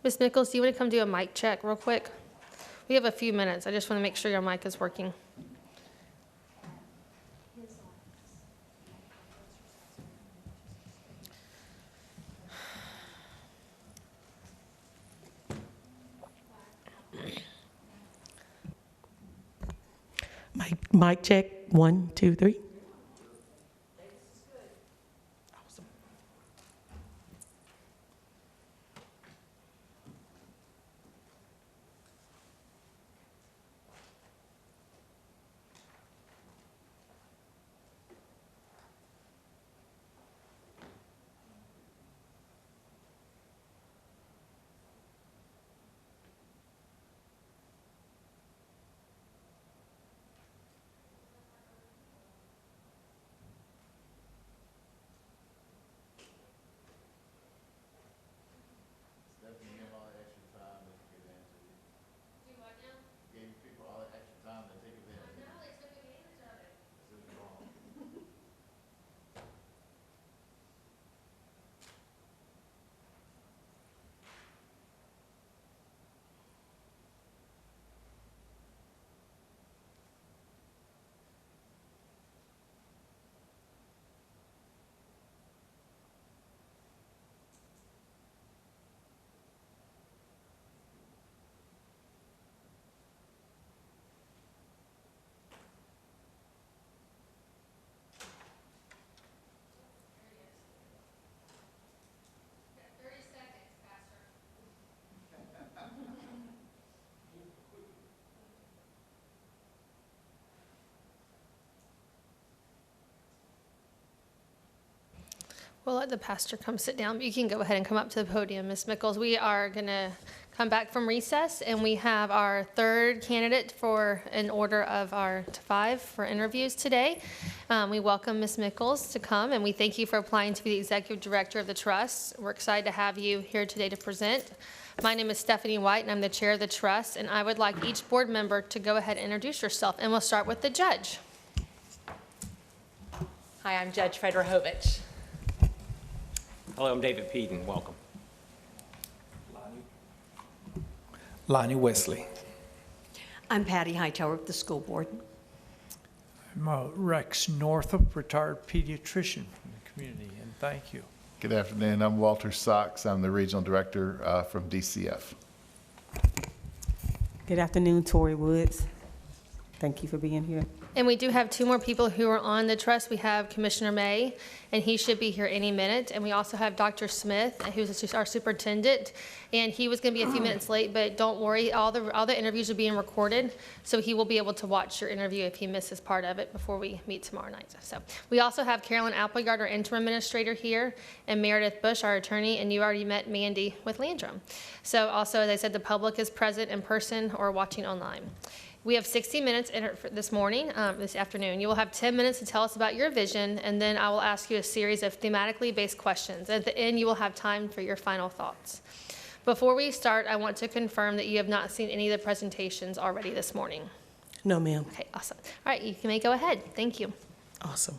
Ms. Nichols, do you want to come do a mic check real quick? We have a few minutes. I just want to make sure your mic is working. Mic check, 1, 2, 3. Awesome. We'll let the pastor come sit down, but you can go ahead and come up to the podium, Ms. Mickles. We are going to come back from recess, and we have our third candidate for an order of our 5 for interviews today. We welcome Ms. Mickles to come, and we thank you for applying to be the executive director of the trust. We're excited to have you here today to present. My name is Stephanie White, and I'm the chair of the trust, and I would like each board member to go ahead and introduce yourself, and we'll start with the judge. Hi, I'm Judge Fedorowicz. Hello, I'm David Peden. Welcome. Lonnie Wesley. I'm Patty Hightower with the school board. I'm Rex Northup, retired pediatrician from the community, and thank you. Good afternoon. I'm Walter Sachs. I'm the regional director from DCF. Good afternoon, Tori Woods. Thank you for being here. And we do have 2 more people who are on the trust. We have Commissioner May, and he should be here any minute. And we also have Dr. Smith, who's our superintendent, and he was going to be a few minutes late, but don't worry, all the interviews are being recorded, so he will be able to watch your interview if he misses part of it before we meet tomorrow night. So we also have Carolyn Appleyard, our interim administrator here, and Meredith Bush, our attorney, and you already met Mandy with Landrum. So also, as I said, the public is present in person or watching online. We have 60 minutes this afternoon. You will have 10 minutes to tell us about your vision, and then I will ask you a series of thematically based questions. At the end, you will have time for your final thoughts. Before we start, I want to confirm that you have not seen any of the presentations already this morning. No, ma'am. Okay, awesome. All right, you may go ahead. Thank you. Awesome.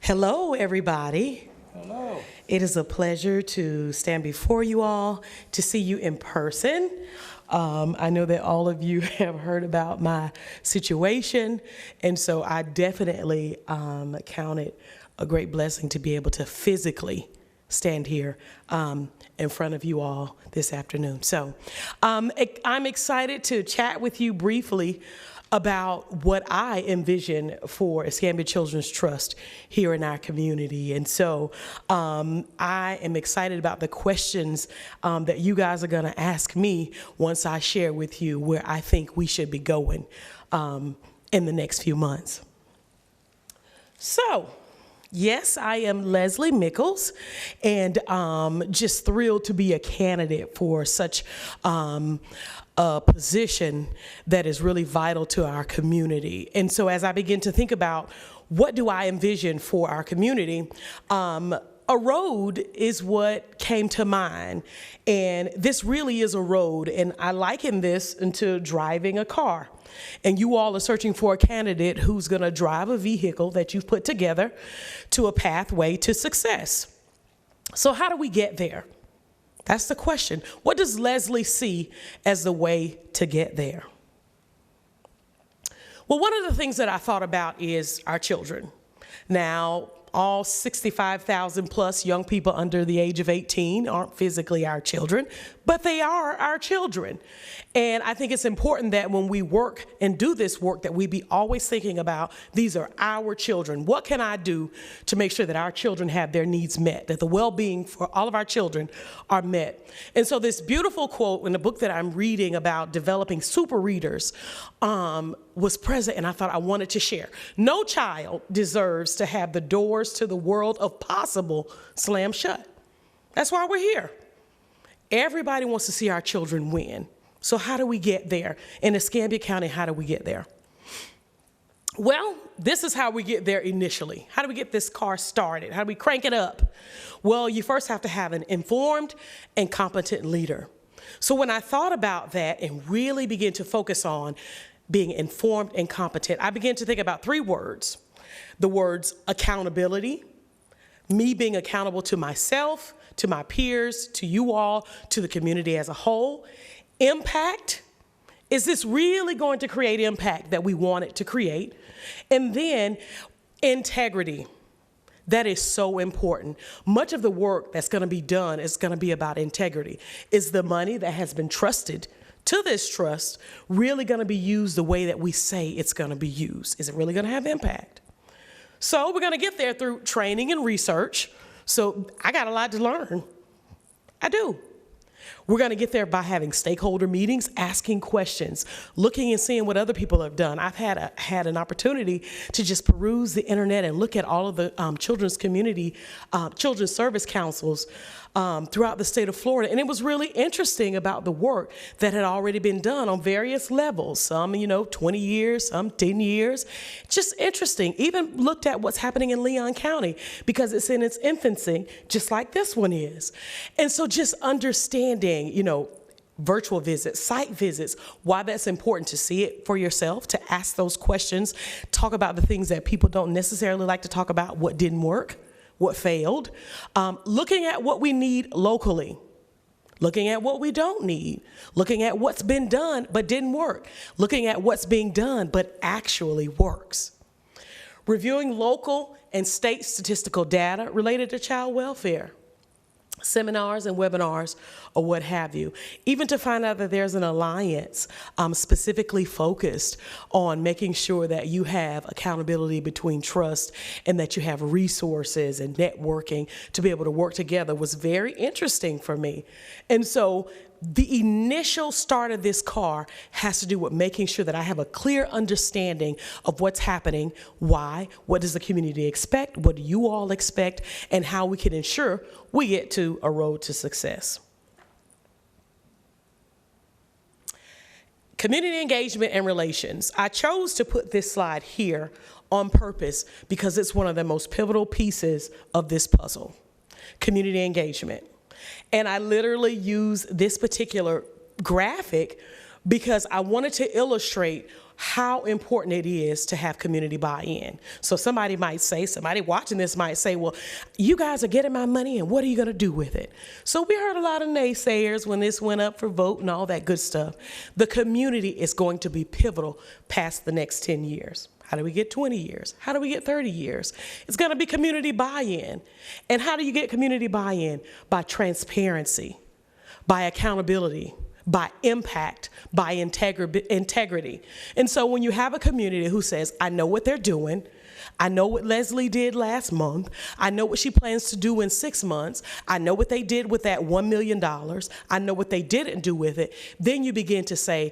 Hello, everybody. Hello. It is a pleasure to stand before you all, to see you in person. I know that all of you have heard about my situation, and so I definitely count it a great blessing to be able to physically stand here in front of you all this afternoon. So I'm excited to chat with you briefly about what I envision for Escambia Children's Trust here in our community. And so I am excited about the questions that you guys are gonna ask me once I share with you where I think we should be going in the next few months. So, yes, I am Leslie Mickles, and just thrilled to be a candidate for such a position that is really vital to our community. And so as I begin to think about what do I envision for our community, a road is what came to mind. And this really is a road, and I liken this into driving a car. And you all are searching for a candidate who's gonna drive a vehicle that you've put together to a pathway to success. So how do we get there? That's the question. What does Leslie see as the way to get there? Well, one of the things that I thought about is our children. Now, all 65,000 plus young people under the age of 18 aren't physically our children, but they are our children. And I think it's important that when we work and do this work, that we be always thinking about, these are our children. What can I do to make sure that our children have their needs met, that the well-being for all of our children are met? And so this beautiful quote in the book that I'm reading about developing super readers was present, and I thought I wanted to share. No child deserves to have the doors to the world of possible slammed shut. That's why we're here. Everybody wants to see our children win. So how do we get there? In Escambia County, how do we get there? Well, this is how we get there initially. How do we get this car started? How do we crank it up? Well, you first have to have an informed and competent leader. So when I thought about that and really began to focus on being informed and competent, I began to think about three words. The words accountability, me being accountable to myself, to my peers, to you all, to the community as a whole. Impact, is this really going to create impact that we want it to create? And then integrity, that is so important. Much of the work that's gonna be done is gonna be about integrity. Is the money that has been trusted to this trust really gonna be used the way that we say it's gonna be used? Is it really gonna have impact? So we're gonna get there through training and research. So I got a lot to learn. I do. We're going to get there by having stakeholder meetings, asking questions, looking and seeing what other people have done. I've had an opportunity to just peruse the internet and look at all of the children's service councils throughout the state of Florida. And it was really interesting about the work that had already been done on various levels. Some, 20 years, some 10 years. Just interesting. Even looked at what's happening in Leon County because it's in its infancy, just like this one is. And so just understanding, virtual visits, site visits, why that's important to see it for yourself, to ask those questions, talk about the things that people don't necessarily like to talk about, what didn't work, what failed, looking at what we need locally, looking at what we don't need, looking at what's been done but didn't work, looking at what's being done but actually works. Reviewing local and state statistical data related to child welfare, seminars and webinars or what have you, even to find out that there's an alliance specifically focused on making sure that you have accountability between trust and that you have resources and networking to be able to work together was very interesting for me. And so the initial start of this car has to do with making sure that I have a clear understanding of what's happening, why, what does the community expect, what do you all expect, and how we can ensure we get to a road to success. Community engagement and relations. I chose to put this slide here on purpose because it's one of the most pivotal pieces of this puzzle. Community engagement. And I literally use this particular graphic because I wanted to illustrate how important it is to have community buy-in. So somebody watching this might say, well, you guys are getting my money and what are you gonna do with it? So we heard a lot of naysayers when this went up for vote and all that good stuff. The community is going to be pivotal past the next 10 years. How do we get 20 years? How do we get 30 years? It's gonna be community buy-in. And how do you get community buy-in? By transparency, by accountability, by impact, by integrity. And so when you have a community who says, I know what they're doing, I know what Leslie did last month, I know what she plans to do in 6 months, I know what they did with that $1 million, I know what they didn't do with it, then you begin to say,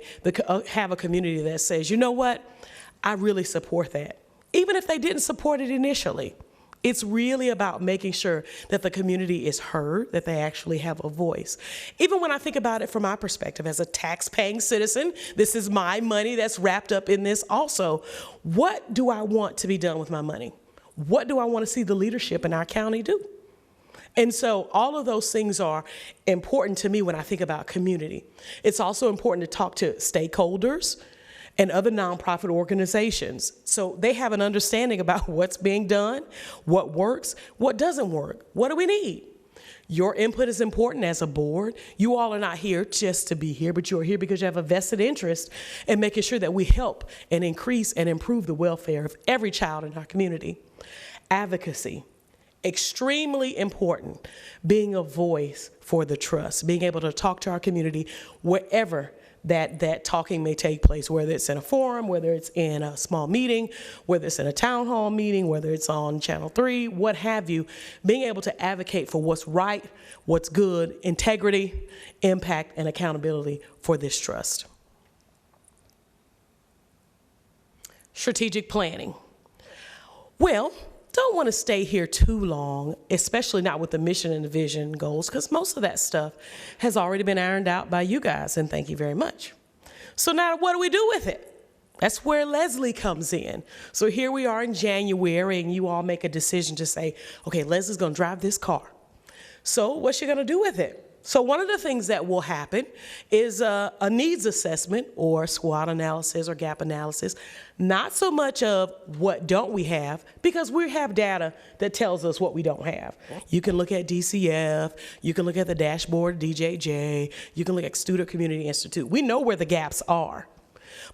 have a community that says, you know what, I really support that. Even if they didn't support it initially. It's really about making sure that the community is heard, that they actually have a voice. Even when I think about it from my perspective as a tax-paying citizen, this is my money that's wrapped up in this also. What do I want to be done with my money? What do I want to see the leadership in our county do? And so all of those things are important to me when I think about community. It's also important to talk to stakeholders and other nonprofit organizations. So they have an understanding about what's being done, what works, what doesn't work, what do we need? Your input is important as a board. You all are not here just to be here, but you are here because you have a vested interest in making sure that we help and increase and improve the welfare of every child in our community. Advocacy, extremely important. Being a voice for the trust, being able to talk to our community wherever that talking may take place, whether it's in a forum, whether it's in a small meeting, whether it's in a town hall meeting, whether it's on Channel 3, what have you, being able to advocate for what's right, what's good, integrity, impact, and accountability for this trust. Strategic planning. Well, don't want to stay here too long, especially not with the mission and the vision goals, because most of that stuff has already been ironed out by you guys, and thank you very much. So now what do we do with it? That's where Leslie comes in. So here we are in January, and you all make a decision to say, okay, Leslie's going to drive this car. So what's she going to do with it? So one of the things that will happen is a needs assessment or SWOT analysis or gap analysis, not so much of what don't we have, because we have data that tells us what we don't have. You can look at DCF, you can look at the dashboard, DJJ, you can look at Student Community Institute. We know where the gaps are,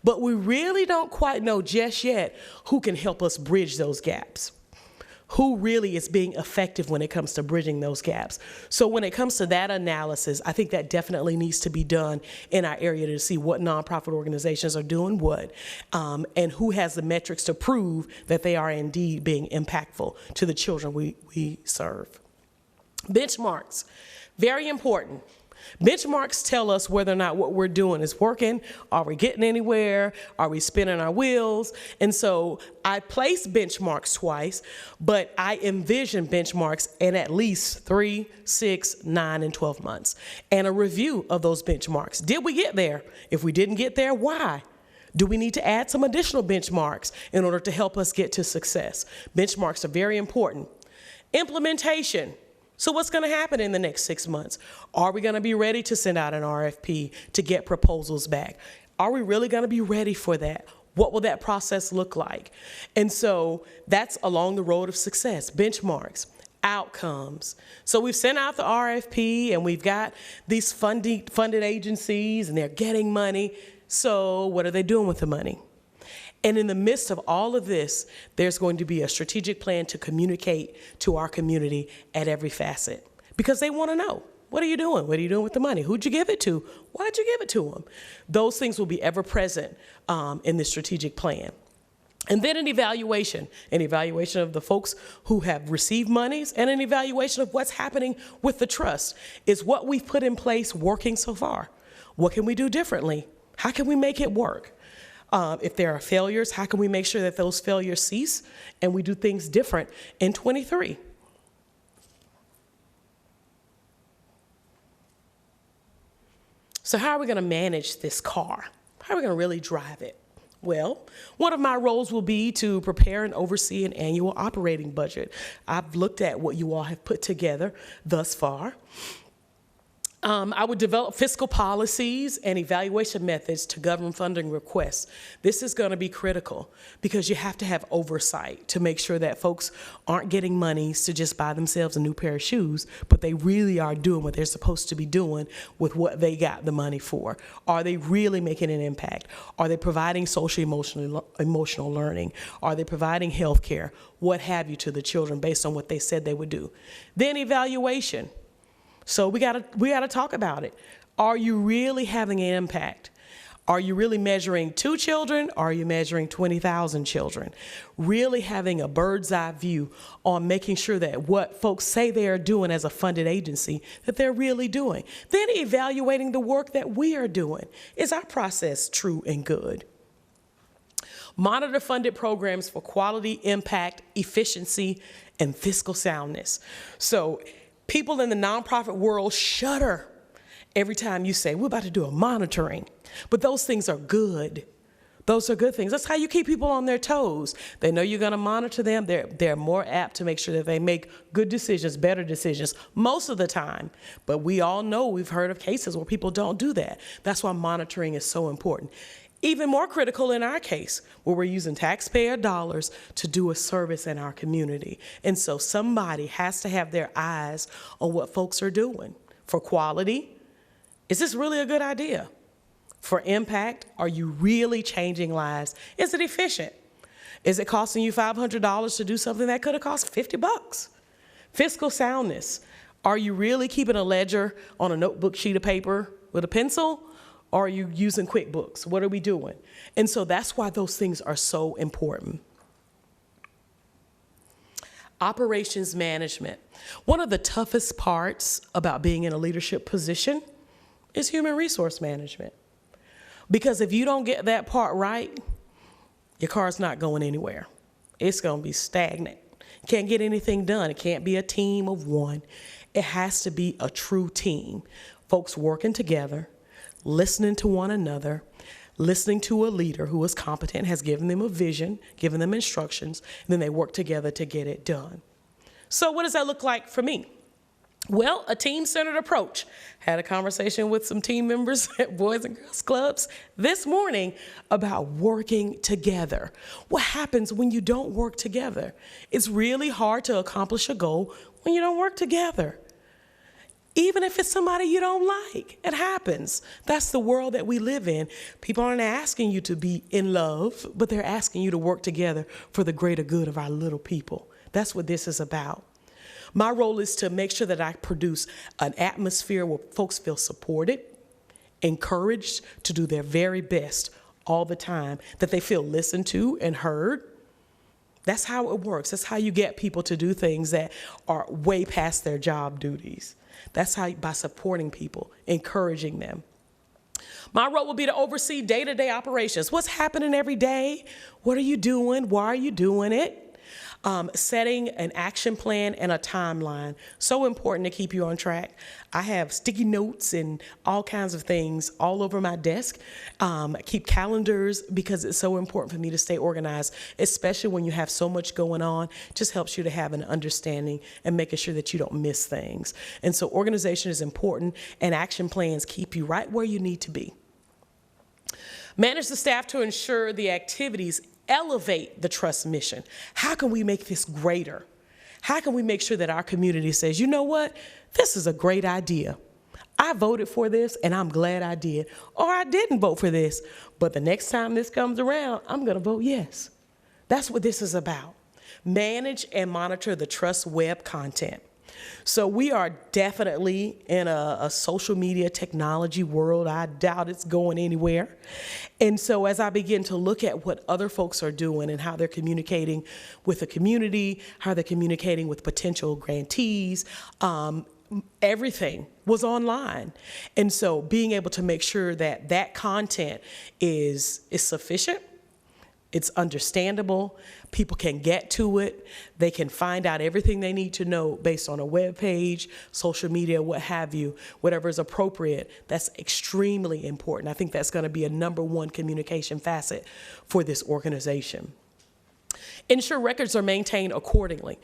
but we really don't quite know just yet who can help us bridge those gaps. Who really is being effective when it comes to bridging those gaps. So when it comes to that analysis, I think that definitely needs to be done in our area to see what nonprofit organizations are doing what, and who has the metrics to prove that they are indeed being impactful to the children we serve. Benchmarks, very important. Benchmarks tell us whether or not what we're doing is working. Are we getting anywhere? Are we spinning our wheels? And so I place benchmarks twice, but I envision benchmarks in at least 3, 6, 9, and 12 months. And a review of those benchmarks. Did we get there? If we didn't get there, why? Do we need to add some additional benchmarks in order to help us get to success? Benchmarks are very important. Implementation. So what's going to happen in the next 6 months? Are we going to be ready to send out an RFP to get proposals back? Are we really going to be ready for that? What will that process look like? And so that's along the road of success. Benchmarks, outcomes. So we've sent out the RFP and we've got these funded agencies and they're getting money. So what are they doing with the money? And in the midst of all of this, there's going to be a strategic plan to communicate to our community at every facet, because they want to know, what are you doing? What are you doing with the money? Who'd you give it to? Why'd you give it to them? Those things will be ever present in the strategic plan. And then an evaluation of the folks who have received monies, and an evaluation of what's happening with the trust. Is what we've put in place working so far? What can we do differently? How can we make it work? If there are failures, how can we make sure that those failures cease and we do things different in 23? So how are we going to manage this car? How are we going to really drive it? Well, one of my roles will be to prepare and oversee an annual operating budget. I've looked at what you all have put together thus far. I would develop fiscal policies and evaluation methods to govern funding requests. This is going to be critical because you have to have oversight to make sure that folks aren't getting monies to just buy themselves a new pair of shoes, but they really are doing what they're supposed to be doing with what they got the money for. Are they really making an impact? Are they providing social emotional learning? Are they providing health care? What have you to the children based on what they said they would do? Then evaluation. So we gotta talk about it. Are you really having an impact? Are you really measuring 2 children? Or are you measuring 20,000 children? Really having a bird's eye view on making sure that what folks say they are doing as a funded agency, that they're really doing. Then evaluating the work that we are doing. Is our process true and good? Monitor funded programs for quality, impact, efficiency, and fiscal soundness. So people in the nonprofit world shudder every time you say, we're about to do a monitoring. But those things are good. Those are good things. That's how you keep people on their toes. They know you're going to monitor them. They're more apt to make sure that they make good decisions, better decisions, most of the time. But we all know, we've heard of cases where people don't do that. That's why monitoring is so important. Even more critical in our case, where we're using taxpayer dollars to do a service in our community. And so somebody has to have their eyes on what folks are doing. For quality, is this really a good idea? For impact, are you really changing lives? Is it efficient? Is it costing you $500 to do something that could have cost $50? Fiscal soundness, are you really keeping a ledger on a notebook sheet of paper with a pencil? Or are you using QuickBooks? What are we doing? And so that's why those things are so important. Operations management. One of the toughest parts about being in a leadership position is human resource management. Because if you don't get that part right, your car's not going anywhere. It's going to be stagnant. You can't get anything done. It can't be a team of one. It has to be a true team. Folks working together, listening to one another, listening to a leader who is competent, has given them a vision, given them instructions, and then they work together to get it done. So what does that look like for me? Well, a team-centered approach. Had a conversation with some team members at Boys and Girls Clubs this morning about working together. What happens when you don't work together? It's really hard to accomplish a goal when you don't work together. Even if it's somebody you don't like, it happens. That's the world that we live in. People aren't asking you to be in love, but they're asking you to work together for the greater good of our little people. That's what this is about. My role is to make sure that I produce an atmosphere where folks feel supported, encouraged to do their very best all the time, that they feel listened to and heard. That's how it works. That's how you get people to do things that are way past their job duties. That's how, by supporting people, encouraging them. My role will be to oversee day-to-day operations. What's happening every day? What are you doing? Why are you doing it? Setting an action plan and a timeline. So important to keep you on track. I have sticky notes and all kinds of things all over my desk. Keep calendars because it's so important for me to stay organized, especially when you have so much going on. Just helps you to have an understanding and making sure that you don't miss things. And so organization is important, and action plans keep you right where you need to be. Manage the staff to ensure the activities elevate the trust mission. How can we make this greater? How can we make sure that our community says, you know what, this is a great idea. I voted for this and I'm glad I did. Or I didn't vote for this, but the next time this comes around, I'm gonna vote yes. That's what this is about. Manage and monitor the trust web content. So we are definitely in a social media technology world. I doubt it's going anywhere. And so as I begin to look at what other folks are doing and how they're communicating with the community, how they're communicating with potential grantees, everything was online. And so being able to make sure that that content is sufficient, it's understandable, people can get to it, they can find out everything they need to know based on a web page, social media, what have you, whatever is appropriate. That's extremely important. I think that's going to be a #1 communication facet for this organization. Ensure records are maintained accordingly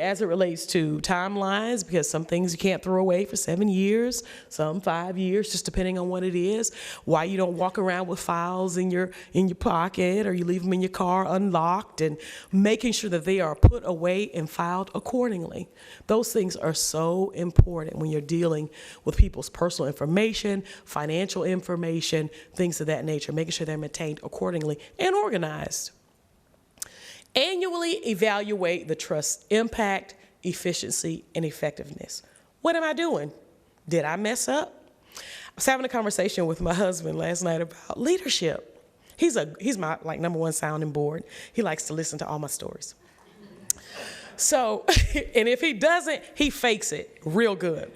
as it relates to timelines, because some things you can't throw away for 7 years, some 5 years, just depending on what it is. Why you don't walk around with files in your pocket, or you leave them in your car unlocked, and making sure that they are put away and filed accordingly. Those things are so important when you're dealing with people's personal information, financial information, things of that nature, making sure they're maintained accordingly and organized. Annually evaluate the trust's impact, efficiency, and effectiveness. What am I doing? Did I mess up? I was having a conversation with my husband last night about leadership. He's my #1 sounding board. He likes to listen to all my stories. So, and if he doesn't, he fakes it real good.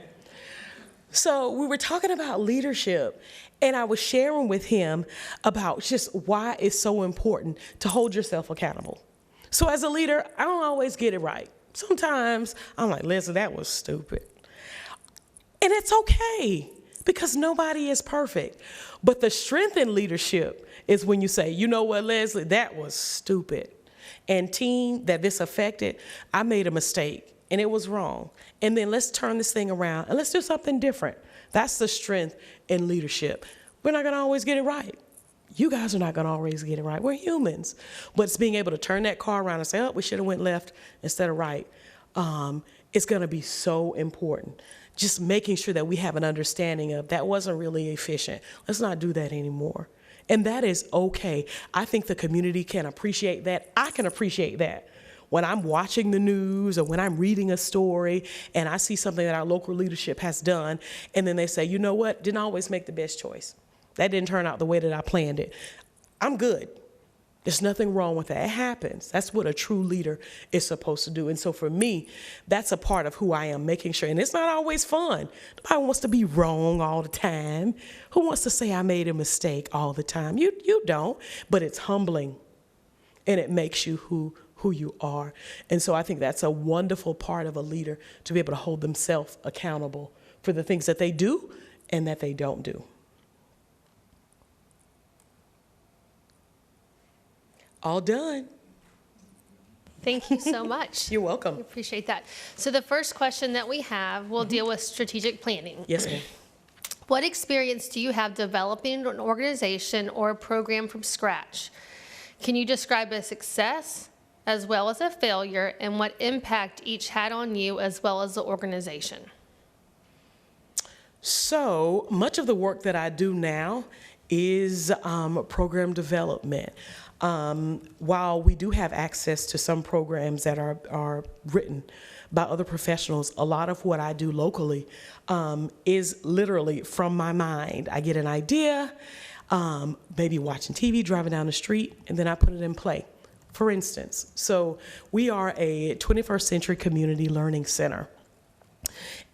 So we were talking about leadership, and I was sharing with him about just why it's so important to hold yourself accountable. So as a leader, I don't always get it right. Sometimes I'm like, Leslie, that was stupid. And it's okay, because nobody is perfect. But the strength in leadership is when you say, you know what, Leslie, that was stupid. And team that this affected, I made a mistake and it was wrong. And then let's turn this thing around and let's do something different. That's the strength in leadership. We're not gonna always get it right. You guys are not going to always get it right. We're humans. But it's being able to turn that car around and say, oh, we should have went left instead of right. It's going to be so important. Just making sure that we have an understanding of that wasn't really efficient. Let's not do that anymore. And that is okay. I think the community can appreciate that. I can appreciate that. When I'm watching the news or when I'm reading a story and I see something that our local leadership has done, and then they say, you know what, didn't always make the best choice. That didn't turn out the way that I planned it. I'm good. There's nothing wrong with that. It happens. That's what a true leader is supposed to do. And so for me, that's a part of who I am, making sure. And it's not always fun. Nobody wants to be wrong all the time. Who wants to say I made a mistake all the time? You don't. But it's humbling, and it makes you who you are. And so I think that's a wonderful part of a leader, to be able to hold themselves accountable for the things that they do and that they don't do. All done. Thank you so much. You're We welcome. appreciate that. So the first question that we have will deal with strategic planning. Yes, ma'am. What experience do you have developing an organization or a program from scratch? Can you describe a success as well as a failure, and what impact each had on you as well as the organization? So much of the work that I do now is program development. While we do have access to some programs that are written by other professionals, a lot of what I do locally is literally from my mind. I get an idea, maybe watching TV, driving down the street, and then I put it in play. For instance, so we are a 21st century community learning center.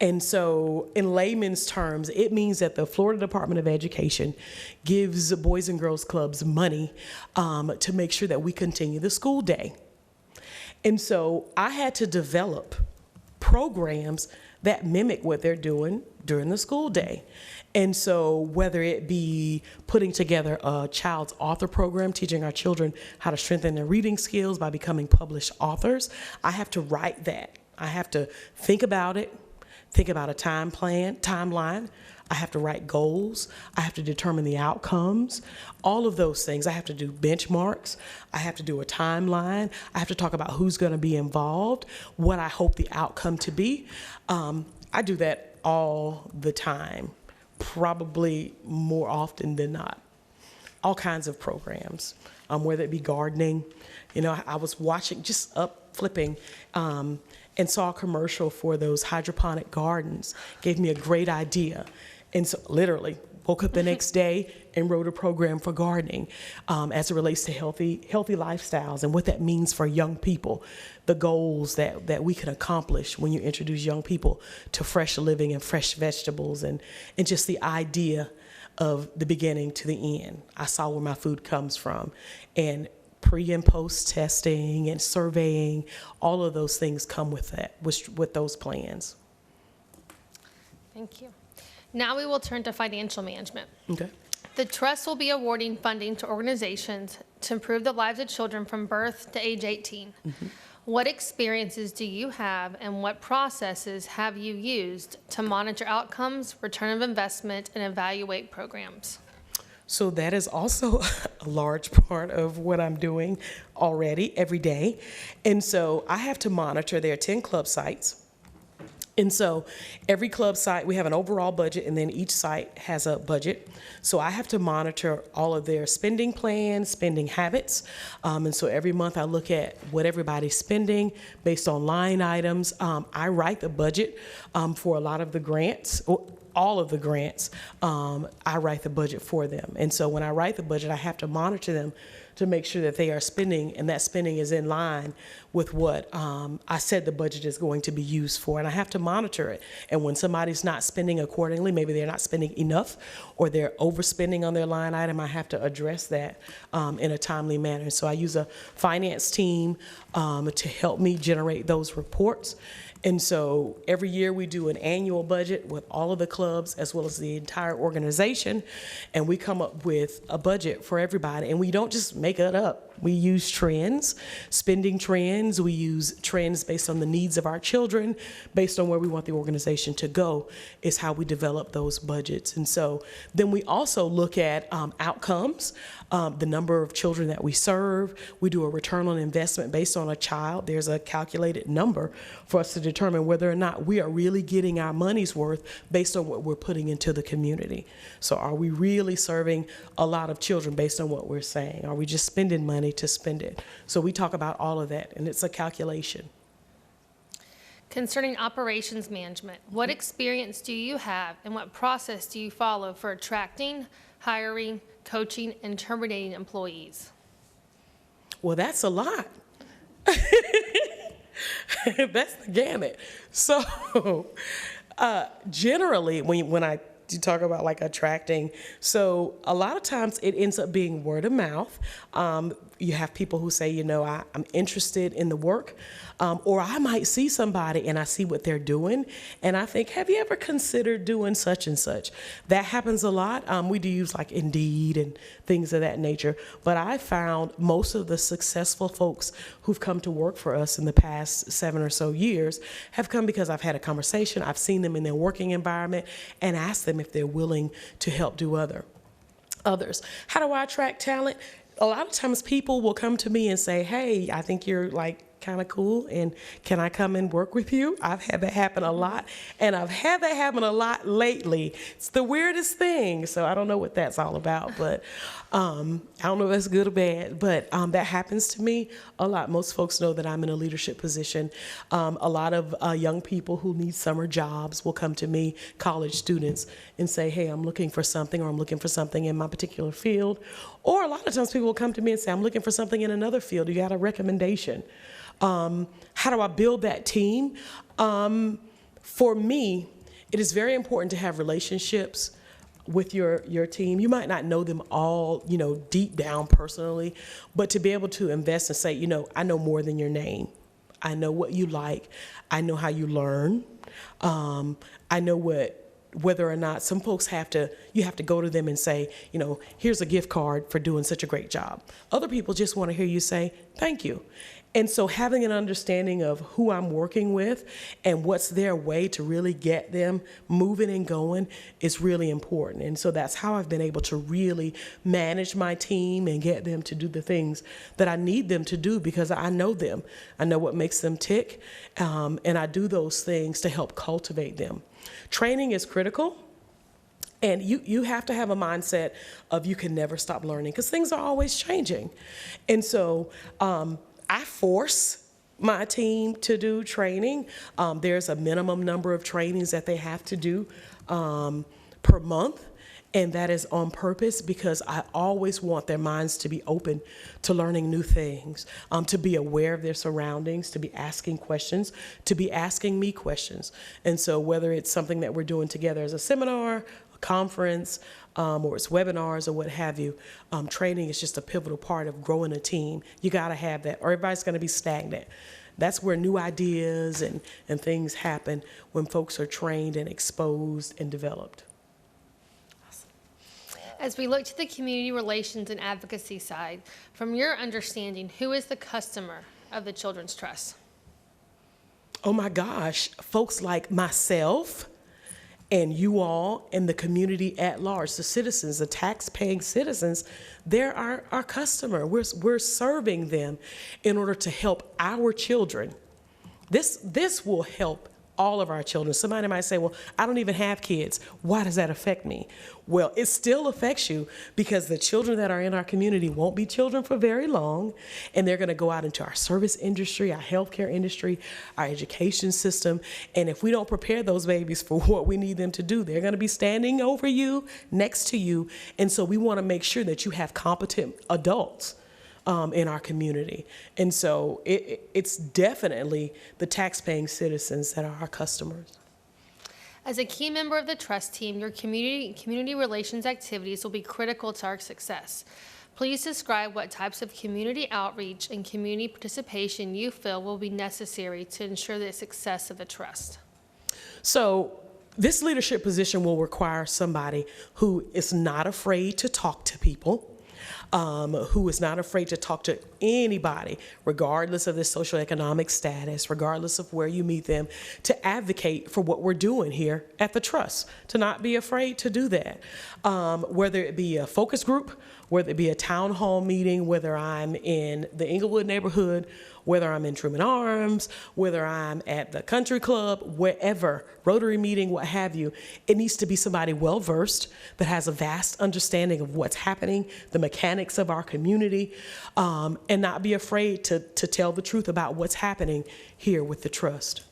And so in layman's terms, it means that the Florida Department of Education gives Boys and Girls Clubs money to make sure that we continue the school day. And so I had to develop programs that mimic what they're doing during the school day. And so whether it be putting together a child's author program, teaching our children how to strengthen their reading skills by becoming published authors, I have to write that. I have to think about it, think about a timeline. I have to write goals. I have to determine the outcomes, all of those things. I have to do benchmarks. I have to do a timeline. I have to talk about who's going to be involved, what I hope the outcome to be. I do that all the time, probably more often than not. All kinds of programs, whether it be gardening. You know, I was watching, just flipping, and saw a commercial for those hydroponic gardens. Gave me a great idea. And so literally woke up the next day and wrote a program for gardening as it relates to healthy lifestyles and what that means for young people, the goals that we can accomplish when you introduce young people to fresh living and fresh vegetables, and just the idea of the beginning to the end. I saw where my food comes from, and pre and post testing and surveying, all of those things come with that, with those plans. Thank you. Now we will turn to financial management. Okay. The trust will be awarding funding to organizations to improve the lives of children from birth to age 18. Mm-hmm. What experiences do you have, and what processes have you used to monitor outcomes, return of investment, and evaluate programs? So that is also a large part of what I'm doing already every day. And so I have to monitor, there are 10 club sites. And so every club site, we have an overall budget, and then each site has a budget. So I have to monitor all of their spending plans, spending habits. And so every month I look at what everybody's spending based on line items. I write the budget for a lot of the grants, all of the grants. I write the budget for them. And so when I write the budget, I have to monitor them to make sure that they are spending, and that spending is in line with what I said the budget is going to be used for. And I have to monitor it. And when somebody's not spending accordingly, maybe they're not spending enough or they're overspending on their line item, I have to address that in a timely manner. So I use a finance team to help me generate those reports. And so every year we do an annual budget with all of the clubs as well as the entire organization, and we come up with a budget for everybody, and we don't just make it up. We use trends, spending trends. We use trends based on the needs of our children, based on where we want the organization to go, is how we develop those budgets. And so then we also look at outcomes, the number of children that we serve. We do a return on investment based on a child. There's a calculated number for us to determine whether or not we are really getting our money's worth based on what we're putting into the community. So are we really serving a lot of children based on what we're saying? Are we just spending money to spend it? So we talk about all of that, and it's a calculation. Concerning operations management, what experience do you have and what process do you follow for attracting, hiring, coaching, and terminating employees? Well, that's a lot. That's the gamut. So generally, when I do talk about like attracting, so a lot of times it ends up being word of mouth. You have people who say, you know, I'm interested in the work, or I might see somebody and I see what they're doing, and I think, have you ever considered doing such and such? That happens a lot. We do use like Indeed and things of that nature, but I found most of the successful folks who've come to work for us in the past 7 or so years have come because I've had a conversation, I've seen them in their working environment, and asked them if they're willing to help do others. How do I attract talent? A lot of times people will come to me and say, hey, I think you're like kind of cool, and can I come and work with you? I've had that happen a lot, and I've had that happen a lot lately. It's the weirdest thing, so I don't know what that's all about, but I don't know if that's good or bad, but that happens to me a lot. Most folks know that I'm in a leadership position. A lot of young people who need summer jobs will come to me, college students, and say, hey, I'm looking for something, or I'm looking for something in my particular field. Or a lot of times people will come to me and say, I'm looking for something in another field. You got a recommendation? How do I build that team? For me, it is very important to have relationships with your team. You might not know them all, you know, deep down personally, but to be able to invest and say, you know, I know more than your name. I know what you like. I know how you learn. I know whether or not some folks you have to go to them and say, you know, here's a gift card for doing such a great job. Other people just want to hear you say, thank you. And so having an understanding of who I'm working with and what's their way to really get them moving and going is really important. And so that's how I've been able to really manage my team and get them to do the things that I need them to do, because I know them. I know what makes them tick, and I do those things to help cultivate them. Training is critical. And you have to have a mindset of you can never stop learning, because things are always changing. And so I force my team to do training. There's a minimum number of trainings that they have to do per month. And that is on purpose, because I always want their minds to be open to learning new things, to be aware of their surroundings, to be asking questions, to be asking me questions. And so whether it's something that we're doing together as a seminar, a conference, or it's webinars or what have you, training is just a pivotal part of growing a team. You gotta have that, or everybody's gonna be stagnant. That's where new ideas and things happen, when folks are trained and exposed and developed. As we look to the community relations and advocacy side, from your understanding, who is the customer of the Children's Trust? Oh my gosh, folks like myself and you all and the community at large, the citizens, the tax-paying citizens, they're our customer. We're serving them in order to help our children. This will help all of our children. Somebody might say, well, I don't even have kids. Why does that affect me? Well, it still affects you, because the children that are in our community won't be children for very long, and they're gonna go out into our service industry, our healthcare industry, our education system, and if we don't prepare those babies for what we need them to do, they're gonna be standing over you, next to you, and so we wanna make sure that you have competent adults in our community. And so it's definitely the tax-paying citizens that are our customers. As a key member of the trust team, your community relations activities will be critical to our success. Please describe what types of community outreach and community participation you feel will be necessary to ensure the success of the trust. So this leadership position will require somebody who is not afraid to talk to people, who is not afraid to talk to anybody, regardless of their socioeconomic status, regardless of where you meet them, to advocate for what we're doing here at the Trust, to not be afraid to do that. Whether it be a focus group, whether it be a town hall meeting, whether I'm in the Inglewood neighborhood, whether I'm in Truman Arms, whether I'm at the country club, wherever, Rotary meeting, what have you, it needs to be somebody well-versed that has a vast understanding of what's happening, the mechanics of our community, and not be afraid to tell the truth about what's happening here with the Trust.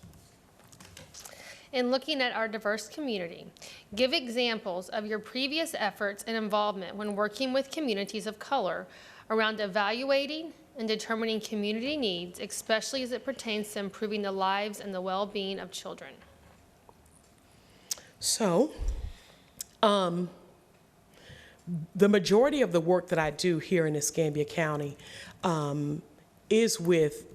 In looking at our diverse community, give examples of your previous efforts and involvement when working with communities of color around evaluating and determining community needs, especially as it pertains to improving the lives and the well-being of children. So, the majority of the work that I do here in Escambia County is with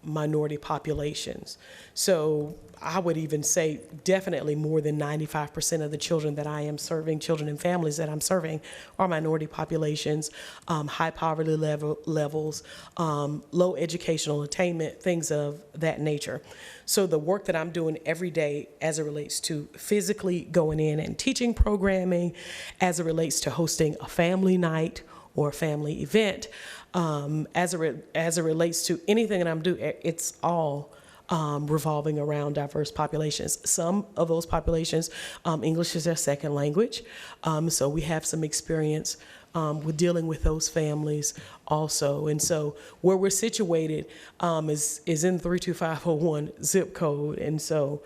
minority populations. So I would even say definitely more than 95% of the children that I am serving, children and families that I'm serving, are minority populations, high poverty levels, low educational attainment, things of that nature. So the work that I'm doing every day as it relates to physically going in and teaching programming, as it relates to hosting a family night or a family event, as it relates to anything that I'm doing, it's all revolving around diverse populations. Some of those populations, English is their second language, so we have some experience with dealing with those families also. And so where we're situated is in 32501 zip code, and so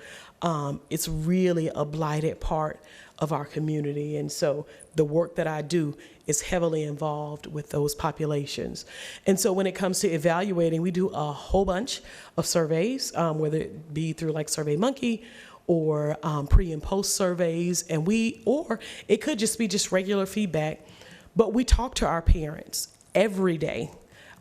it's really a blighted part of our community. And so the work that I do is heavily involved with those populations. And so when it comes to evaluating, we do a whole bunch of surveys, whether it be through like SurveyMonkey or pre and post surveys, or it could just be just regular feedback. But we talk to our parents every day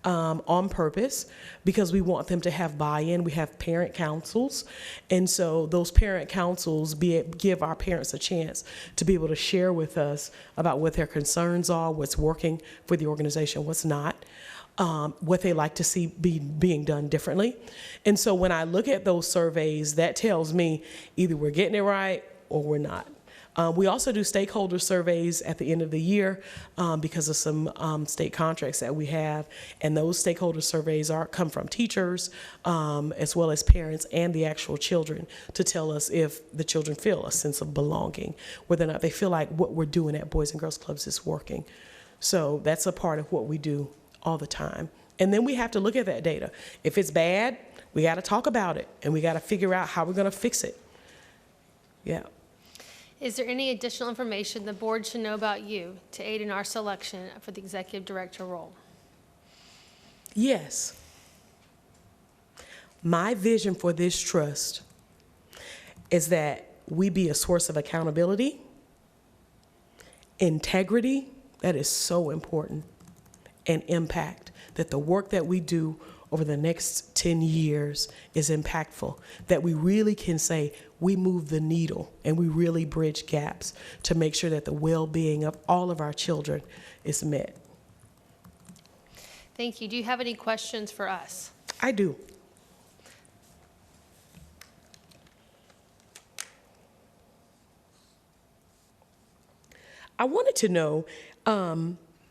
on purpose because we want them to have buy-in. We have parent councils, and so those parent councils give our parents a chance to be able to share with us about what their concerns are, what's working for the organization, what's not, what they like to see being done differently. And so when I look at those surveys, that tells me either we're getting it right or we're not. We also do stakeholder surveys at the end of the year because of some state contracts that we have, and those stakeholder surveys come from teachers as well as parents and the actual children to tell us if the children feel a sense of belonging, whether or not they feel like what we're doing at Boys and Girls Clubs is working. So that's a part of what we do all the time. And then we have to look at that data. If it's bad, we got to talk about it, and we got to figure out how we're going to fix it. Yeah. Is there any additional information the board should know about you to aid in our selection for the executive director role? Yes. My vision for this trust is that we be a source of accountability, integrity, that is so important, and impact, that the work that we do over the next 10 years is impactful, that we really can say we move the needle and we really bridge gaps to make sure that the well-being of all of our children is met. Thank you. Do you have any questions for us? I do. I wanted to know,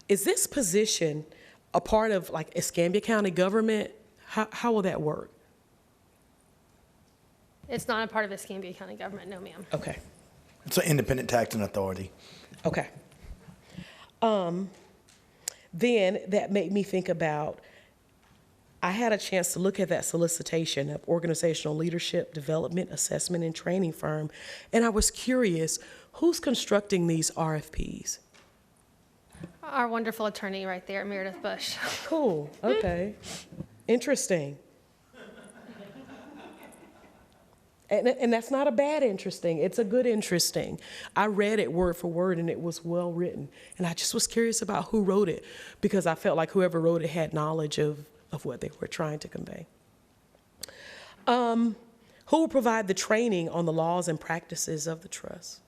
is this position a part of like Escambia County government? How will that work? It's not a part of Escambia County government, no, ma'am. Okay. It's an independent taxing authority. Okay. Then that made me think about, I had a chance to look at that solicitation of organizational leadership, development, assessment, and training firm, and I was curious, who's constructing these RFPs? Our wonderful attorney right there, Meredith Bush. Cool, okay. Interesting. And that's not a bad interesting, it's a good interesting. I read it word for word and it was well written. And I just was curious about who wrote it because I felt like whoever wrote it had knowledge of what they were trying to convey. Who will provide the training on the laws and practices of the trust?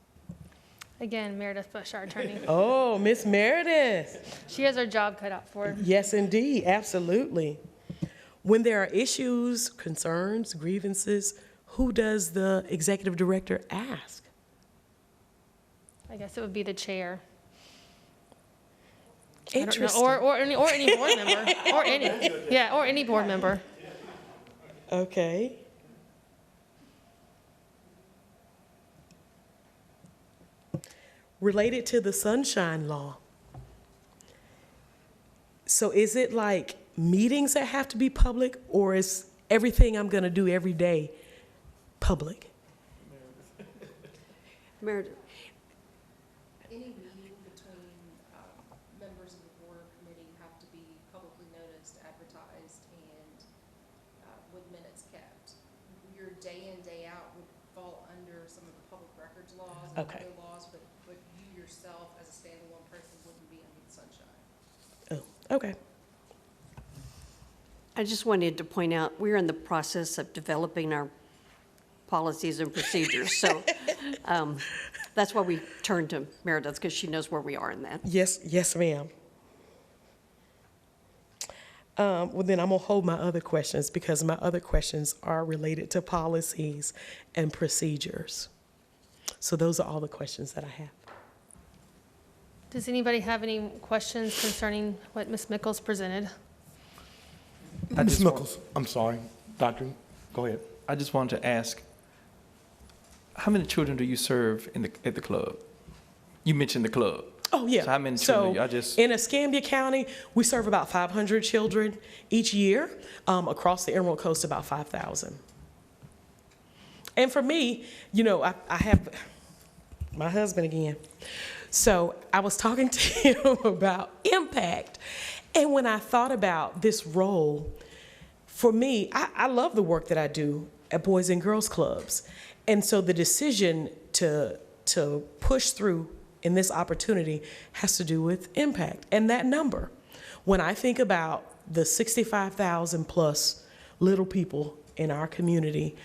Again, Meredith Bush, our attorney. Oh, Miss Meredith. She has her job cut out for her. Yes, indeed, absolutely. When there are issues, concerns, grievances, who does the executive director ask? I guess it would be the chair. I don't know. Interesting. Or any board member, or any board member. Okay. Related to the Sunshine Law. So is it like meetings that have to be public, or is everything I'm gonna do every day public? Meredith, Any meeting between members of the board or committee have to be publicly noticed, advertised, and with minutes kept. Your day in, day out would fall under some of the public records laws and Okay. other laws, but you yourself as a standalone person wouldn't be under the sunshine. Oh, okay. I just wanted to point out, we're in the process of developing our policies and procedures. So that's why we turned to Meredith, because she knows where we are in that. Yes, ma'am. Well, then I'm gonna hold my other questions because my other questions are related to policies and procedures. So those are all the questions that I have. Does anybody have any questions concerning what Ms. Mickles presented? Ms. Mickles, I'm sorry. Doctor, go ahead. I just wanted to ask, how many children do you serve at the club? You mentioned the club. Oh, yeah. So how many children? In Escambia County, we serve about 500 children each year. Across the Emerald Coast, about 5,000. And for me, you know, I have my husband again. So I was talking to him about impact. And when I thought about this role, for me, I love the work that I do at Boys and Girls Clubs. And so the decision to push through in this opportunity has to do with impact and that number. When I think about the 65,000 plus little people in our community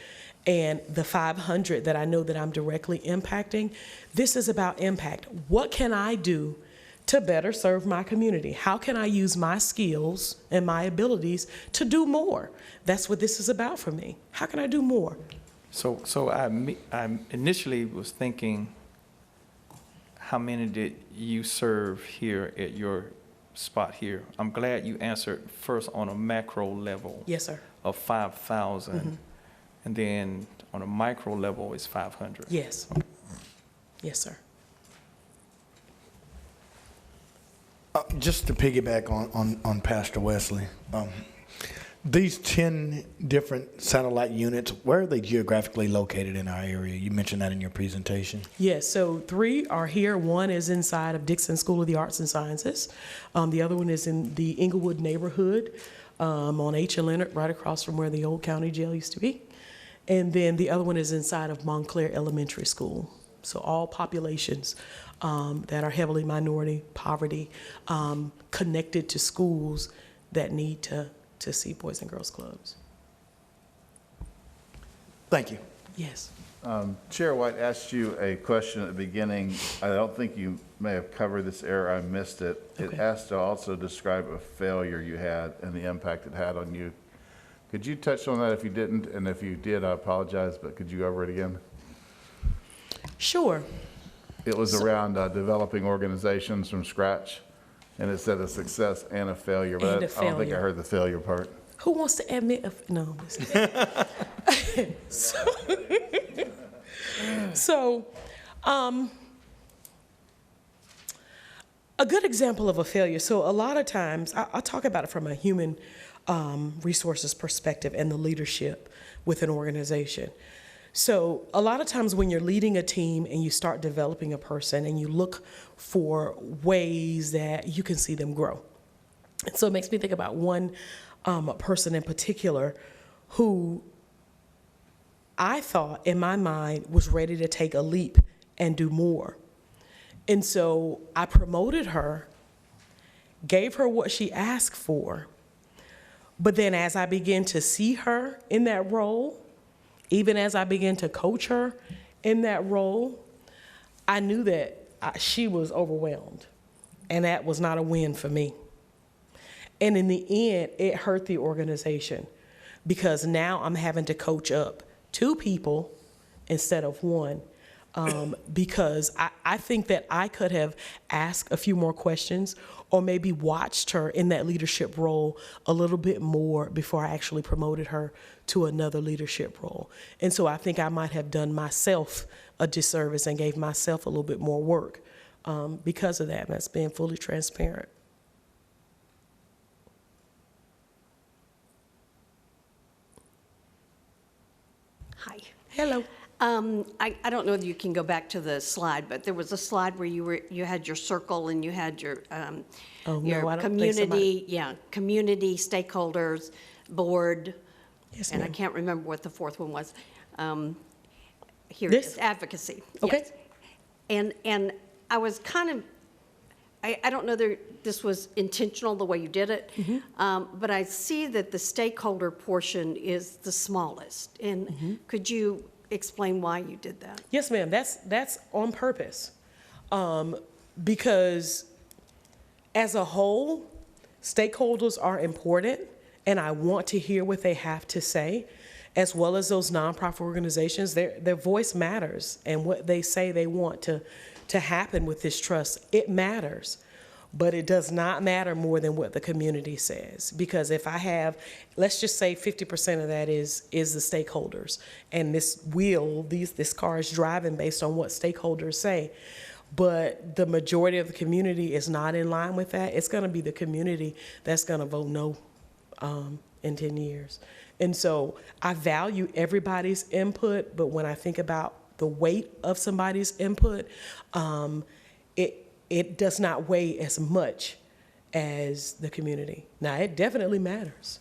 and the 500 that I know that I'm directly impacting, this is about impact. What can I do to better serve my community? How can I use my skills and my abilities to do more? That's what this is about for me. How can I do more? So I initially was thinking, how many did you serve here at your spot here? I'm glad you answered first on a macro level. Yes, sir. Of 5,000, and then on a micro level is 500. Yes. Yes, sir. Just to piggyback on Pastor Wesley, these 10 different satellite units, where are they geographically located in our area? You mentioned that in your presentation. Yes, so 3 are here. 1 is inside of Dixon School of the Arts and Sciences. The other one is in the Inglewood neighborhood on H. and Leonard, right across from where the old county jail used to be. And then the other one is inside of Montclair Elementary School. So all populations that are heavily minority, poverty, connected to schools that need to see Boys and Girls Clubs. Thank you. Yes. Chair White asked you a question at the beginning. I don't think you may have covered this area. I missed it. It Okay. asked to also describe a failure you had and the impact it had on you. Could you touch on that if you didn't? And if you did, I apologize, but could you go over it again? Sure. It was around developing organizations from scratch, and it said a success and a failure, but And a I don't think I failure. heard the failure part. Who wants to admit? No. So, a good example of a failure. So a lot of times, I'll talk about it from a human resources perspective and the leadership with an organization. So a lot of times when you're leading a team and you start developing a person and you look for ways that you can see them grow. And so it makes me think about one person in particular who I thought in my mind was ready to take a leap and do more. And so I promoted her, gave her what she asked for. But then as I began to see her in that role, even as I began to coach her in that role, I knew that she was overwhelmed, and that was not a win for me. And in the end, it hurt the organization because now I'm having to coach up 2 people instead of 1. Because I think that I could have asked a few more questions or maybe watched her in that leadership role a little bit more before I actually promoted her to another leadership role. And so I think I might have done myself a disservice and gave myself a little bit more work because of that. And that's being fully transparent. Hi. Hello. I don't know if you can go back to the slide, but there was a slide where you had your circle and you had your Oh, your no, I don't think community, community stakeholders, board, Yes, and I ma'am. can't remember what the 4th one was. Here it This? is, advocacy. Okay. Yes. And I was kind of, I don't know that this was intentional the way you did it, but I see that the stakeholder portion is the smallest. And could you explain why you did that? Yes, ma'am. That's on purpose, because as a whole, stakeholders are important, and I want to hear what they have to say, as well as those nonprofit organizations. Their voice matters, and what they say they want to happen with this trust, it matters. But it does not matter more than what the community says. Because if I have, let's just say 50% of that is the stakeholders. And this car is driving based on what stakeholders say. But the majority of the community is not in line with that. It's gonna be the community that's gonna vote no in 10 years. And so I value everybody's input, but when I think about the weight of somebody's input, it does not weigh as much as the community. Now, it definitely matters.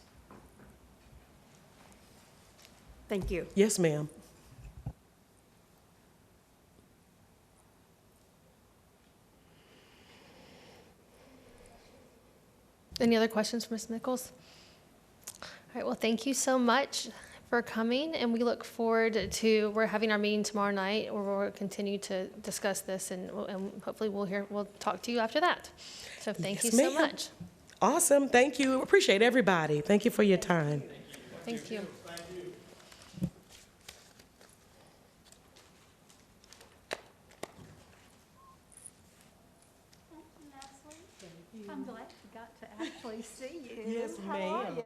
Thank you. Yes, ma'am. Any other questions for Ms. Nichols? All right, well, thank you so much for coming, and we look forward to, we're having our meeting tomorrow night where we'll continue to discuss this, and hopefully we'll talk to you after that. So thank you Yes, so ma'am. much. Awesome. Thank you. Appreciate everybody. Thank you for your time. Thank you. I'm glad we got to actually see you. Yes, How are ma'am. you?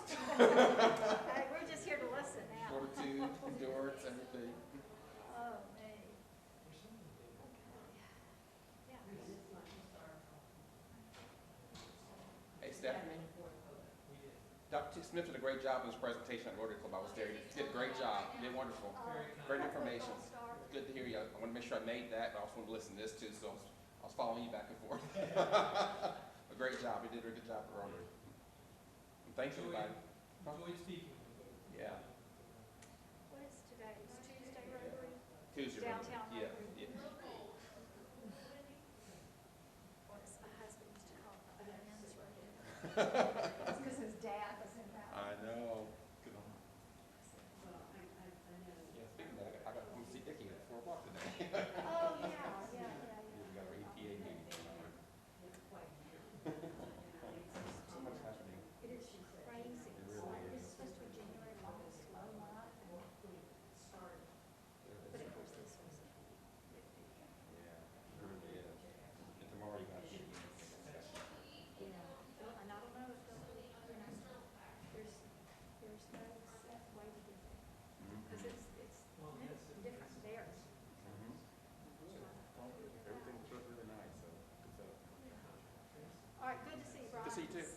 Hey, we're just here to listen now. Fortitude, endurance, everything. Oh, man. Hey, Stephanie. Dr. Smith did a great job in his presentation at Rotary Club. I was there. He did a great job. He did wonderful. Great information. Good to hear you. I want to make sure I made that, but I also want to listen to this too, so I was following you back and forth. A great job. He did a good job at Rotary. And thanks, everybody. Enjoyed speaking. Yeah. What is today? It's Tuesday, Rotary? Tuesday. Downtown Yeah. Rotary. Yeah. What's my husband used to call it, the men's Rotary. It's because his dad was in that. I know. Good on. Yeah, speaking of that, I'm going to see Dickie at 4 o'clock today. Oh, yeah. We got our EPA meeting tomorrow. So much happening. It is crazy. It's like, this is supposed to be January, August, slow month, and but of course this was. Yeah, it really is. And tomorrow you got to Yeah, and I don't know if they'll, there's no set way to get there, because it's different there. Everything's really nice, so good stuff. All right, good to see you, Brian. Good to see you too.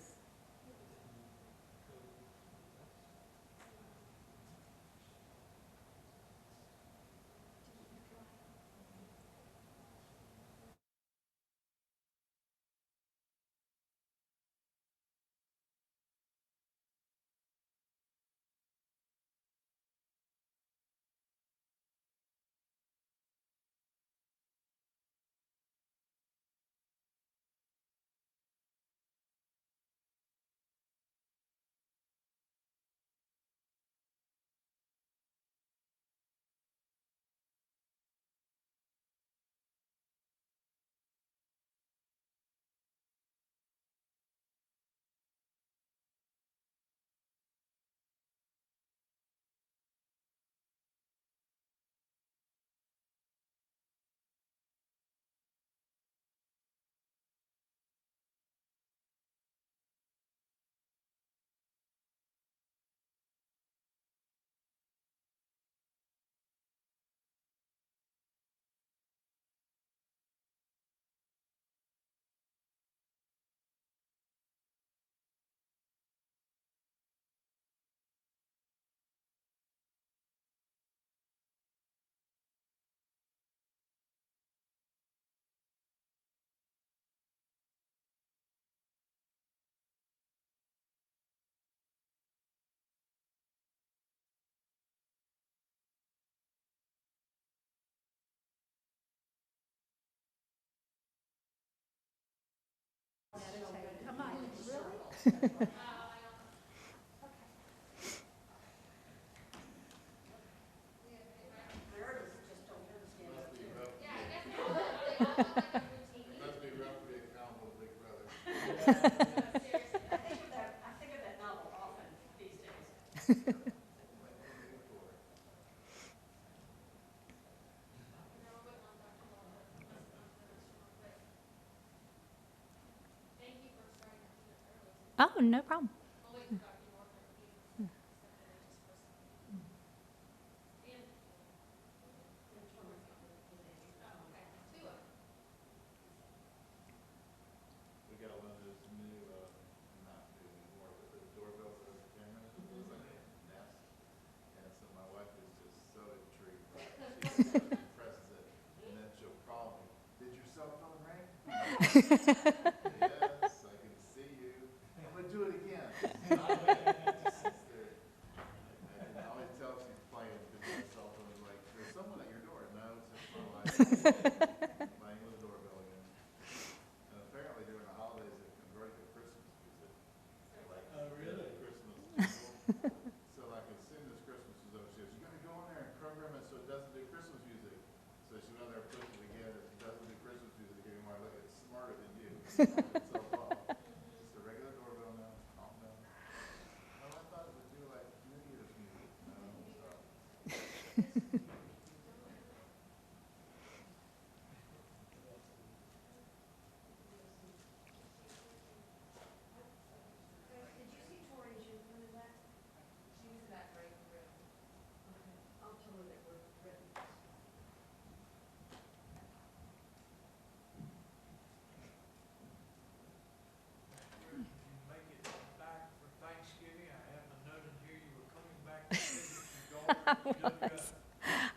Come on, really? Must be rough to be accountable to Big Brother. I think of that novel often these days. Oh, no problem. We got one of those new, not new anymore, but the doorbells that have cameras, it's like a Nest. And so my wife is just so intrigued by it. She presses it, and then she'll call me, "Did your cell phone ring?" "Yes, I can see you." "I'm gonna do it again." Just sits there. I can always tell she's playing because my cell phone is like, "There's someone at your door." "No, it's just my wife." Playing with the doorbell again. And apparently during the holidays, they converted to Christmas music. Like, really? Christmas music. So like as soon as Christmas was over, she goes, "You gotta go in there and program it so it doesn't do Christmas music." So she went in there and pushed it again, it doesn't do Christmas music anymore. Look, it's smarter than you. It's so far. Just a regular doorbell now, calm down. Oh, I thought it would do like New Year's music. No, stop. Did you see Tori's, you remember that?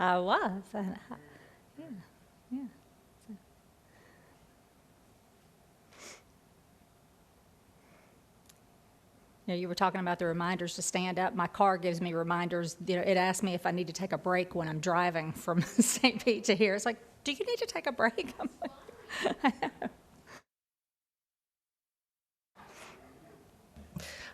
I was. Yeah, yeah. You know, you were talking about the reminders to stand up. My car gives me reminders. You know, it asks me if I need to take a break when I'm driving from St. Pete to here. It's like, do you need to take a break? I'm like, I know.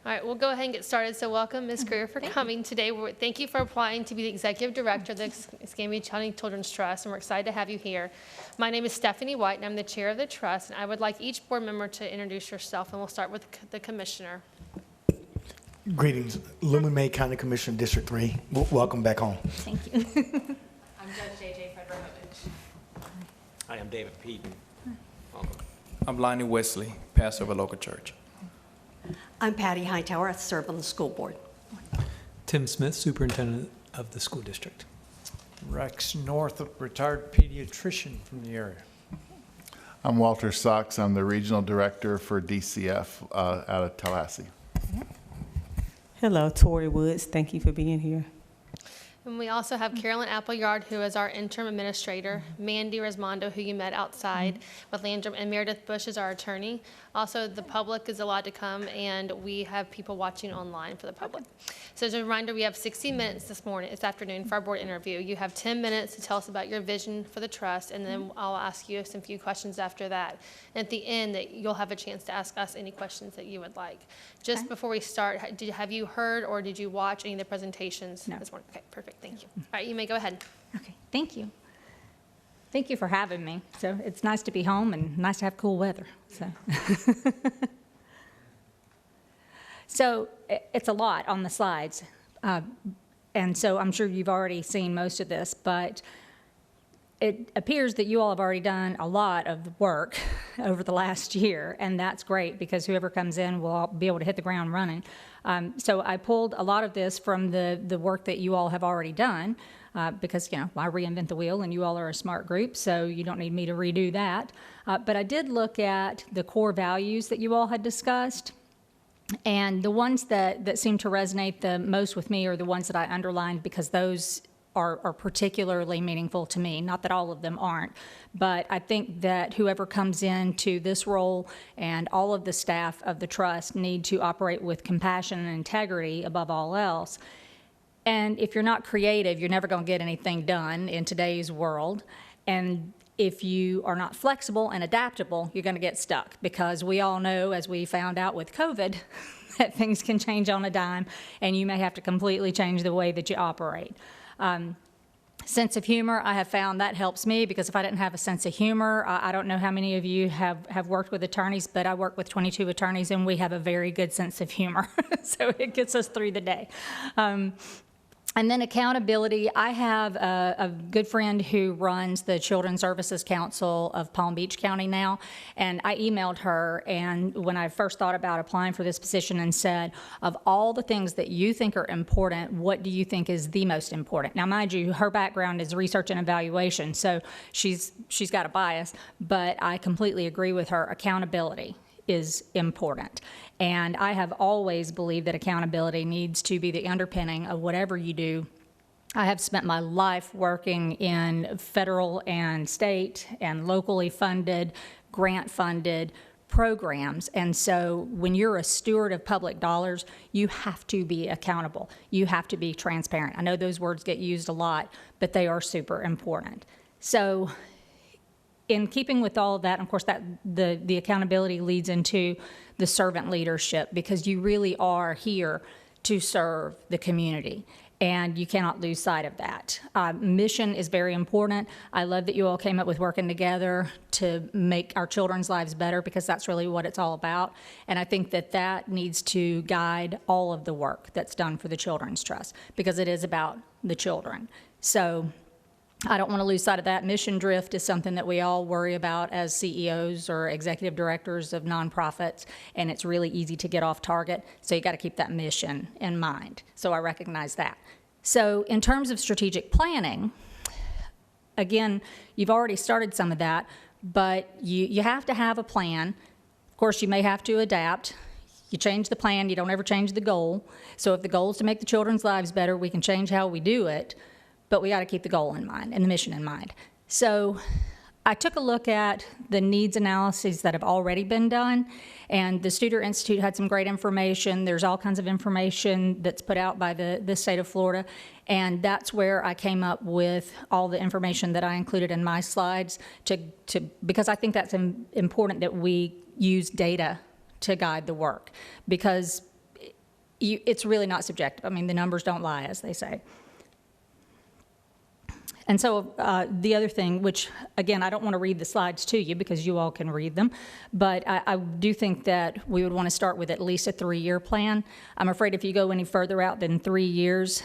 All right, we'll go ahead and get started. So welcome, Ms. Greer, for coming today. Thank you for applying to be the Executive Director of the Escambia County Children's Trust, and we're excited to have you here. My name is Stephanie White, and I'm the Chair of the Trust, and I would like each board member to introduce yourself, and we'll start with the Commissioner. Greetings, Lummi County Commissioner, District 3. Welcome back home. Thank you. I'm Judge J.J. Fedrovich. I am David Peden. Welcome. I'm Lonnie Wesley, pastor of a local church. I'm Patty Hightower. I serve on the school board. Tim Smith, Superintendent of the School District. Rex Northup, retired pediatrician from the area. I'm Walter Sachs. I'm the Regional Director for DCF out of Tallahassee. Hello, Tori Woods. Thank you for being here. And we also have Carolyn Appleyard, who is our interim administrator, Mandy Resmondo, who you met outside with Landrum, and Meredith Bush is our attorney. Also, the public is allowed to come, and we have people watching online for the public. So as a reminder, we have 60 minutes this afternoon for our board interview. You have 10 minutes to tell us about your vision for the trust, and then I'll ask you some few questions after that. And at the end, you'll have a chance to ask us any questions that you would like. Just before we start, have you heard or did you watch any of the presentations this morning? Okay, perfect, thank you. All right, you may go ahead. Okay, thank you. Thank you for having me. So it's nice to be home and nice to have cool weather. So it's a lot on the slides. And so I'm sure you've already seen most of this, but it appears that you all have already done a lot of the work over the last year, and that's great because whoever comes in will be able to hit the ground running. So I pulled a lot of this from the work that you all have already done because, you know, I reinvent the wheel and you all are a smart group, so you don't need me to redo that. But I did look at the core values that you all had discussed. And the ones that seem to resonate the most with me are the ones that I underlined because those are particularly meaningful to me. Not that all of them aren't, but I think that whoever comes into this role and all of the staff of the trust need to operate with compassion and integrity above all else. And if you're not creative, you're never going to get anything done in today's world. And if you are not flexible and adaptable, you're going to get stuck because we all know, as we found out with COVID, that things can change on a dime and you may have to completely change the way that you operate. Sense of humor, I have found that helps me because if I didn't have a sense of humor, I don't know how many of you have worked with attorneys, but I work with 22 attorneys and we have a very good sense of humor. So it gets us through the day. And then accountability, I have a good friend who runs the Children's Services Council of Palm Beach County now, and I emailed her, and when I first thought about applying for this position and said, of all the things that you think are important, what do you think is the most important? Now, mind you, her background is research and evaluation, so she's got a bias, but I completely agree with her. Accountability is important. And I have always believed that accountability needs to be the underpinning of whatever you do. I have spent my life working in federal and state and locally funded, grant-funded programs. And so when you're a steward of public dollars, you have to be accountable. You have to be transparent. I know those words get used a lot, but they are super important. So in keeping with all of that, and of course, that the accountability leads into the servant leadership because you really are here to serve the community, and you cannot lose sight of that. Mission is very important. I love that you all came up with working together to make our children's lives better because that's really what it's all about, and I think that that needs to guide all of the work that's done for the Children's Trust because it is about the children. So I don't want to lose sight of that. Mission drift is something that we all worry about as CEOs or executive directors of nonprofits, and it's really easy to get off target, so you got to keep that mission in mind. So I recognize that. So in terms of strategic planning, again, you've already started some of that, but you have to have a plan. Of course, you may have to adapt. You change the plan, you don't ever change the goal. So if the goal is to make the children's lives better, we can change how we do it. but we got to keep the goal in mind and the mission in mind. So I took a look at the needs analyses that have already been done, and the Studer Institute had some great information. There's all kinds of information that's put out by the state of Florida, and that's where I came up with all the information that I included in my slides because I think that's important that we use data to guide the work, because it's really not subjective. I mean, the numbers don't lie, as they say. And so the other thing, which, again, I don't want to read the slides to you because you all can read them, but I do think that we would want to start with at least a 3-year plan. I'm afraid if you go any further out than 3 years,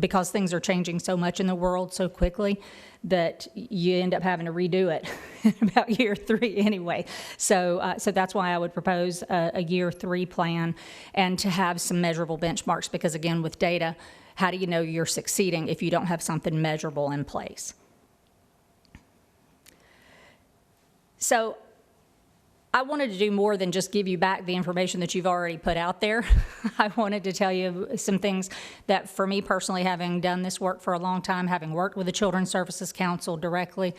because things are changing so much in the world so quickly, that you end up having to redo it in about year 3 anyway. So that's why I would propose a year 3 plan, and to have some measurable benchmarks, because again, with data, how do you know you're succeeding if you don't have something measurable in place? So I wanted to do more than just give you back the information that you've already put out there. I wanted to tell you some things that, for me personally, having done this work for a long time, having worked with the Children's Services Council directly,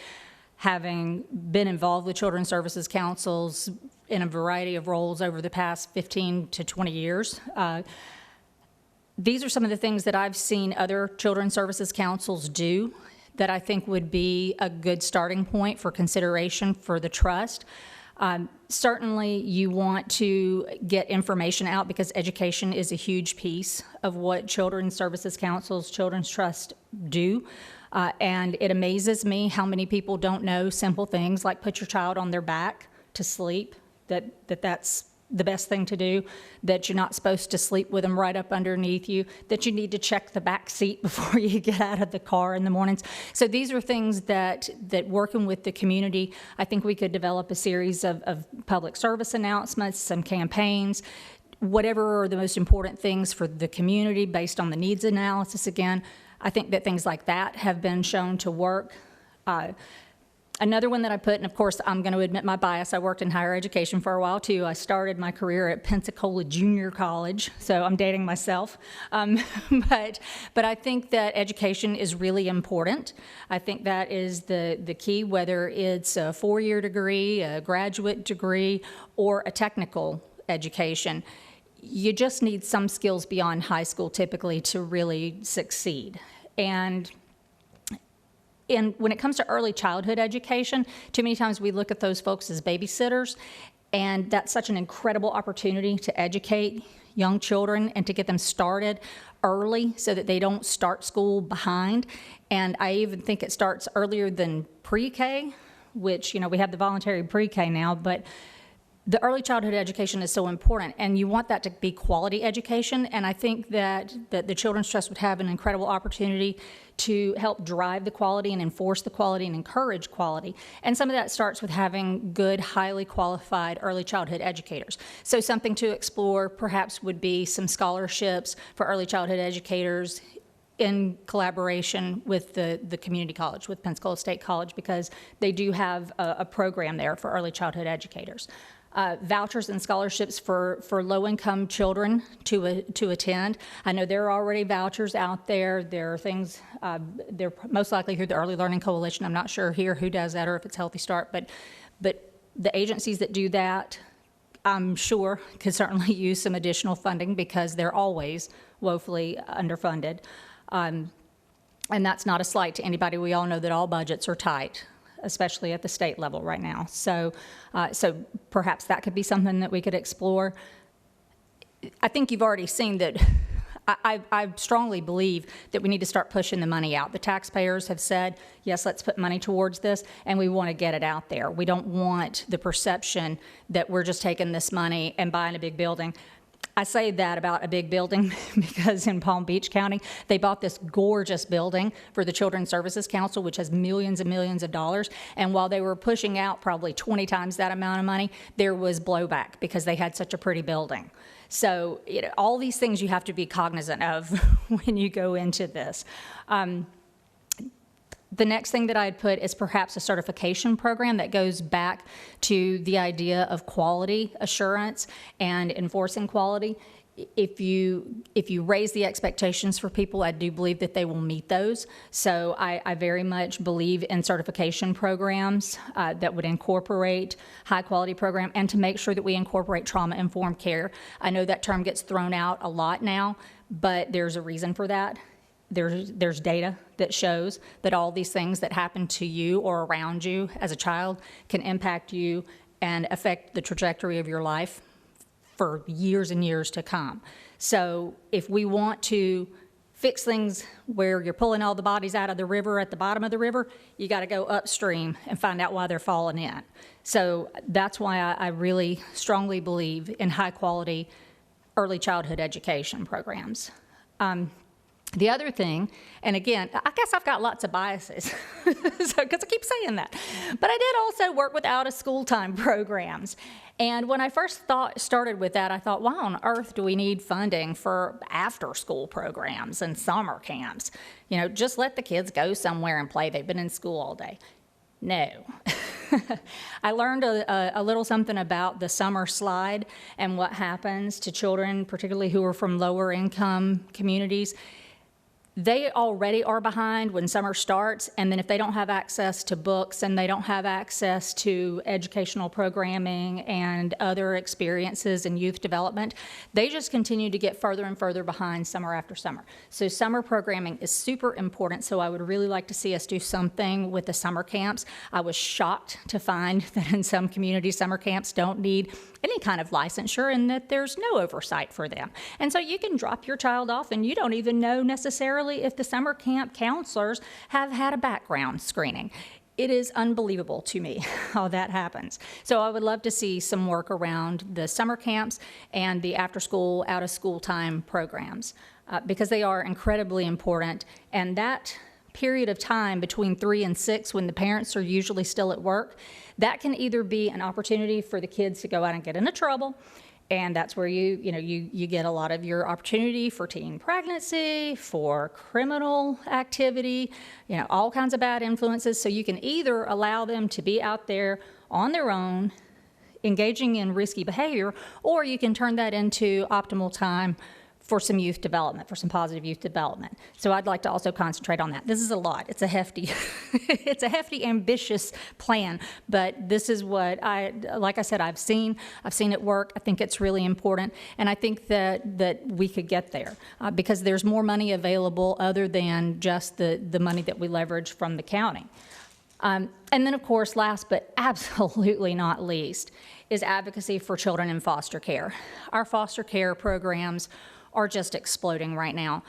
having been involved with Children's Services Councils in a variety of roles over the past 15 to 20 years, these are some of the things that I've seen other Children's Services Councils do that I think would be a good starting point for consideration for the trust. Certainly, you want to get information out, because education is a huge piece of what Children's Services Councils, Children's Trust do. And it amazes me how many people don't know simple things like put your child on their back to sleep, that's the best thing to do, that you're not supposed to sleep with them right up underneath you, that you need to check the back seat before you get out of the car in the mornings. So these are things that working with the community, I think we could develop a series of public service announcements, some campaigns, whatever are the most important things for the community based on the needs analysis. Again, I think that things like that have been shown to work. Another one that I put, and of course I'm going to admit my bias, I worked in higher education for a while too. I started my career at Pensacola Junior College, so I'm dating myself. But I think that education is really important. I think that is the key, whether it's a 4-year degree, a graduate degree, or a technical education. You just need some skills beyond high school typically to really succeed. And when it comes to early childhood education, too many times we look at those folks as babysitters, and that's such an incredible opportunity to educate young children and to get them started early so that they don't start school behind. And I even think it starts earlier than pre-K, which, we have the voluntary pre-K now, but the early childhood education is so important, and you want that to be quality education. And I think that the Children's Trust would have an incredible opportunity to help drive the quality and enforce the quality and encourage quality. And some of that starts with having good, highly qualified early childhood educators. So something to explore perhaps would be some scholarships for early childhood educators in collaboration with the community college, with Pensacola State College, because they do have a program there for early childhood educators. Vouchers and scholarships for low-income children to attend. I know there are already vouchers out there. There are things, they're most likely through the Early Learning Coalition. I'm not sure here who does that or if it's Healthy Start, but the agencies that do that, I'm sure, could certainly use some additional funding because they're always woefully underfunded. And that's not a slight to anybody. We all know that all budgets are tight, especially at the state level right now. So perhaps that could be something that we could explore. I think you've already seen that I strongly believe that we need to start pushing the money out. The taxpayers have said, yes, let's put money towards this, and we want to get it out there. We don't want the perception that we're just taking this money and buying a big building. I say that about a big building because in Palm Beach County, they bought this gorgeous building for the Children's Services Council, which has millions and millions of dollars. And while they were pushing out probably 20 times that amount of money, there was blowback because they had such a pretty building. So all these things you have to be cognizant of when you go into this. The next thing that I'd put is perhaps a certification program that goes back to the idea of quality assurance and enforcing quality. if you raise the expectations for people, I do believe that they will meet those. So I very much believe in certification programs that would incorporate high-quality program, and to make sure that we incorporate trauma-informed care. I know that term gets thrown out a lot now, but there's a reason for that. There's data that shows that all these things that happen to you or around you as a child can impact you and affect the trajectory of your life for years and years to come. So if we want to fix things where you're pulling all the bodies out of the river at the bottom of the river, you got to go upstream and find out why they're falling in. So that's why I really strongly believe in high-quality early childhood education programs. The other thing, and again, I guess I've got lots of biases, because I keep saying that, but I did also work with out-of-school time programs. And when I first started with that, I thought, why on earth do we need funding for after-school programs and summer camps? You know, just let the kids go somewhere and play. They've been in school all day. No. I learned a little something about the summer slide and what happens to children, particularly who are from lower income communities. They already are behind when summer starts, and then if they don't have access to books and they don't have access to educational programming and other experiences in youth development, they just continue to get further and further behind summer after summer. So summer programming is super important, so I would really like to see us do something with the summer camps. I was shocked to find that in some communities, summer camps don't need any kind of licensure and that there's no oversight for them. And so you can drop your child off and you don't even know necessarily if the summer camp counselors have had a background screening. It is unbelievable to me how that happens. So I would love to see some work around the summer camps and the after-school, out-of-school time programs because they are incredibly important. And that period of time between 3 and 6 when the parents are usually still at work, that can either be an opportunity for the kids to go out and get into trouble, and that's where you get a lot of your opportunity for teen pregnancy, for criminal activity, all kinds of bad influences. So you can either allow them to be out there on their own, engaging in risky behavior, or you can turn that into optimal time for some youth development, for some positive youth development. So I'd like to also concentrate on that. This is a lot. It's a hefty, it's a hefty, ambitious plan, but this is what like I said, I've seen it work. I think it's really important, and I think that we could get there because there's more money available other than just the money that we leverage from the county. And then, of course, last but absolutely not least, is advocacy for children in foster care. Our foster care programs are just exploding right now.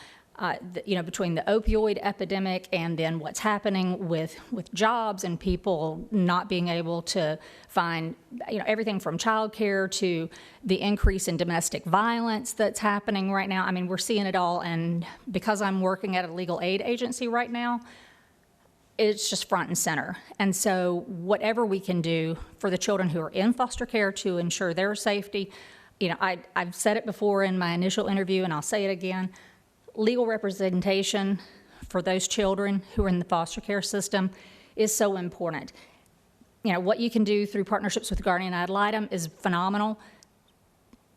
Between the opioid epidemic and then what's happening with jobs and people not being able to find, everything from childcare to the increase in domestic violence that's happening right now. I mean, we're seeing it all, and because I'm working at a legal aid agency right now, it's just front and center. And so whatever we can do for the children who are in foster care to ensure their safety, I've said it before in my initial interview, and I'll say it again, legal representation for those children who are in the foster care system is so important. What you can do through partnerships with Guardian Ad Litem is phenomenal,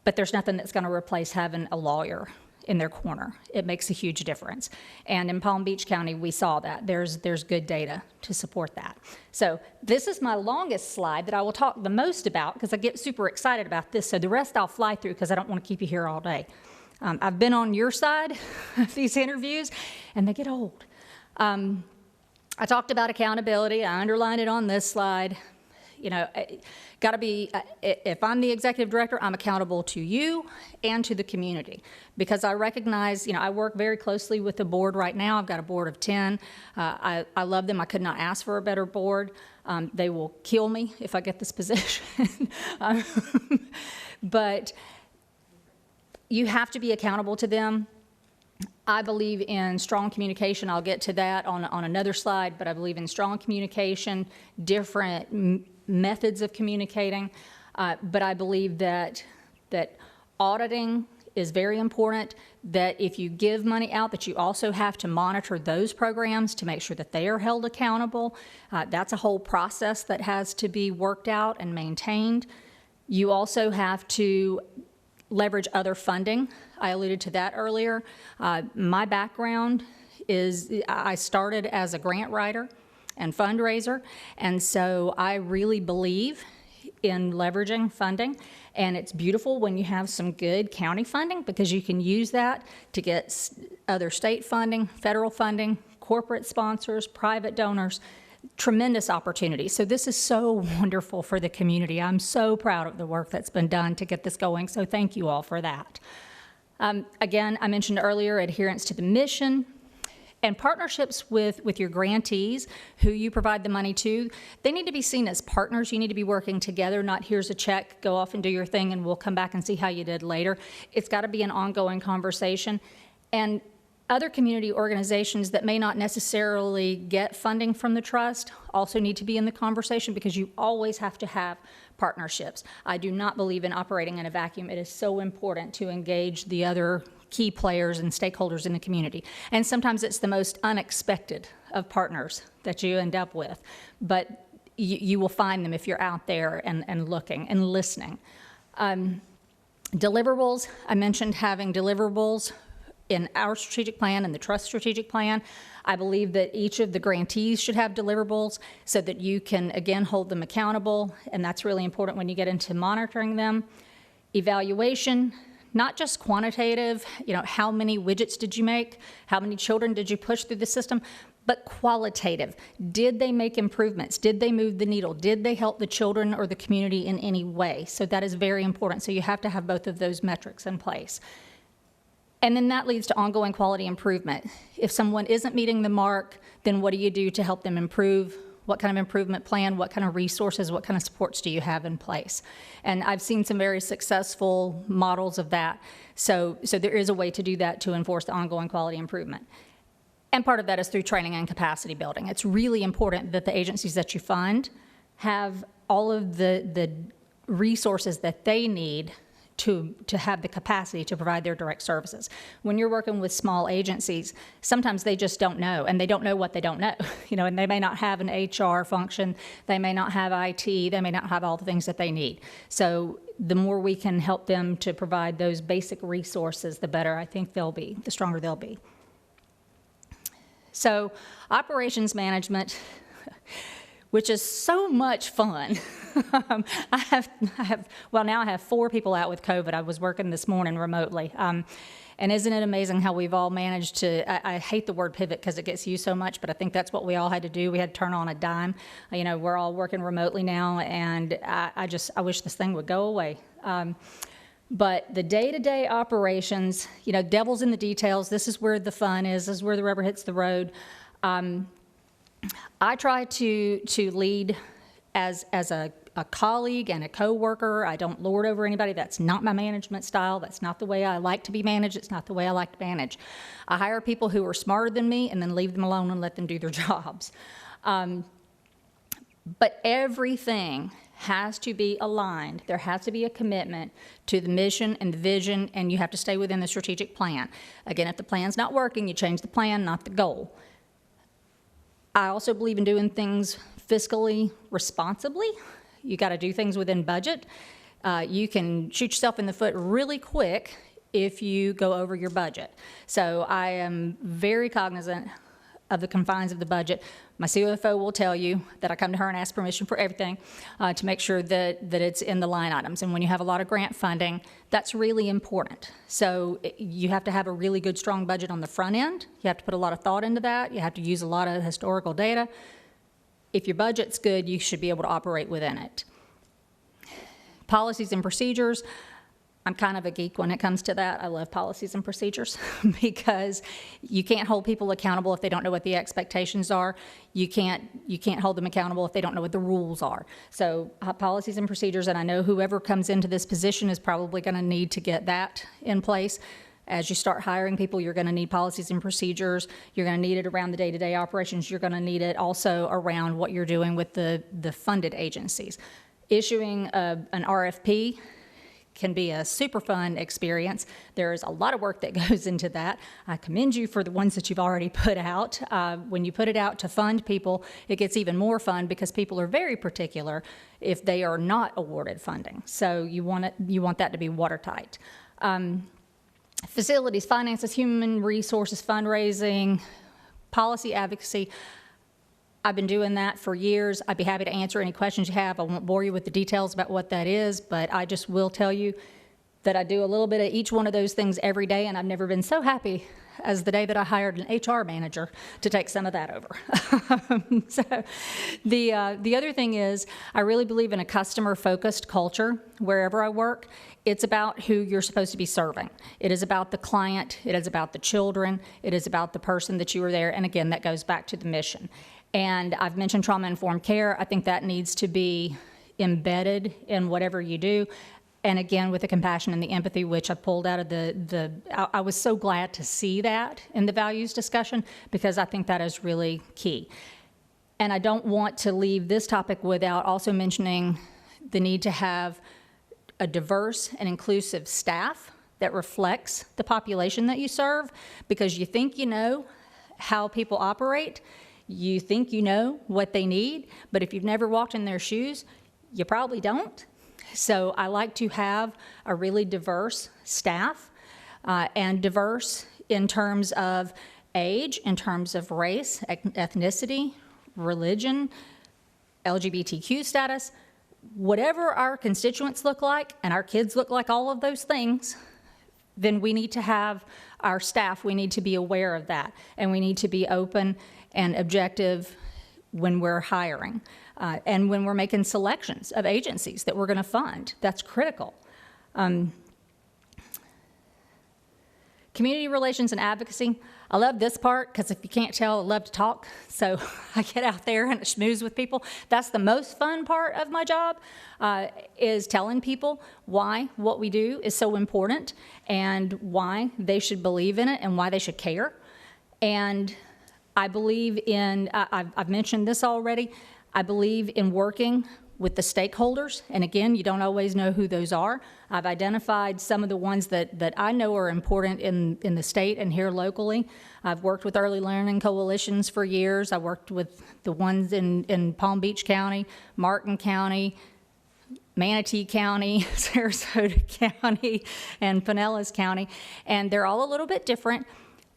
but there's nothing that's going to replace having a lawyer in their corner. It makes a huge difference. And in Palm Beach County, we saw that. There's good data to support that. So this is my longest slide that I will talk the most about because I get super excited about this. So the rest I'll fly through because I don't want to keep you here all day. I've been on your side of these interviews, and they get old. I talked about accountability. I underlined it on this slide. Got to be, if I'm the executive director, I'm accountable to you and to the community because I recognize, I work very closely with the board right now. I've got a board of 10. I love them. I could not ask for a better board. They will kill me if I get this position. But you have to be accountable to them. I believe in strong communication. I'll get to that on another slide, but I believe in strong communication, different methods of communicating. But I believe that auditing is very important, that if you give money out, that you also have to monitor those programs to make sure that they are held accountable. That's a whole process that has to be worked out and maintained. You also have to leverage other funding. I alluded to that earlier. My background is I started as a grant writer and fundraiser, and so I really believe in leveraging funding. And it's beautiful when you have some good county funding, because you can use that to get other state funding, federal funding, corporate sponsors, private donors, tremendous opportunity. So this is so wonderful for the community. I'm so proud of the work that's been done to get this going, so thank you all for that. Again, I mentioned earlier adherence to the mission and partnerships with your grantees who you provide the money to. They need to be seen as partners. You need to be working together, not here's a check, go off and do your thing and we'll come back and see how you did later. It's got to be an ongoing conversation. And other community organizations that may not necessarily get funding from the trust also need to be in the conversation, because you always have to have partnerships. I do not believe in operating in a vacuum. It is so important to engage the other key players and stakeholders in the community. And sometimes it's the most unexpected of partners that you end up with, but you will find them if you're out there and looking and listening. Deliverables, I mentioned having deliverables in our strategic plan and the trust strategic plan. I believe that each of the grantees should have deliverables so that you can, again, hold them accountable, and that's really important when you get into monitoring them. Evaluation, not just quantitative, how many widgets did you make, how many children did you push through the system, but qualitative. Did they make improvements? Did they move the needle? Did they help the children or the community in any way? So that is very important. So you have to have both of those metrics in place. And then that leads to ongoing quality improvement. If someone isn't meeting the mark, then what do you do to help them improve? What kind of improvement plan? What kind of resources? What kind of supports do you have in place? And I've seen some very successful models of that. So there is a way to do that to enforce the ongoing quality improvement. And part of that is through training and capacity building. It's really important that the agencies that you fund have all of the resources that they need to have the capacity to provide their direct services. When you're working with small agencies, sometimes they just don't know, and they don't know what they don't know. And they may not have an HR function, they may not have IT, they may not have all the things that they need. So the more we can help them to provide those basic resources, the better I think they'll be, the stronger they'll be. So operations management, which is so much fun. Now I have 4 people out with COVID. I was working this morning remotely. And isn't it amazing how we've all managed to, I hate the word pivot because it gets used so much, but I think that's what we all had to do. We had to turn on a dime. We're all working remotely now, and I wish this thing would go away. But the day-to-day operations, devil's in the details. This is where the fun is. This is where the rubber hits the road. I try to lead as a colleague and a coworker. I don't lord over anybody. That's not my management style. That's not the way I like to be managed. It's not the way I like to manage. I hire people who are smarter than me and then leave them alone and let them do their jobs. But everything has to be aligned. There has to be a commitment to the mission and the vision, and you have to stay within the strategic plan. Again, if the plan's not working, you change the plan, not the goal. I also believe in doing things fiscally responsibly. You got to do things within budget. You can shoot yourself in the foot really quick if you go over your budget. So I am very cognizant of the confines of the budget. My CFO will tell you that I come to her and ask permission for everything to make sure that it's in the line items. And when you have a lot of grant funding, that's really important. So you have to have a really good, strong budget on the front end. You have to put a lot of thought into that. You have to use a lot of historical data. If your budget's good, you should be able to operate within it. Policies and procedures. I'm kind of a geek when it comes to that. I love policies and procedures because you can't hold people accountable if they don't know what the expectations are. You can't hold them accountable if they don't know what the rules are. So policies and procedures, and I know whoever comes into this position is probably going to need to get that in place. As you start hiring people, you're going to need policies and procedures. You're going to need it around the day-to-day operations. You're going to need it also around what you're doing with the funded agencies. Issuing an RFP can be a super fun experience. There's a lot of work that goes into that. I commend you for the ones that you've already put out. When you put it out to fund people, it gets even more fun because people are very particular if they are not awarded funding. So you want that to be watertight. Facilities, finances, human resources, fundraising, policy advocacy. I've been doing that for years. I'd be happy to answer any questions you have. I won't bore you with the details about what that is, but I just will tell you that I do a little bit of each one of those things every day, and I've never been so happy as the day that I hired an HR manager to take some of that over. So the other thing is, I really believe in a customer-focused culture wherever I work. It's about who you're supposed to be serving. It is about the client. It is about the children. It is about the person that you are there. And again, that goes back to the mission. And I've mentioned trauma-informed care. I think that needs to be embedded in whatever you do. And again, with the compassion and the empathy, which I pulled out of I was so glad to see that in the values discussion, because I think that is really key. And I don't want to leave this topic without also mentioning the need to have a diverse and inclusive staff that reflects the population that you serve, because you think you know how people operate, you think you know what they need, but if you've never walked in their shoes, you probably don't. So I like to have a really diverse staff, and diverse in terms of age, in terms of race, ethnicity, religion, LGBTQ status. Whatever our constituents look like, and our kids look like all of those things, then we need to have our staff, we need to be aware of that, and we need to be open and objective when we're hiring. And when we're making selections of agencies that we're going to fund. That's critical. Community relations and advocacy. I love this part because if you can't tell, I love to talk. So I get out there and schmooze with people. That's the most fun part of my job, is telling people why what we do is so important and why they should believe in it and why they should care. And I believe in, I've mentioned this already, I believe in working with the stakeholders, and again, you don't always know who those are. I've identified some of the ones that I know are important in the state and here locally. I've worked with early learning coalitions for years. I worked with the ones in Palm Beach County, Martin County, Manatee County, Sarasota County, and Pinellas County, and they're all a little bit different,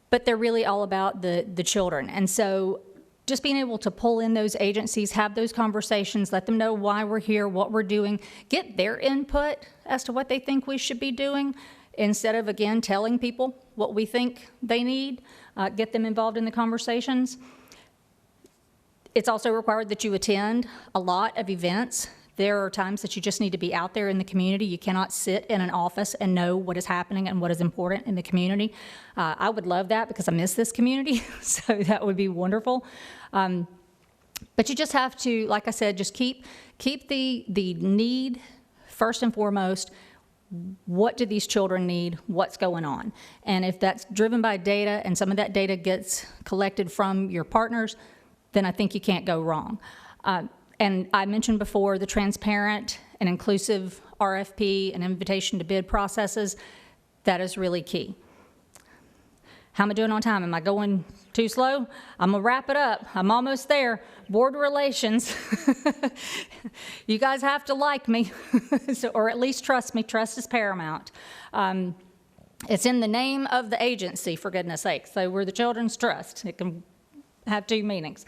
but they're really all about the children. And so just being able to pull in those agencies, have those conversations, let them know why we're here, what we're doing, get their input as to what they think we should be doing, instead of, again, telling people what we think they need, get them involved in the conversations. It's also required that you attend a lot of events. There are times that you just need to be out there in the community. You cannot sit in an office and know what is happening and what is important in the community. I would love that because I miss this community, so that would be wonderful. But you just have to, like I said, just keep the need first and foremost. What do these children need? What's going on? And if that's driven by data and some of that data gets collected from your partners, then I think you can't go wrong. And I mentioned before the transparent and inclusive RFP and invitation to bid processes. That is really key. How am I doing on time? Am I going too slow? I'm gonna wrap it up. I'm almost there. Board relations. You guys have to like me, or at least trust me. Trust is paramount. It's in the name of the agency, for goodness sake. So we're the Children's Trust. It can have two meanings.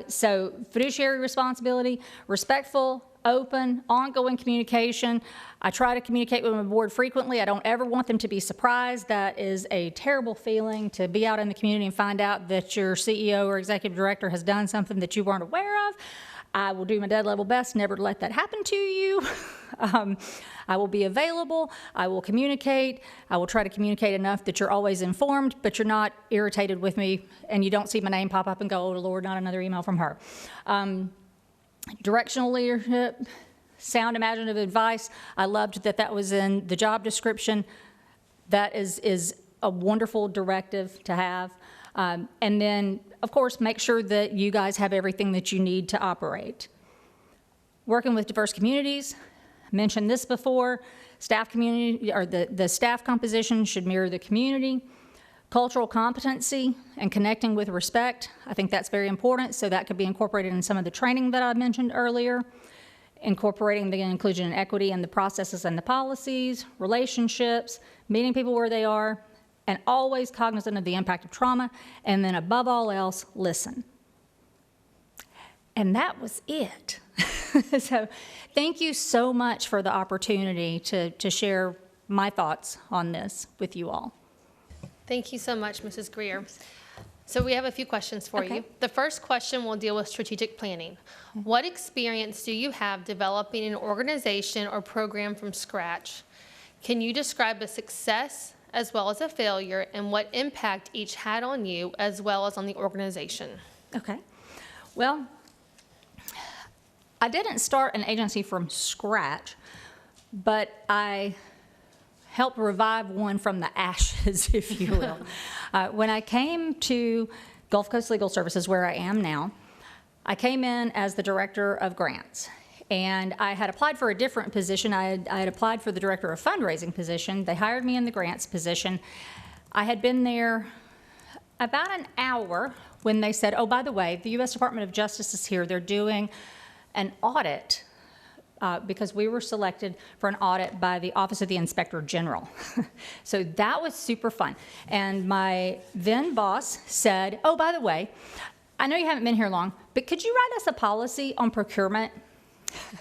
So fiduciary responsibility, respectful, open, ongoing communication. I try to communicate with my board frequently. I don't ever want them to be surprised. That is a terrible feeling, to be out in the community and find out that your CEO or executive director has done something that you weren't aware of. I will do my dead level best never to let that happen to you. I will be available. I will communicate. I will try to communicate enough that you're always informed, but you're not irritated with me and you don't see my name pop up and go, oh Lord, not another email from her. Directional leadership, sound imaginative advice. I loved that was in the job description. That is a wonderful directive to have. And then, of course, make sure that you guys have everything that you need to operate. Working with diverse communities, mentioned this before, staff community, or the staff composition should mirror the community. Cultural competency and connecting with respect, I think that's very important, so that could be incorporated in some of the training that I mentioned earlier. incorporating the inclusion and equity in the processes and the policies, relationships, meeting people where they are, and always cognizant of the impact of trauma, and then above all else, listen. And that was it. So thank you so much for the opportunity to share my thoughts on this with you all. Thank you so much, Mrs. Greer. So we have a few questions for you. The first question will deal with strategic planning. What experience do you have developing an organization or program from scratch? Can you describe a success as well as a failure and what impact each had on you as well as on the organization? Okay. Well, I didn't start an agency from scratch, but I helped revive one from the ashes, if you will. When I came to Gulf Coast Legal Services, where I am now, I came in as the director of grants. And I had applied for a different position. I had applied for the director of fundraising position. They hired me in the grants position. I had been there about an hour when they said, oh, by the way, the U.S. Department of Justice is here. They're doing an audit because we were selected for an audit by the Office of the Inspector General. So that was super fun. And my then boss said, oh, by the way, I know you haven't been here long, but could you write us a policy on procurement? I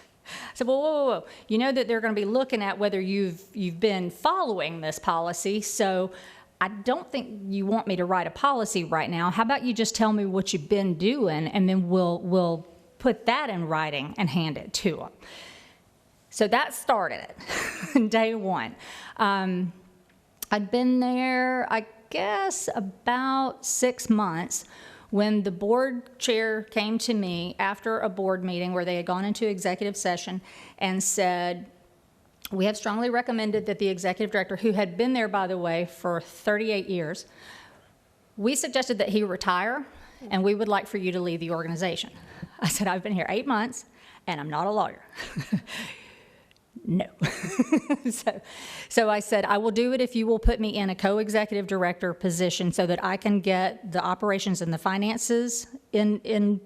said, well, whoa. You know that they're going to be looking at whether you've been following this policy, so I don't think you want me to write a policy right now. How about you just tell me what you've been doing, and then we'll put that in writing and hand it to them. So that started it, day one. I'd been there, I guess, about 6 months when the board chair came to me after a board meeting where they had gone into executive session and said, we have strongly recommended that the executive director, who had been there, by the way, for 38 years, we suggested that he retire, and we would like for you to lead the organization. I said, I've been here 8 months, and I'm not a lawyer. No. So I said, I will do it if you will put me in a co-executive director position so that I can get the operations and the finances in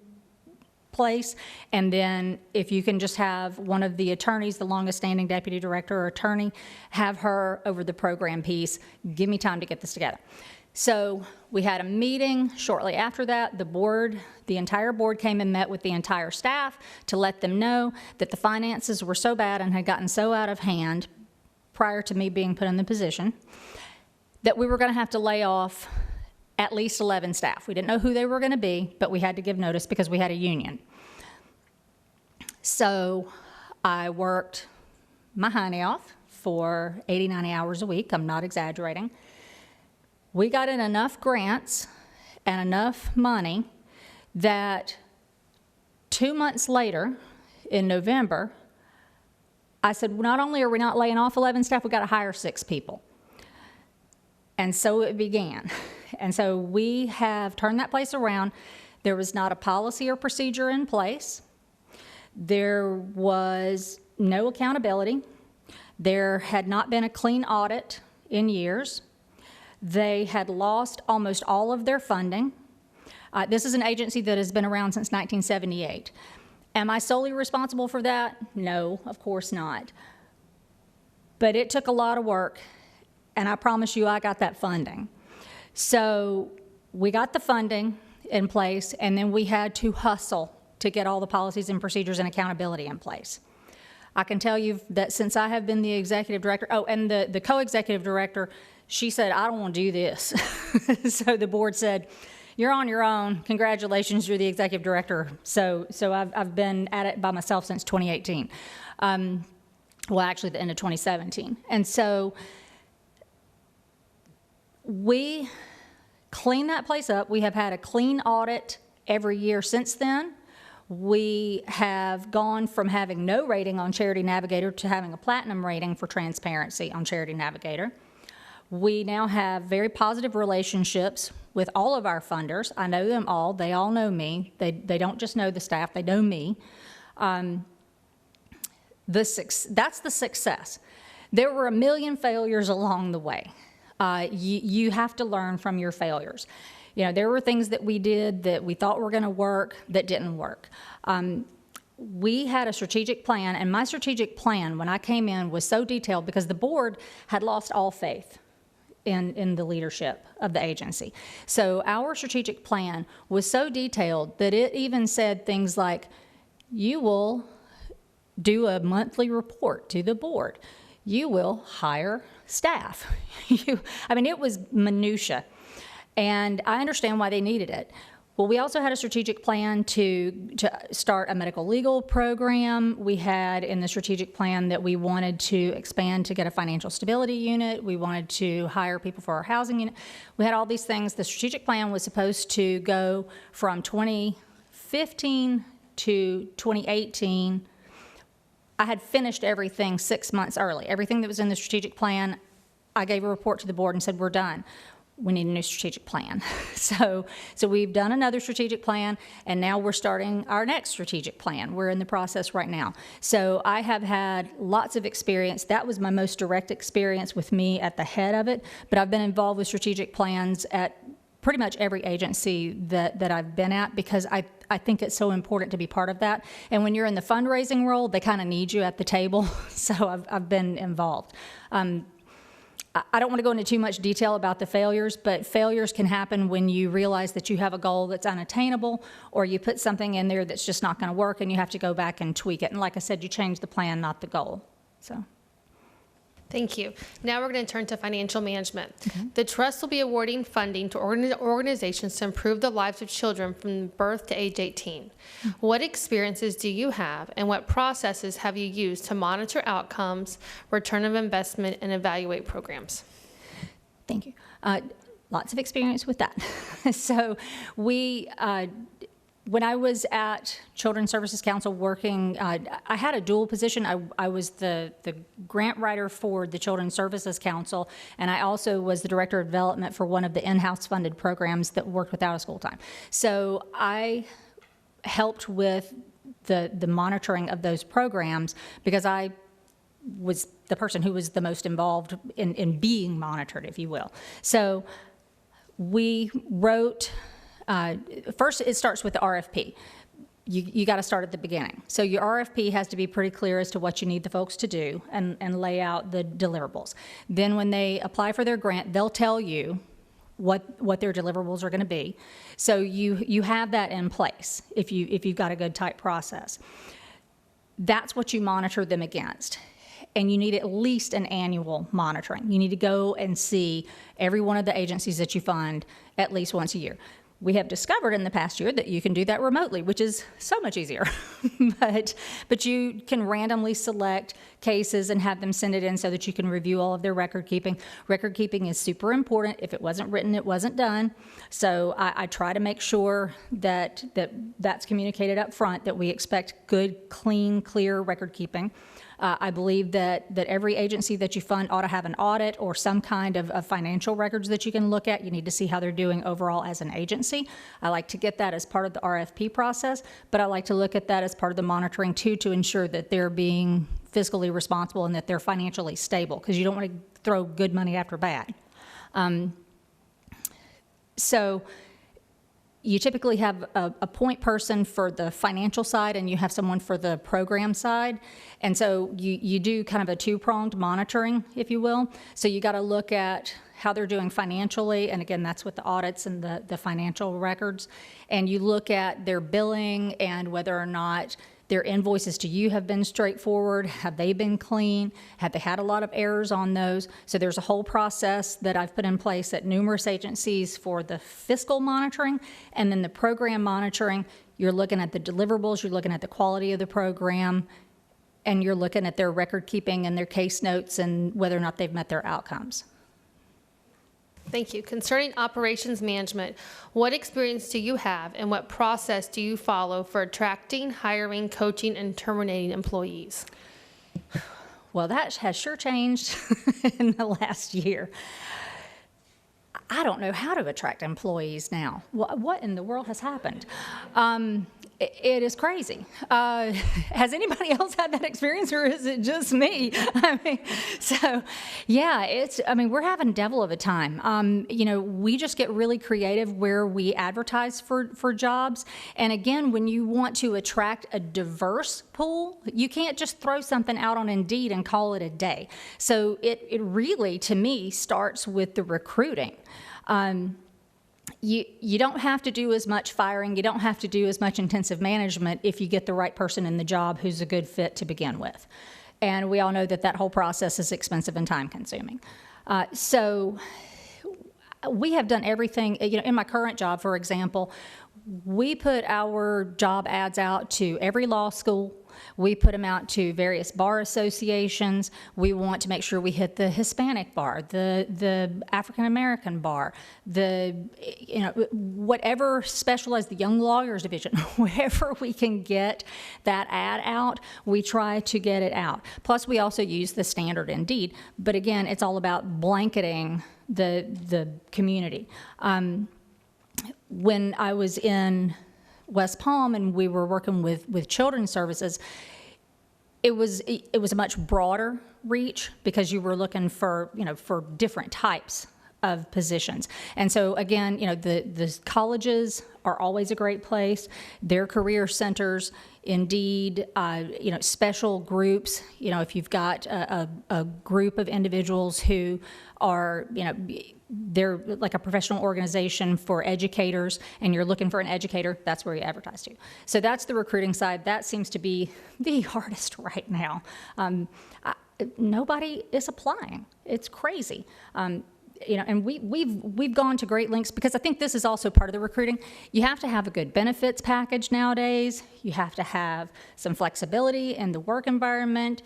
place. And then if you can just have one of the attorneys, the longest standing deputy director or attorney, have her over the program piece, give me time to get this together. So we had a meeting shortly after that. The entire board came and met with the entire staff to let them know that the finances were so bad and had gotten so out of hand prior to me being put in the position that we were going to have to lay off at least 11 staff. We didn't know who they were going to be, but we had to give notice because we had a union. So I worked my honey off for 80, 90 hours a week. I'm not exaggerating. We got in enough grants and enough money that 2 months later, in November, I said, not only are we not laying off 11 staff, we've got to hire 6 people. And so it began. And so we have turned that place around. There was not a policy or procedure in place. There was no accountability. There had not been a clean audit in years. They had lost almost all of their funding. This is an agency that has been around since 1978. Am I solely responsible for that? No, of course not. But it took a lot of work, and I promise you I got that funding. So we got the funding in place, and then we had to hustle to get all the policies and procedures and accountability in place. I can tell you that since I have been the executive director, and the co-executive director, she said, I don't want to do this. So the board said, you're on your own. Congratulations, you're the executive director. So I've been at it by myself since 2018. Well, actually, the end of 2017. And so we cleaned that place up. We have had a clean audit every year since then. We have gone from having no rating on Charity Navigator to having a platinum rating for transparency on Charity Navigator. We now have very positive relationships with all of our funders. I know them all. They all know me. They don't just know the staff. They know me. That's the success. There were a million failures along the way. You have to learn from your failures. You know, there were things that we did that we thought were going to work that didn't work. we had a strategic plan, and my strategic plan, when I came in, was so detailed because the board had lost all faith in the leadership of the agency. So our strategic plan was so detailed that it even said things like, you will do a monthly report to the board. You will hire staff. It was minutia. And I understand why they needed it. Well, we also had a strategic plan to start a medical legal program. We had in the strategic plan that we wanted to expand to get a financial stability unit. We wanted to hire people for our housing unit. We had all these things. The strategic plan was supposed to go from 2015 to 2018. I had finished everything 6 months early. Everything that was in the strategic plan, I gave a report to the board and said, we're done. We need a new strategic plan. So we've done another strategic plan, and now we're starting our next strategic plan. We're in the process right now. So I have had lots of experience. That was my most direct experience with me at the head of it, but I've been involved with strategic plans at pretty much every agency that I've been at, because I think it's so important to be part of that. And when you're in the fundraising role, they kind of need you at the table. So I've been involved. I don't want to go into too much detail about the failures, but failures can happen when you realize that you have a goal that's unattainable, or you put something in there that's just not going to work, and you have to go back and tweak it. And like I said, you change the plan, not the goal. So. Thank you. Now we're going to turn to financial management. The trust will be awarding funding to organizations to improve the lives of children from birth to age 18. What experiences do you have, and what processes have you used to monitor outcomes, return of investment, and evaluate programs? Thank you. Lots of experience with that. So when I was at Children's Services Council working, I had a dual position. I was the grant writer for the Children's Services Council, and I also was the director of development for one of the in-house funded programs that worked with out-of-school time. So I helped with the monitoring of those programs because I was the person who was the most involved in being monitored, if you will. So we wrote... first, it starts with the RFP. You got to start at the beginning. So your RFP has to be pretty clear as to what you need the folks to do and lay out the deliverables. Then when they apply for their grant, they'll tell you what their deliverables are going to be. So you have that in place if you've got a good tight process. That's what you monitor them against. And you need at least an annual monitoring. You need to go and see every one of the agencies that you fund at least once a year. We have discovered in the past year that you can do that remotely, which is so much easier. but you can randomly select cases and have them send it in so that you can review all of their record keeping. Record keeping is super important. If it wasn't written, it wasn't done. So I try to make sure that that's communicated up front, that we expect good, clean, clear record keeping. I believe that every agency that you fund ought to have an audit or some kind of financial records that you can look at. You need to see how they're doing overall as an agency. I like to get that as part of the RFP process, but I like to look at that as part of the monitoring too, to ensure that they're being fiscally responsible and that they're financially stable, because you don't want to throw good money after bad. So you typically have a point person for the financial side, and you have someone for the program side. And so you do kind of a two-pronged monitoring, if you will. So you got to look at how they're doing financially, and again, that's with the audits and the financial records. And you look at their billing and whether or not their invoices to you have been straightforward. Have they been clean? Have they had a lot of errors on those? So there's a whole process that I've put in place at numerous agencies for the fiscal monitoring, and then the program monitoring. You're looking at the deliverables, you're looking at the quality of the program, and you're looking at their record keeping and their case notes and whether or not they've met their outcomes. Thank you. Concerning operations management, what experience do you have, and what process do you follow for attracting, hiring, coaching, and terminating employees? Well, that has sure changed in the last year. I don't know how to attract employees now. What in the world has happened? It is crazy. Has anybody else had that experience, or is it just me? I mean, so yeah, we're having devil of a time. We just get really creative where we advertise for jobs. And again, when you want to attract a diverse pool, you can't just throw something out on Indeed and call it a day. So it really, to me, starts with the recruiting. You don't have to do as much firing, you don't have to do as much intensive management if you get the right person in the job who's a good fit to begin with. And we all know that whole process is expensive and time consuming. So we have done everything, in my current job, for example, we put our job ads out to every law school. We put them out to various bar associations. We want to make sure we hit the Hispanic bar, the African American bar, whatever specialized, the Young Lawyers Division, wherever we can get that ad out, we try to get it out. Plus, we also use the standard Indeed. But again, it's all about blanketing the community. When I was in West Palm and we were working with children's services, it was a much broader reach because you were looking for different types of positions. And so again, the colleges are always a great place. Their career centers, Indeed, special groups. If you've got a group of individuals who are, they're like a professional organization for educators, and you're looking for an educator, that's where you advertise to. So that's the recruiting side. That seems to be the hardest right now. Nobody is applying. It's crazy. And we've gone to great lengths because I think this is also part of the recruiting. You have to have a good benefits package nowadays. You have to have some flexibility in the work environment.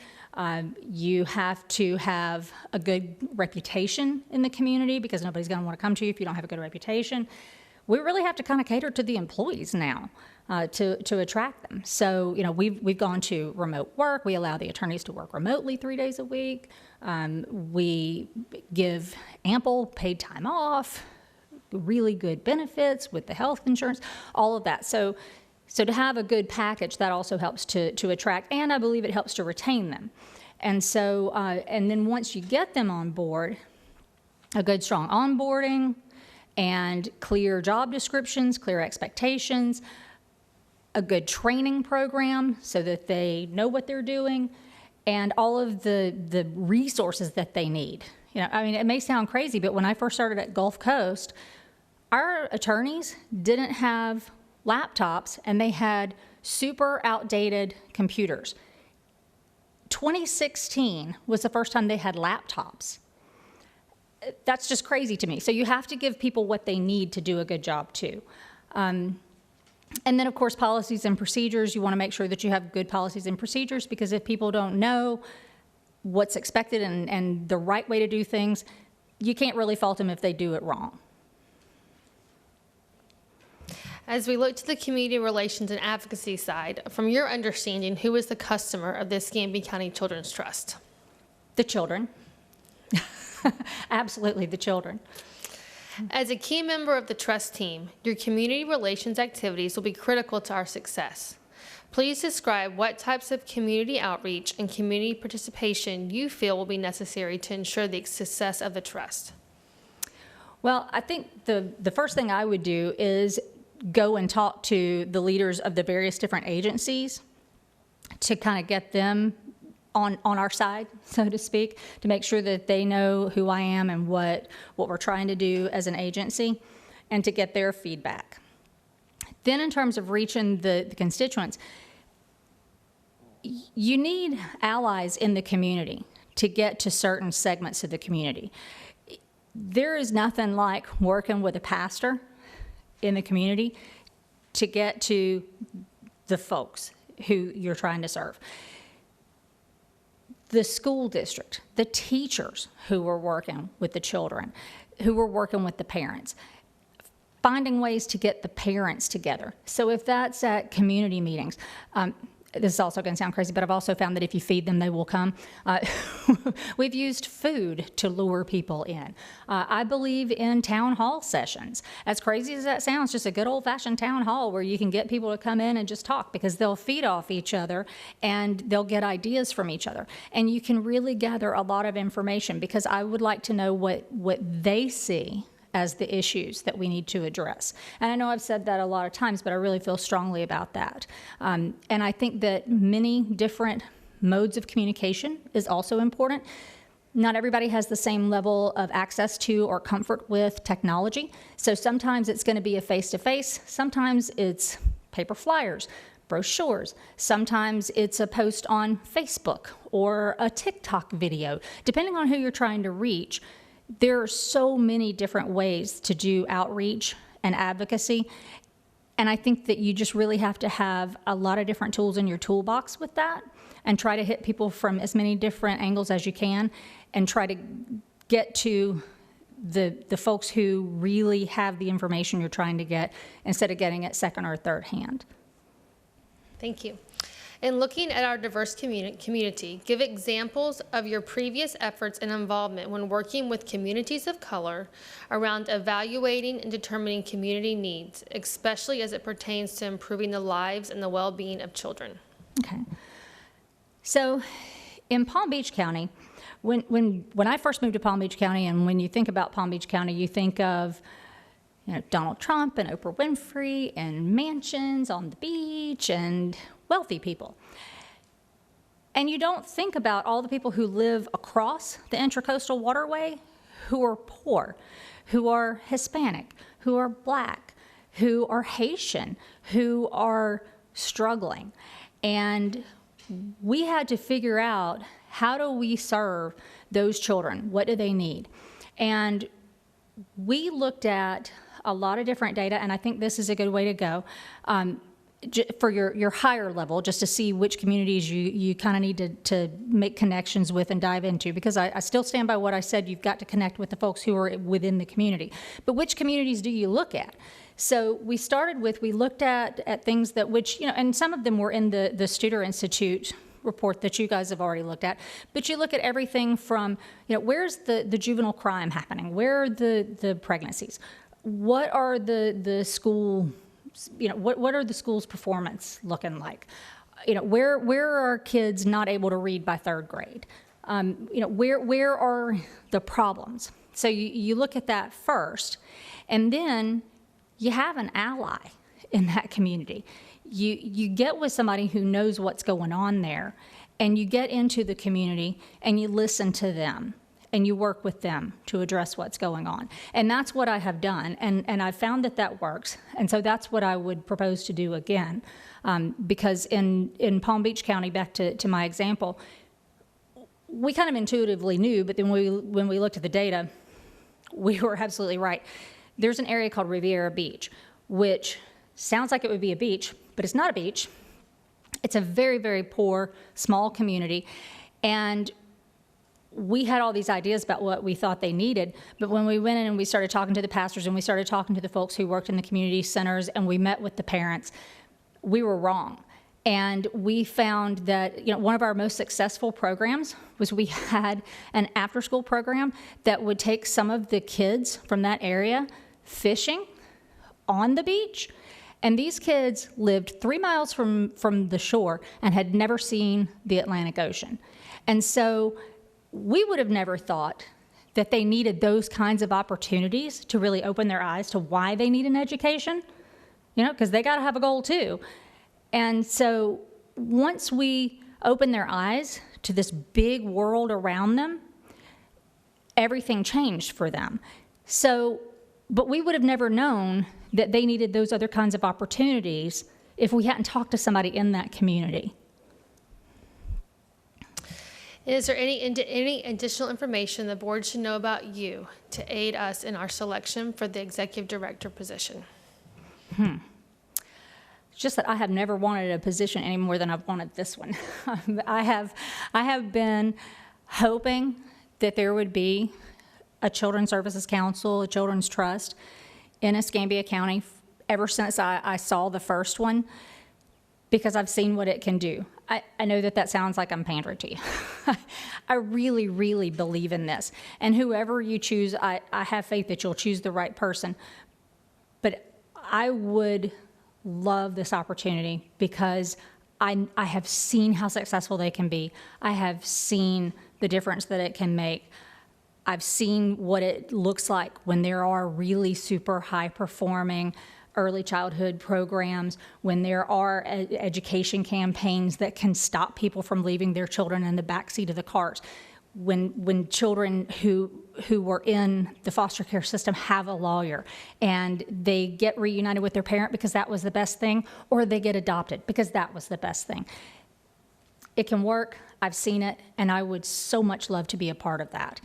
You have to have a good reputation in the community because nobody's going to want to come to you if you don't have a good reputation. We really have to kind of cater to the employees now to attract them. So, we've gone to remote work. We allow the attorneys to work remotely 3 days a week. We give ample paid time off, really good benefits with the health insurance, all of that. So to have a good package, that also helps to attract, and I believe it helps to retain them. And so, and then once you get them on board, a good strong onboarding and clear job descriptions, clear expectations, a good training program so that they know what they're doing, and all of the resources that they need. It may sound crazy, but when I first started at Gulf Coast, our attorneys didn't have laptops, and they had super outdated computers. 2016 was the first time they had laptops. That's just crazy to me. So you have to give people what they need to do a good job too. And then, of course, policies and procedures. You want to make sure that you have good policies and procedures, because if people don't know what's expected and the right way to do things, you can't really fault them if they do it wrong. As we look to the community relations and advocacy side, from your understanding, who is the customer of the Escambia County Children's Trust? The children. Absolutely, the children. As a key member of the trust team, your community relations activities will be critical to our success. Please describe what types of community outreach and community participation you feel will be necessary to ensure the success of the trust. Well, I think the first thing I would do is go and talk to the leaders of the various different agencies to kind of get them on our side, so to speak, to make sure that they know who I am and what we're trying to do as an agency, and to get their feedback. Then in terms of reaching the constituents, you need allies in the community to get to certain segments of the community. There is nothing like working with a pastor in the community to get to the folks who you're trying to serve. The school district, the teachers who were working with the children, who were working with the parents, finding ways to get the parents together. So if that's at community meetings, this is also going to sound crazy, but I've also found that if you feed them, they will come. We've used food to lure people in. I believe in town hall sessions. As crazy as that sounds, just a good old-fashioned town hall where you can get people to come in and just talk, because they'll feed off each other and they'll get ideas from each other. And you can really gather a lot of information, because I would like to know what they see as the issues that we need to address. And I know I've said that a lot of times, but I really feel strongly about that. And I think that many different modes of communication is also important. Not everybody has the same level of access to or comfort with technology. So sometimes it's going to be a face-to-face, sometimes it's paper flyers, brochures, sometimes it's a post on Facebook or a TikTok video, depending on who you're trying to reach. There are so many different ways to do outreach and advocacy, and I think that you just really have to have a lot of different tools in your toolbox with that, and try to hit people from as many different angles as you can, and try to get to the folks who really have the information you're trying to get, instead of getting it second or third hand. Thank you. In looking at our diverse community, give examples of your previous efforts and involvement when working with communities of color around evaluating and determining community needs, especially as it pertains to improving the lives and the well-being of children. Okay. So in Palm Beach County, when I first moved to Palm Beach County, and when you think about Palm Beach County, you think of Donald Trump and Oprah Winfrey and mansions on the beach and wealthy people. And you don't think about all the people who live across the Intracoastal Waterway who are poor, who are Hispanic, who are Black, who are Haitian, who are struggling. And we had to figure out, how do we serve those children? What do they need? And we looked at a lot of different data, and I think this is a good way to go. For your higher level, just to see which communities you kind of need to make connections with and dive into, because I still stand by what I said, you've got to connect with the folks who are within the community. But which communities do you look at? So we looked at things that and some of them were in the Studer Institute report that you guys have already looked at, but you look at everything from, where's the juvenile crime happening? Where are the pregnancies? What are the school what are the school's performance looking like? Where are kids not able to read by third grade? Where are the problems? So you look at that first, and then you have an ally in that community. You get with somebody who knows what's going on there, and you get into the community and you listen to them, and you work with them to address what's going on. And that's what I have done, and I've found that works. And so that's what I would propose to do again, because in Palm Beach County, back to my example, we kind of intuitively knew, but then when we looked at the data, we were absolutely right. There's an area called Riviera Beach, which sounds like it would be a beach, but it's not a beach. It's a very, very poor, small community, and we had all these ideas about what we thought they needed, but when we went in and we started talking to the pastors and we started talking to the folks who worked in the community centers and we met with the parents, we were wrong. And we found that one of our most successful programs was we had an after-school program that would take some of the kids from that area fishing on the beach. And these kids lived 3 miles from the shore and had never seen the Atlantic Ocean. And so we would have never thought that they needed those kinds of opportunities to really open their eyes to why they need an education, because they got to have a goal too. And so once we open their eyes to this big world around them, everything changed for them. But we would have never known that they needed those other kinds of opportunities if we hadn't talked to somebody in that community. Is there any additional information the board should know about you to aid us in our selection for the executive director position? It's just that I have never wanted a position any more than I've wanted this one. I have been hoping that there would be a Children's Services Council, a Children's Trust in Escambia County ever since I saw the first one, because I've seen what it can do. I know that sounds like I'm pandering to you. I really, really believe in this. And whoever you choose, I have faith that you'll choose the right person. But I would love this opportunity because I have seen how successful they can be. I have seen the difference that it can make. I've seen what it looks like when there are really super high-performing early childhood programs, when there are education campaigns that can stop people from leaving their children in the backseat of the cars, when children who were in the foster care system have a lawyer and they get reunited with their parent because that was the best thing, or they get adopted because that was the best thing. It can work. I've seen it, and I would so much love to be a part of that.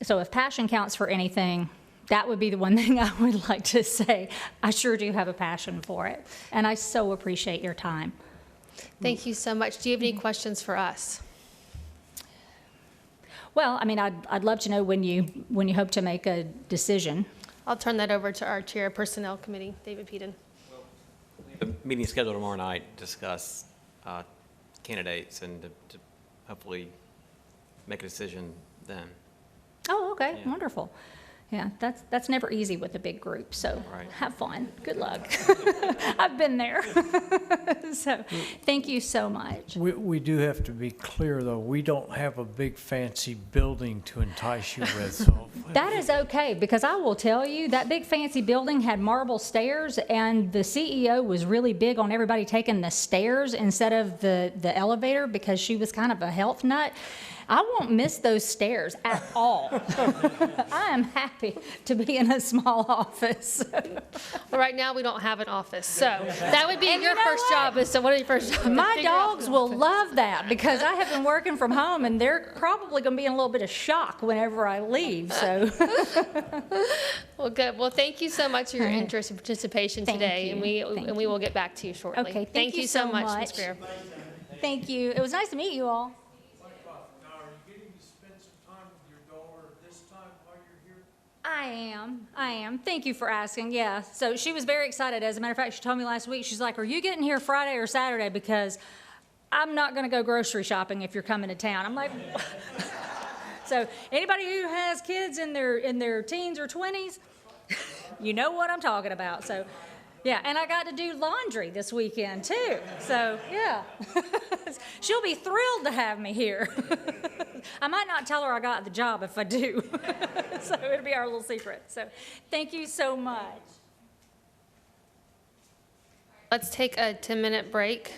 So if passion counts for anything, that would be the one thing I would like to say. I sure do have a passion for it, and I so appreciate your time. Thank you so much. Do you have any questions for us? Well, I mean, I'd love to know when you hope to make a decision. I'll turn that over to our Chair of Personnel Committee, David Peden. The meeting scheduled tomorrow night, discuss candidates and to hopefully make a decision then. Oh, okay, Yeah. Wonderful. Yeah, that's never easy with a big group, so Right. have fun. Good luck. I've been there. So thank you so much. We do have to be clear, though, we don't have a big fancy building to entice you with, so. That is okay, because I will tell you, that big fancy building had marble stairs, and the CEO was really big on everybody taking the stairs instead of the elevator because she was kind of a health nut. I won't miss those stairs at all. I am happy to be in a small office. Well, right now, we don't have an office, so that would be And your you know first what? job, is so one of your first jobs. My figure out dogs the will office. love that because I have been working from home and they're probably going to be in a little bit of shock whenever I leave. So Well, good. Well, thank you so much for your interest and participation Thank today, you. and Thank we will get back to you shortly. Okay, Thank you so much, Ms. Greer. thank you. It was nice to meet you all. Now, are you getting to spend some time with your daughter this time while you're here? I am. Thank you for asking. Yeah. So she was very excited. As a matter of fact, she told me last week, she's like, are you getting here Friday or Saturday? Because I'm not going to go grocery shopping if you're coming to town. I'm like, so anybody who has kids in their teens or 20s, you know what I'm talking about. So yeah, and I got to do laundry this weekend too. So yeah, she'll be thrilled to have me here. I might not tell her I got the job if I do. So it'll be our little secret. So thank you so much. Let's take a 10-minute break.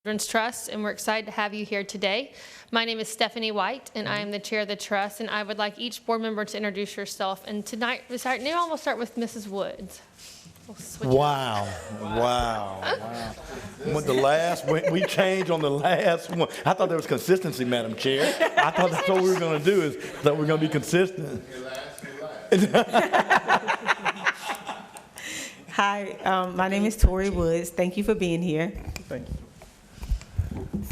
Children's Trust, and we're excited to have you here today. My name is Stephanie White, and I am the chair of the trust, and I would like each board member to introduce yourself. And tonight, this afternoon, we'll start with Mrs. Woods. We'll switch it up. Wow. With the last, we changed on the last one. I thought there was consistency, Madam Chair. I thought that's what we were going to do, is that we're going to be consistent. Hi, my name is Tori Woods. Thank you for being here. Thank you.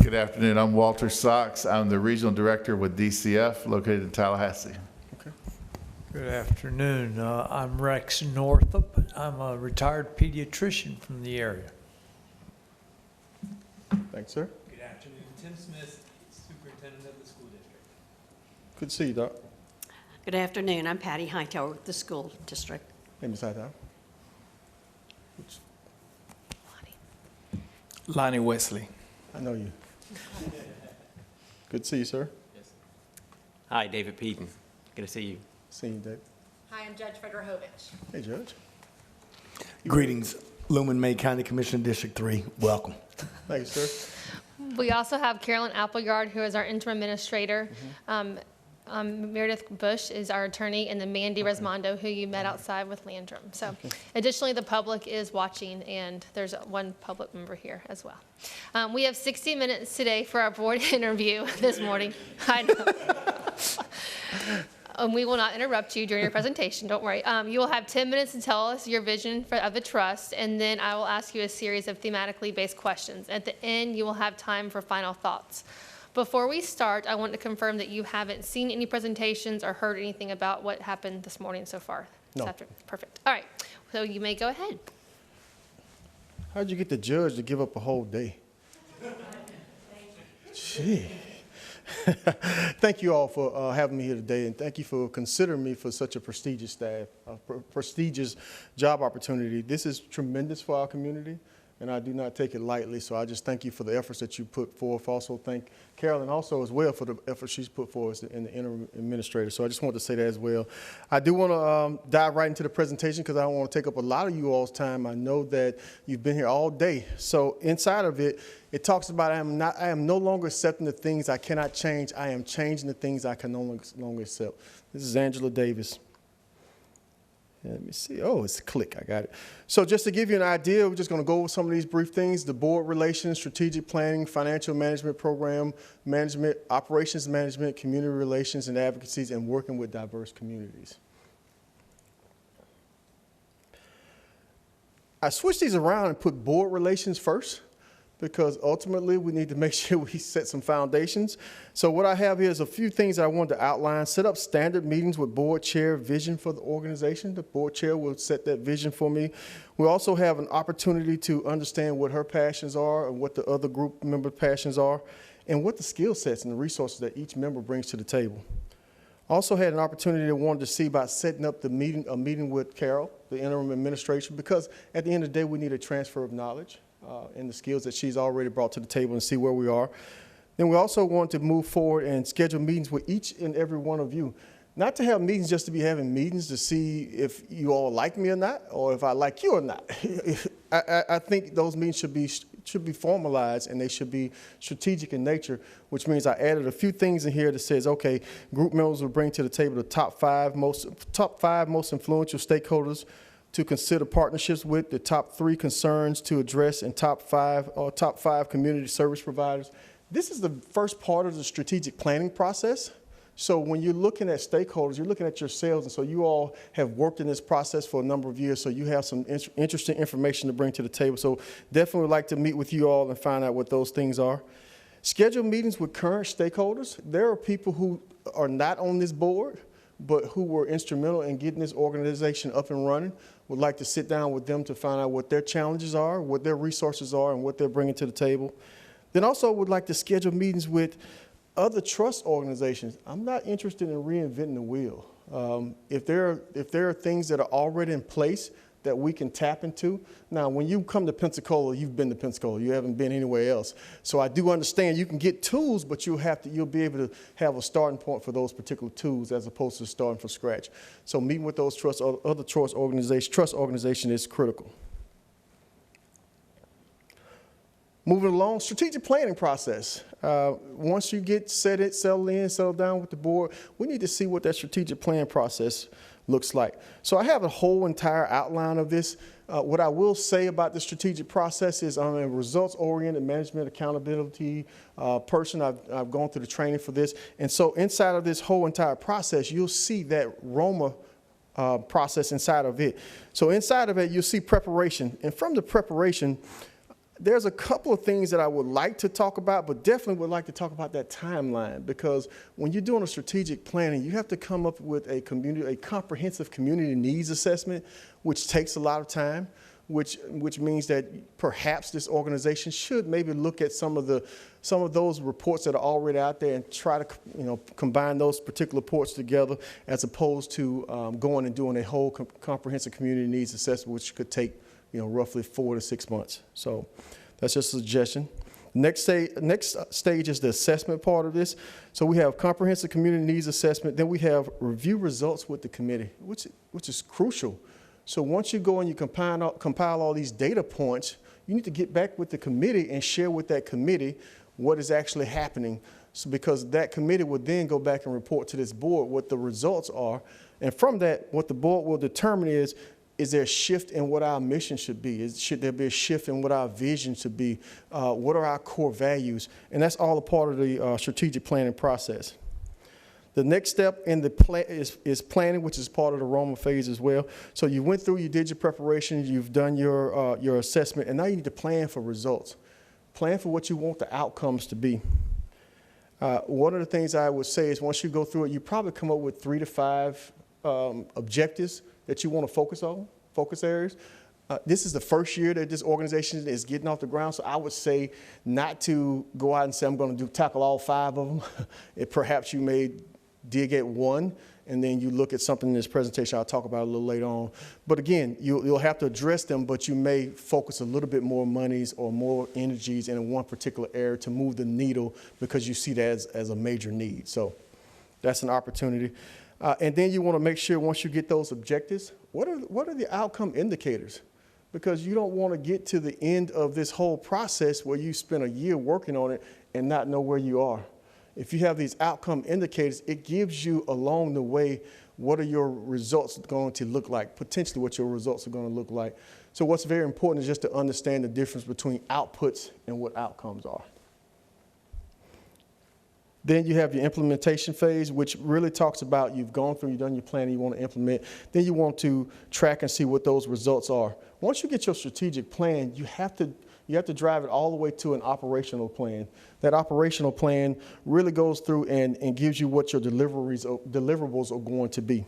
Good afternoon. I'm Walter Sachs. I'm the regional director with DCF located in Tallahassee. Good afternoon. I'm Rex Northup. I'm a retired pediatrician from the area. Thanks, sir. Good afternoon. Tim Smith, superintendent of the school district. Good to see you, Doc. Good afternoon. I'm Patty Hightower with the school district. Hey, Ms. Hightower. Lonnie Wesley. I know you. Good to see you, sir. Hi, David Peden. Good to see you. See you, Dave. Hi, I'm Judge Federhovich. Hey, Judge. Greetings, Lumen May County Commissioner District 3. Welcome. Thank you, sir. We also have Carolyn Appleyard, who is our interim administrator. Meredith Bush is our attorney, and then Mandy Resmondo, who you met outside with Landrum. So additionally, the public is watching, and there's one public member here as well. We have 60 minutes today for our board interview this morning. I know. We will not interrupt you during your presentation, don't worry. You will have 10 minutes to tell us your vision of the trust, and then I will ask you a series of thematically based questions. At the end, you will have time for final thoughts. Before we start, I want to confirm that you haven't seen any presentations or heard anything about what happened this morning so far. No. Perfect. All right, so you may go ahead. How'd you get the judge to give up a whole day? Gee. Thank you all for having me here today, and thank you for considering me for such a prestigious staff, prestigious job opportunity. This is tremendous for our community, and I do not take it lightly, so I just thank you for the efforts that you put forth. Also thank Carolyn also as well for the efforts she's put forth in the interim administrator, so I just want to say that as well. I do want to dive right into the presentation because I don't want to take up a lot of you all's time. I know that you've been here all day, so inside of it, it talks about I am no longer accepting the things I cannot change. I am changing the things I can no longer accept. This is Angela Davis. Let me see. Oh, it's a click. I got it. So just to give you an idea, we're just going to go over some of these brief things. The board relations, strategic planning, financial management program, management, operations management, community relations and advocacies, and working with diverse communities. I switched these around and put board relations first, because ultimately we need to make sure we set some foundations. So what I have here is a few things that I wanted to outline. Set up standard meetings with board chair, vision for the organization. The board chair will set that vision for me. We also have an opportunity to understand what her passions are and what the other group member passions are, and what the skill sets and the resources that each member brings to the table. Also had an opportunity I wanted to see about setting up a meeting with Carol, the interim administration, because at the end of the day, we need a transfer of knowledge and the skills that she's already brought to the table and see where we are. Then we also want to move forward and schedule meetings with each and every one of you. Not to have meetings just to be having meetings to see if you all like me or not, or if I like you or not. I think those meetings should be formalized, and they should be strategic in nature, which means I added a few things in here that says, okay, group members will bring to the table the top five most influential stakeholders to consider partnerships with, the top 3 concerns to address, and top 5 community service providers. This is the first part of the strategic planning process. So when you're looking at stakeholders, you're looking at yourselves, and so you all have worked in this process for a number of years, so you have some interesting information to bring to the table. So definitely would like to meet with you all and find out what those things are. Schedule meetings with current stakeholders. There are people who are not on this board, but who were instrumental in getting this organization up and running. Would like to sit down with them to find out what their challenges are, what their resources are, and what they're bringing to the table. Then also would like to schedule meetings with other trust organizations. I'm not interested in reinventing the wheel. If there are things that are already in place that we can tap into. Now, when you come to Pensacola, you've been to Pensacola. You haven't been anywhere else. So I do understand you can get tools, but you'll be able to have a starting point for those particular tools as opposed to starting from scratch. So meeting with those other trust organizations is critical. Moving along, strategic planning process. Once you get settled down with the board, we need to see what that strategic plan process looks like. So I have a whole entire outline of this. What I will say about the strategic process is I'm a results-oriented management accountability person. I've gone through the training for this. And so inside of this whole entire process, you'll see that Roma process inside of it. So inside of it, you'll see preparation. And from the preparation, there's a couple of things that I would like to talk about, but definitely would like to talk about that timeline, because when you're doing a strategic planning, you have to come up with a comprehensive community needs assessment, which takes a lot of time, which means that perhaps this organization should maybe look at some of those reports that are already out there and try to combine those particular reports together, as opposed to going and doing a whole comprehensive community needs assessment, which could take roughly 4 to 6 months. So that's just a suggestion. Next stage is the assessment part of this. So we have comprehensive community needs assessment. Then we have review results with the committee, which is crucial. So once you go and you compile all these data points, you need to get back with the committee and share with that committee what is actually happening. So because that committee would then go back and report to this board what the results are. And from that, what the board will determine is there a shift in what our mission should be? Should there be a shift in what our vision should be? What are our core values? And that's all a part of the strategic planning process. The next step in the plan is planning, which is part of the Roma phase as well. So you went through, you did your preparation, you've done your assessment, and now you need to plan for results. Plan for what you want the outcomes to be. One of the things I would say is once you go through it, you probably come up with 3 to 5 objectives that you want to focus areas. This is the first year that this organization is getting off the ground, so I would say not to go out and say I'm going to tackle all 5 of them. Perhaps you may dig at one, and then you look at something in this presentation I'll talk about a little later on. But again, you'll have to address them, but you may focus a little bit more monies or more energies in one particular area to move the needle because you see that as a major need. So that's an opportunity. And then you want to make sure once you get those objectives, what are the outcome indicators? Because you don't want to get to the end of this whole process where you spend a year working on it and not know where you are. If you have these outcome indicators, it gives you along the way what are your results going to look like, potentially what your results are going to look like. So what's very important is just to understand the difference between outputs and what outcomes are. Then you have your implementation phase, which really talks about you've gone through, you've done your plan, you want to implement. Then you want to track and see what those results are. Once you get your strategic plan, you have to drive it all the way to an operational plan. That operational plan really goes through and gives you what your deliverables are going to be.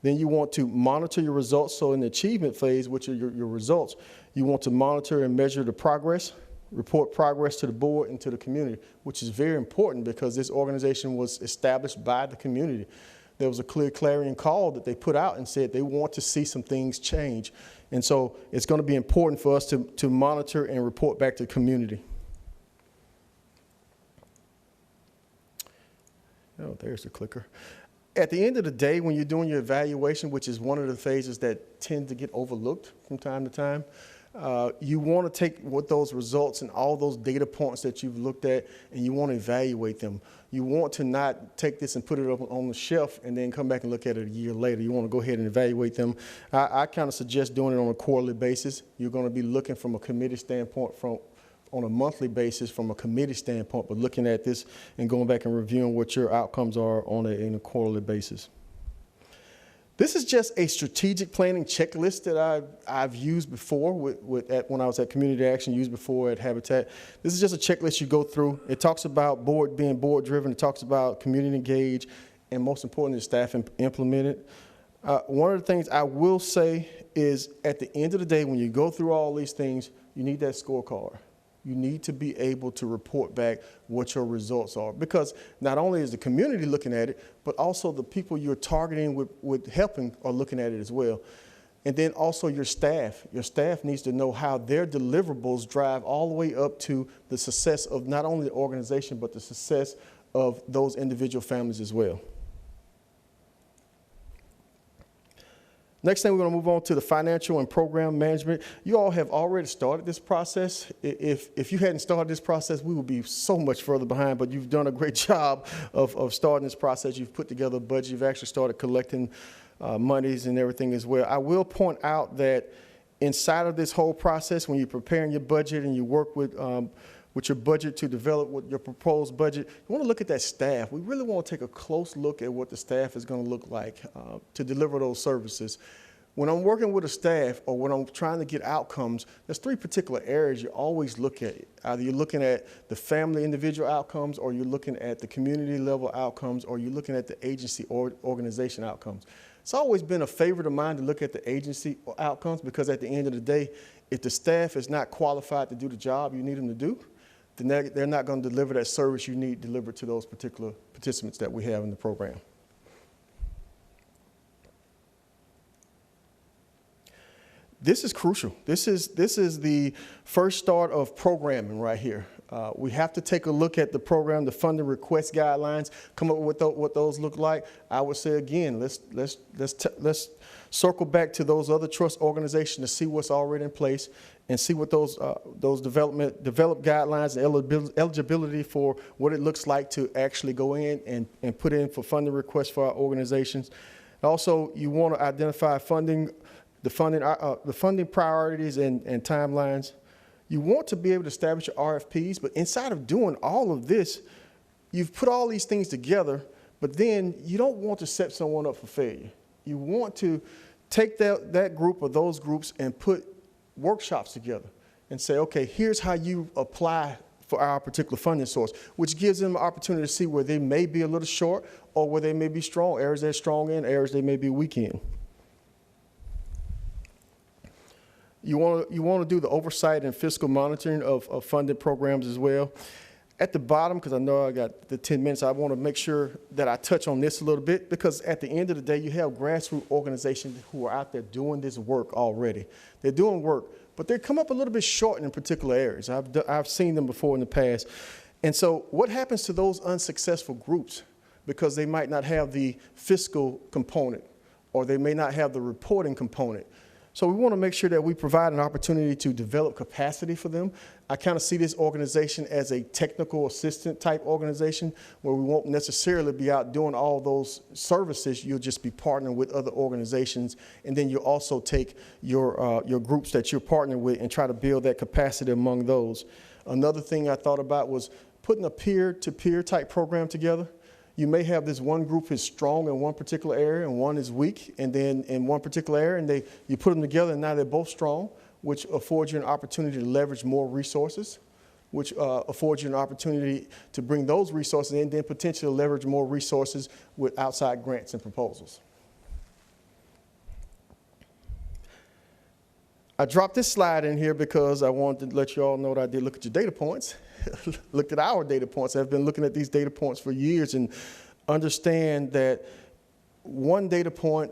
Then you want to monitor your results. So in the achievement phase, which are your results, you want to monitor and measure the progress, report progress to the board and to the community, which is very important because this organization was established by the community. There was a clear clarion call that they put out and said they want to see some things change. And so it's going to be important for us to monitor and report back to the community. Oh, there's the clicker. At the end of the day, when you're doing your evaluation, which is one of the phases that tend to get overlooked from time to time, you want to take what those results and all those data points that you've looked at and you want to evaluate them. You want to not take this and put it up on the shelf and then come back and look at it a year later. You want to go ahead and evaluate them. I kind of suggest doing it on a quarterly basis. You're going to be looking from a committee standpoint on a monthly basis from a committee standpoint, but looking at this and going back and reviewing what your outcomes are on a quarterly basis. This is just a strategic planning checklist that I've used before when I was at Community Action, used before at Habitat. This is just a checklist you go through. It talks about being board driven. It talks about community engaged, and most importantly, staff implemented. One of the things I will say is at the end of the day, when you go through all these things, you need that scorecard. You need to be able to report back what your results are, because not only is the community looking at it, but also the people you're targeting with helping are looking at it as well. And then also your staff. Your staff needs to know how their deliverables drive all the way up to the success of not only the organization, but the success of those individual families as well. Next thing, we're going to move on to the financial and program management. You all have already started this process. If you hadn't started this process, we would be so much further behind, but you've done a great job of starting this process. You've put together a budget. You've actually started collecting monies and everything as well. I will point out that inside of this whole process, when you're preparing your budget and you work with your budget to develop what your proposed budget, you want to look at that staff. We really want to take a close look at what the staff is going to look like to deliver those services. When I'm working with a staff or when I'm trying to get outcomes, there's 3 particular areas you always look at. Either you're looking at the family individual outcomes, or you're looking at the community level outcomes, or you're looking at the agency or organization outcomes. It's always been a favorite of mine to look at the agency outcomes, because at the end of the day, if the staff is not qualified to do the job you need them to do, then they're not going to deliver that service you need delivered to those particular participants that we have in the program. This is crucial. This is the first start of programming right here. We have to take a look at the program, the funding request guidelines, come up with what those look like. I would say again, let's circle back to those other trust organizations to see what's already in place and see what those developed guidelines and eligibility for what it looks like to actually go in and put in for funding requests for our organizations. Also, you want to identify the funding priorities and timelines. You want to be able to establish your RFPs, but inside of doing all of this, you've put all these things together, but then you don't want to set someone up for failure. You want to take that group or those groups and put workshops together and say, okay, here's how you apply for our particular funding source, which gives them an opportunity to see where they may be a little short or where they may be strong, areas they're strong in, areas they may be weak in. You want to do the oversight and fiscal monitoring of funded programs as well. At the bottom, because I know I got the 10 minutes, I want to make sure that I touch on this a little bit, because at the end of the day, you have grassroots organizations who are out there doing this work already. They're doing work, but they come up a little bit short in particular areas. I've seen them before in the past. And so what happens to those unsuccessful groups? Because they might not have the fiscal component, or they may not have the reporting component. So we want to make sure that we provide an opportunity to develop capacity for them. I kind of see this organization as a technical assistant type organization, where we won't necessarily be out doing all those services. You'll just be partnering with other organizations, and then you'll also take your groups that you're partnering with and try to build that capacity among those. Another thing I thought about was putting a peer-to-peer type program together. You may have this one group is strong in one particular area and one is weak, and then in one particular area, and you put them together and now they're both strong, which affords you an opportunity to leverage more resources, which affords you an opportunity to bring those resources in, and then potentially leverage more resources with outside grants and proposals. I dropped this slide in here because I wanted to let you all know that I did look at your data points. Looked at our data points. I've been looking at these data points for years and understand that one data point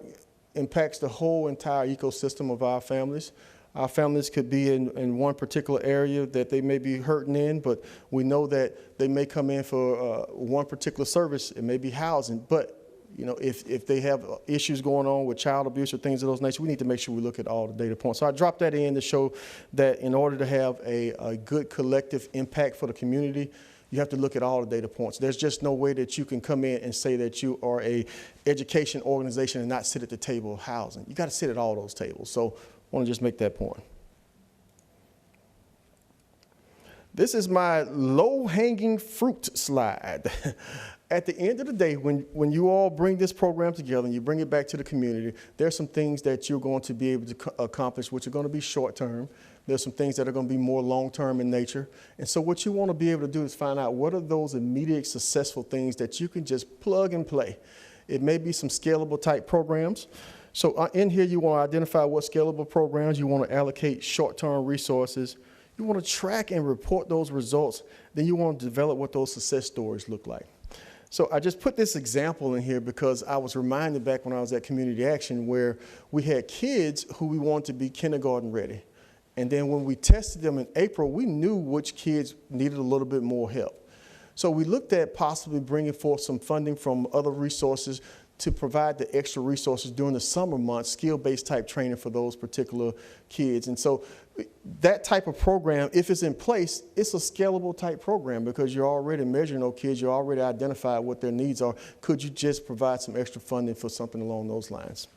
impacts the whole entire ecosystem of our families. Our families could be in one particular area that they may be hurting in, but we know that they may come in for one particular service. It may be housing, but you know, if they have issues going on with child abuse or things of those nature, we need to make sure we look at all the data points. So I dropped that in to show that in order to have a good collective impact for the community, you have to look at all the data points. There's just no way that you can come in and say that you are a education organization and not sit at the table of housing. You got to sit at all those tables. So I want to just make that point. This is my low-hanging fruit slide. At the end of the day, when you all bring this program together and you bring it back to the community, there's some things that you're going to be able to accomplish, which are going to be short-term. There's some things that are going to be more long-term in nature. And so what you want to be able to do is find out what are those immediate successful things that you can just plug and play. It may be some scalable type programs. So in here, you want to identify what scalable programs. You want to allocate short-term resources. You want to track and report those results. Then you want to develop what those success stories look like. So I just put this example in here because I was reminded back when I was at Community Action where we had kids who we wanted to be kindergarten ready. And then when we tested them in April, we knew which kids needed a little bit more help. So we looked at possibly bringing forth some funding from other resources to provide the extra resources during the summer months, skill-based type training for those particular kids. And so that type of program, if it's in place, it's a scalable type program because you're already measuring those kids, you already identify what their needs are. Could you just provide some extra funding for something along those lines?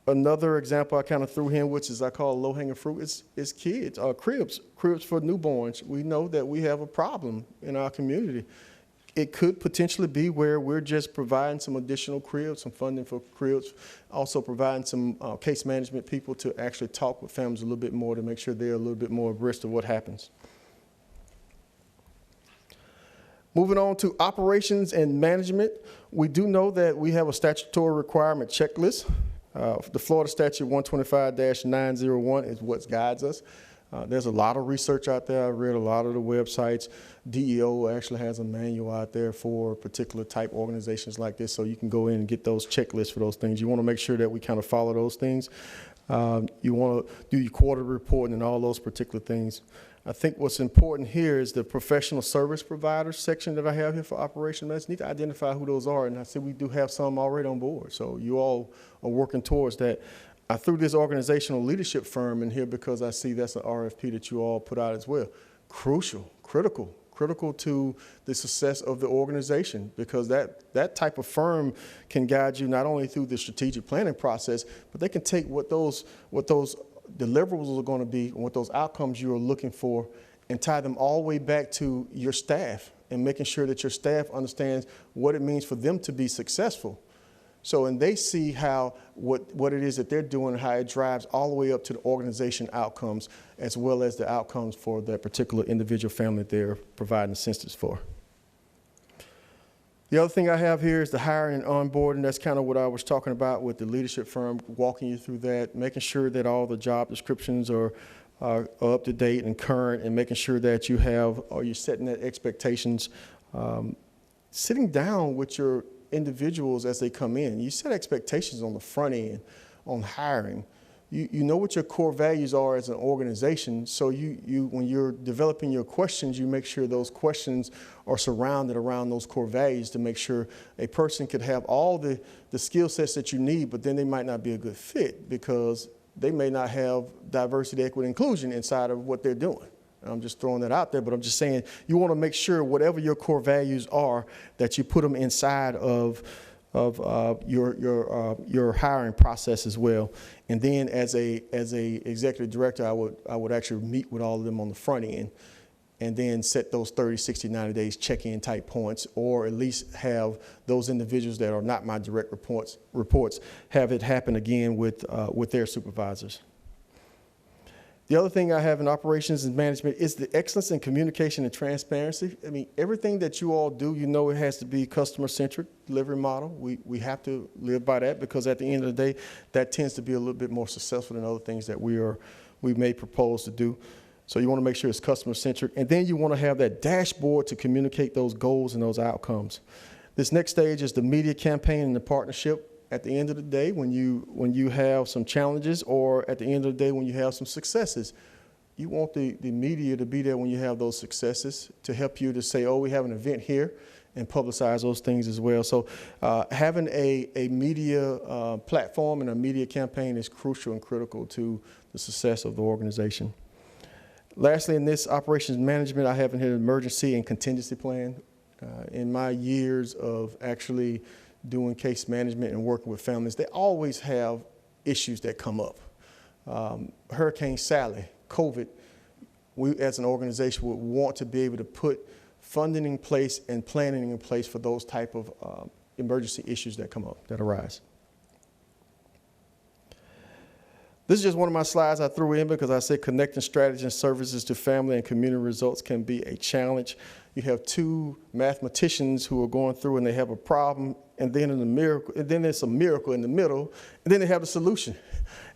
Another example I kind of threw in, which is I call low-hanging fruit, is kids, cribs for newborns. We know that we have a problem in our community. It could potentially be where we're just providing some additional cribs, some funding for cribs, also providing some case management people to actually talk with families a little bit more to make sure they're a little bit more abreast of what happens. Moving on to operations and management, we do know that we have a statutory requirement checklist. The Florida Statute 125-901 is what guides us. There's a lot of research out there. I've read a lot of the websites. DEO actually has a manual out there for particular type organizations like this, so you can go in and get those checklists for those things. You want to make sure that we kind of follow those things. You want to do your quarterly reporting and all those particular things. I think what's important here is the professional service providers section that I have here for operation management. Need to identify who those are, and I said we do have some already on board, so you all are working towards that. I threw this organizational leadership firm in here because I see that's an RFP that you all put out as well. Crucial, critical to the success of the organization, because that type of firm can guide you not only through the strategic planning process, but they can take what those deliverables are going to be and what those outcomes you are looking for and tie them all the way back to your staff and making sure that your staff understands what it means for them to be successful. So, and they see how, what it is that they're doing and how it drives all the way up to the organization outcomes, as well as the outcomes for that particular individual family that they're providing assistance for. The other thing I have here is the hiring and onboarding. That's kind of what I was talking about with the leadership firm, walking you through that, making sure that all the job descriptions are up to date and current, and making sure that you have, or you're setting that expectations, sitting down with your individuals as they come in. You set expectations on the front end on hiring. You know what your core values are as an organization, so you when you're developing your questions, you make sure those questions are surrounded around those core values to make sure a person could have all the skill sets that you need, but then they might not be a good fit because they may not have diversity, equity, inclusion inside of what they're doing. I'm just throwing that out there, but I'm just saying you want to make sure whatever your core values are, that you put them inside of your hiring process as well. And then as a executive director, I would actually meet with all of them on the front end and then set those 30, 60, 90 days check-in type points, or at least have those individuals that are not my direct reports have it happen again with their supervisors. The other thing I have in operations and management is the excellence in communication and transparency. I mean, everything that you all do, you know it has to be customer-centric delivery model. We have to live by that, because at the end of the day, that tends to be a little bit more successful than other things that we may propose to do. So you want to make sure it's customer-centric. And then you want to have that dashboard to communicate those goals and those outcomes. This next stage is the media campaign and the partnership. At the end of the day, when you have some challenges, or at the end of the day when you have some successes, you want the media to be there when you have those successes to help you to say, oh, we have an event here, and publicize those things as well. So having a media platform and a media campaign is crucial and critical to the success of the organization. Lastly, in this operations management, I have in here an emergency and contingency plan. In my years of actually doing case management and working with families, they always have issues that come up. Hurricane Sally, COVID, we as an organization would want to be able to put funding in place and planning in place for those type of emergency issues that come up, that arise. This is just one of my slides I threw in because I said connecting strategy and services to family and community results can be a challenge. You have two mathematicians who are going through and they have a problem, and then there's a miracle in the middle, and then they have the solution.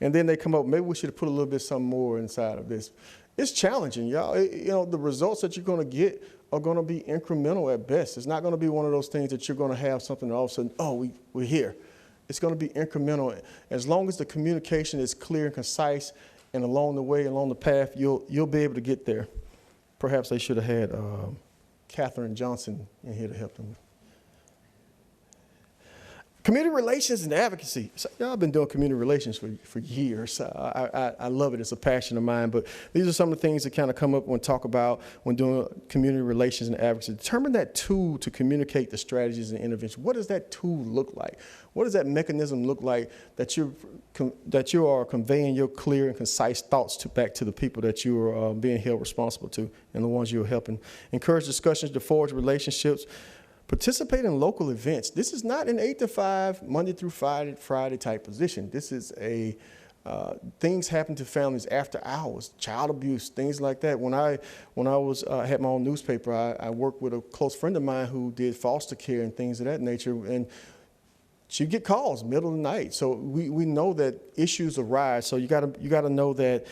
And then they come up, maybe we should have put a little bit something more inside of this. It's challenging, y'all. You know, the results that you're going to get are going to be incremental at best. It's not going to be one of those things that you're going to have something all of a sudden, oh, we're here. It's going to be incremental. As long as the communication is clear and concise, and along the way, along the path, you'll be able to get there. Perhaps they should have had Katherine Johnson in here to help them. Community relations and advocacy. So, y'all, I've been doing community relations for years. I love it. It's a passion of mine. But these are some of the things that kind of come up when talk about when doing community relations and advocacy. Determine that tool to communicate the strategies and interventions. What does that tool look like? What does that mechanism look like that you are conveying your clear and concise thoughts back to the people that you are being held responsible to and the ones you're helping? Encourage discussions to forge relationships. Participate in local events. This is not an 8 to 5, Monday through Friday type position. This is a things happen to families after hours, child abuse, things like that. When I had my own newspaper, I worked with a close friend of mine who did foster care and things of that nature, and she'd get calls middle of the night. So we know that issues arise. So you gotta know that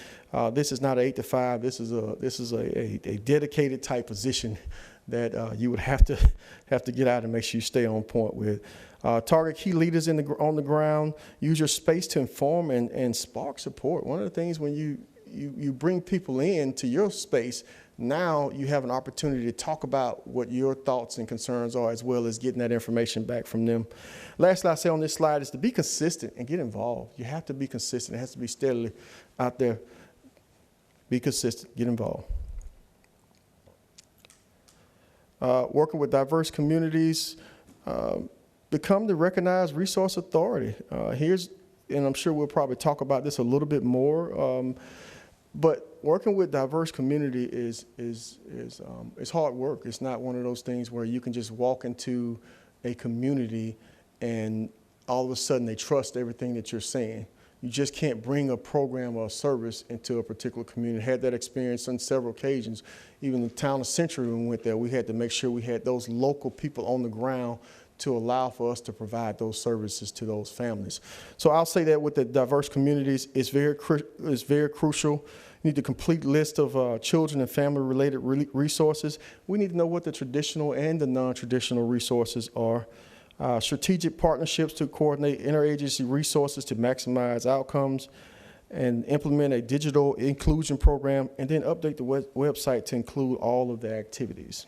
this is not an 8 to 5. This is a dedicated type position that you would have to get out and make sure you stay on point with. Target key leaders on the ground. Use your space to inform and spark support. One of the things when you bring people into your space, now you have an opportunity to talk about what your thoughts and concerns are, as well as getting that information back from them. Lastly, I say on this slide is to be consistent and get involved. You have to be consistent. It has to be steadily out there. Be consistent, get involved. Working with diverse communities, become the recognized resource authority. And I'm sure we'll probably talk about this a little bit more, but working with diverse community is hard work. It's not one of those things where you can just walk into a community and all of a sudden they trust everything that you're saying. You just can't bring a program or a service into a particular community. I had that experience on several occasions. Even the town of Century, when we went there, we had to make sure we had those local people on the ground to allow for us to provide those services to those families. So I'll say that with the diverse communities, it's very crucial. You need a complete list of children and family-related resources. We need to know what the traditional and the non-traditional resources are. Strategic partnerships to coordinate interagency resources to maximize outcomes, and implement a digital inclusion program, and then update the website to include all of the activities.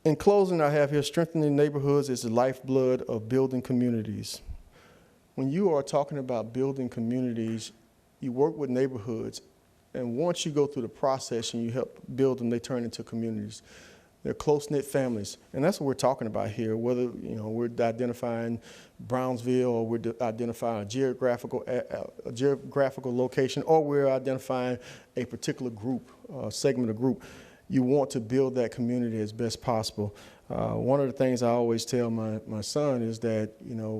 In closing, I have here, strengthening neighborhoods is the lifeblood of building communities. When you are talking about building communities, you work with neighborhoods, and once you go through the process and you help build them, they turn into communities. They're close-knit families, and that's what we're talking about here, whether we're identifying Brownsville or we're identifying a geographical location, or we're identifying a particular group, segment of group. You want to build that community as best possible. One of the things I always tell my son is that,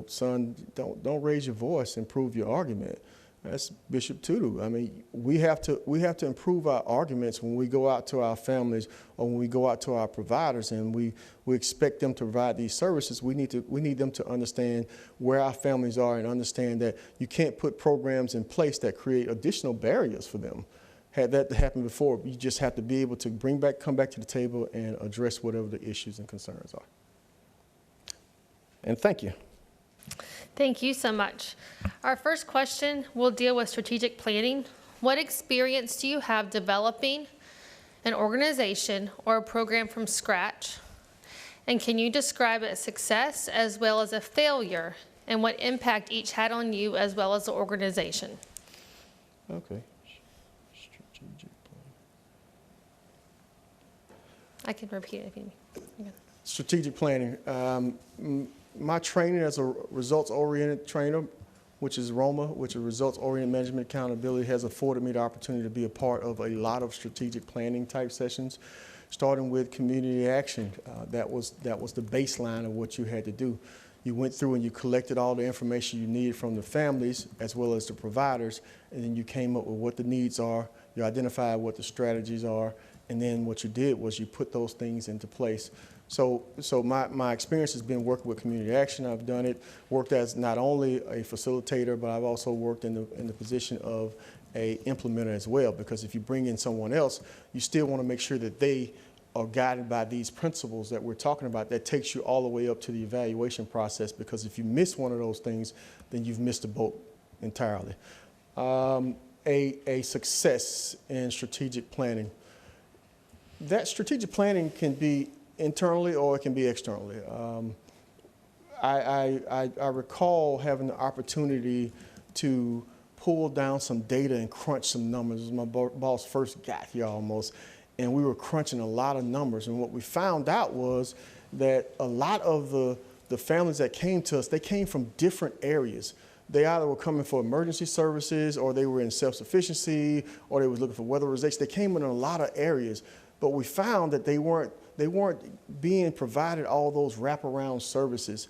son, don't raise your voice, improve your argument. That's Bishop Tudu. I mean, we have to improve our arguments when we go out to our families or when we go out to our providers, and we expect them to provide these services. We need them to understand where our families are and understand that you can't put programs in place that create additional barriers for them. Had that happened before, you just have to be able to come back to the table and address whatever the issues and concerns are. And thank you. Thank you so much. Our first question will deal with strategic planning. What experience do you have developing an organization or a program from scratch? And can you describe a success as well as a failure, and what impact each had on you as well as the organization? Okay. I can repeat it if you need. Strategic planning. My training as a results-oriented trainer, which is ROMA, which is Results-Oriented Management Accountability, has afforded me the opportunity to be a part of a lot of strategic planning type sessions, starting with community action. That was the baseline of what you had to do. You went through and you collected all the information you needed from the families as well as the providers, and then you came up with what the needs are, you identified what the strategies are, and then what you did was you put those things into place. So my experience has been working with community action. I've done it, worked as not only a facilitator, but I've also worked in the position of a implementer as well, because if you bring in someone else, you still want to make sure that they are guided by these principles that we're talking about. That takes you all the way up to the evaluation process, because if you miss one of those things, then you've missed the boat entirely. A success in strategic planning. That strategic planning can be internally or it can be externally. I recall having the opportunity to pull down some data and crunch some numbers. It was my boss first got here almost, and we were crunching a lot of numbers. And what we found out was that a lot of the families that came to us, they came from different areas. They either were coming for emergency services, or they were in self-sufficiency, or they were looking for weatherization. They came in a lot of areas, but we found that they weren't being provided all those wraparound services.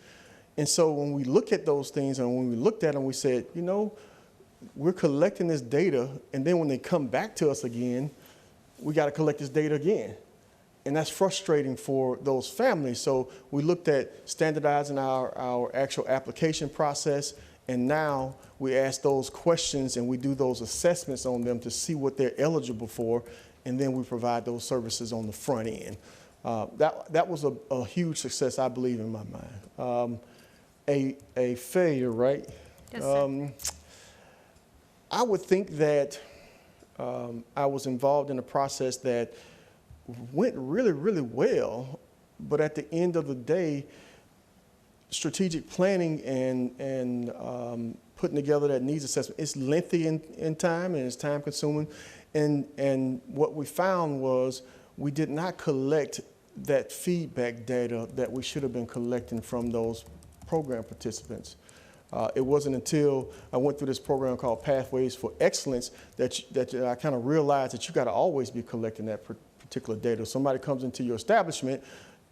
And so when we look at those things, and when we looked at them, we said, you know, we're collecting this data, and then when they come back to us again, we got to collect this data again. And that's frustrating for those families. So we looked at standardizing our actual application process, and now we ask those questions and we do those assessments on them to see what they're eligible for, and then we provide those services on the front end. That was a huge success, I believe, in my mind. A failure, right? Yes, sir. I would think that I was involved in a process that went really, really well, but at the end of the day, strategic planning and putting together that needs assessment, it's lengthy in time and it's time consuming. And what we found was we did not collect that feedback data that we should have been collecting from those program participants. It wasn't until I went through this program called Pathways for Excellence that I kind of realized that you got to always be collecting that particular data. If somebody comes into your establishment,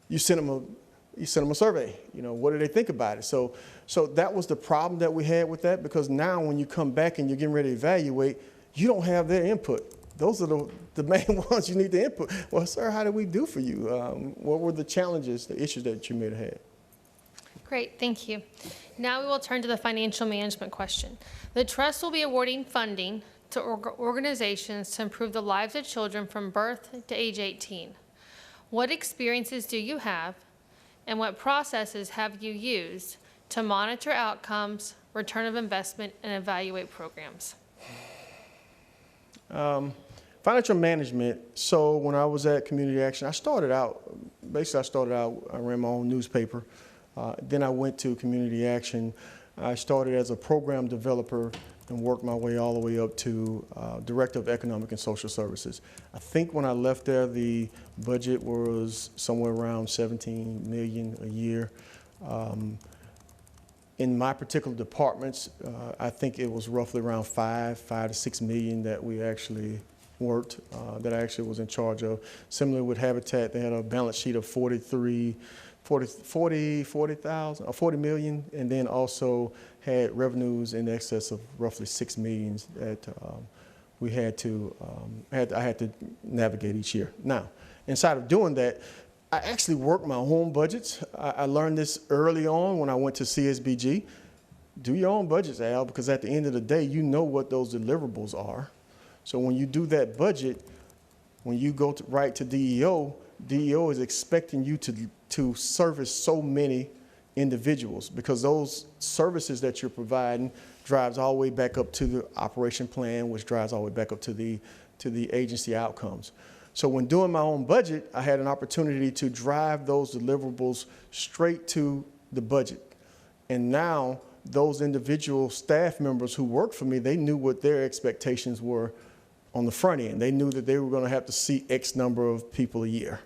you send them a survey. You know, what do they think about it? So that was the problem that we had with that, because now when you come back and you're getting ready to evaluate, you don't have their input. Those are the main ones you need to input. Well, sir, how did we do for you? What were the challenges, the issues that you may have had? Great, thank you. Now we will turn to the financial management question. The trust will be awarding funding to organizations to improve the lives of children from birth to age 18. What experiences do you have, and what processes have you used to monitor outcomes, return of investment, and evaluate programs? Financial management. So when I was at Community Action, I ran my own newspaper. Then I went to Community Action. I started as a program developer and worked my way all the way up to Director of Economic and Social Services. I think when I left there, the budget was somewhere around $17 million a year. In my particular departments, I think it was roughly around $5 to $6 million that we actually worked, that I actually was in charge of. Similar with Habitat, they had a balance sheet of 40 million, and then also had revenues in excess of roughly 6 million that we had to, I had to navigate each year. Now, inside of doing that, I actually worked my own budgets. I learned this early on when I went to CSBG. Do your own budgets, Al, because at the end of the day, you know what those deliverables are. So when you do that budget, when you go to write to DEO, DEO is expecting you to service so many individuals, because those services that you're providing drives all the way back up to the operation plan, which drives all the way back up to the agency outcomes. So when doing my own budget, I had an opportunity to drive those deliverables straight to the budget. And now those individual staff members who worked for me, they knew what their expectations were on the front end. They knew that they were going to have to see X number of people a year.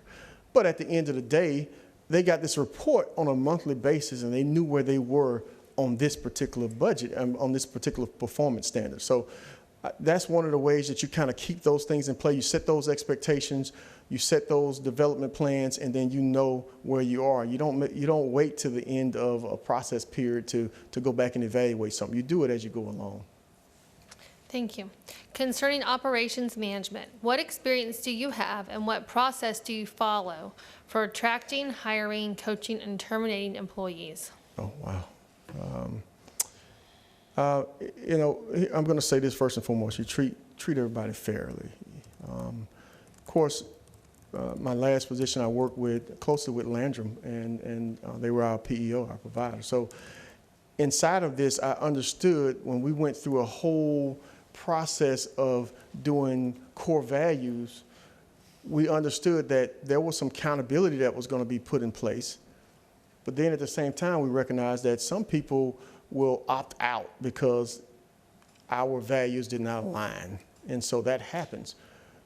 But at the end of the day, they got this report on a monthly basis, and they knew where they were on this particular budget and on this particular performance standard. So that's one of the ways that you kind of keep those things in play. You set those expectations, you set those development plans, and then you know where you are. You don't wait to the end of a process period to go back and evaluate something. You do it as you go along. Thank you. Concerning operations management, what experience do you have, and what process do you follow for attracting, hiring, coaching, and terminating employees? Oh, wow. You know, I'm going to say this first and foremost. You treat everybody fairly. Of course, my last position I worked closely with Landrum, and they were our PEO, our provider. So inside of this, I understood when we went through a whole process of doing core values, we understood that there was some accountability that was going to be put in place. But then at the same time, we recognize that some people will opt out because our values did not align. And so that happens.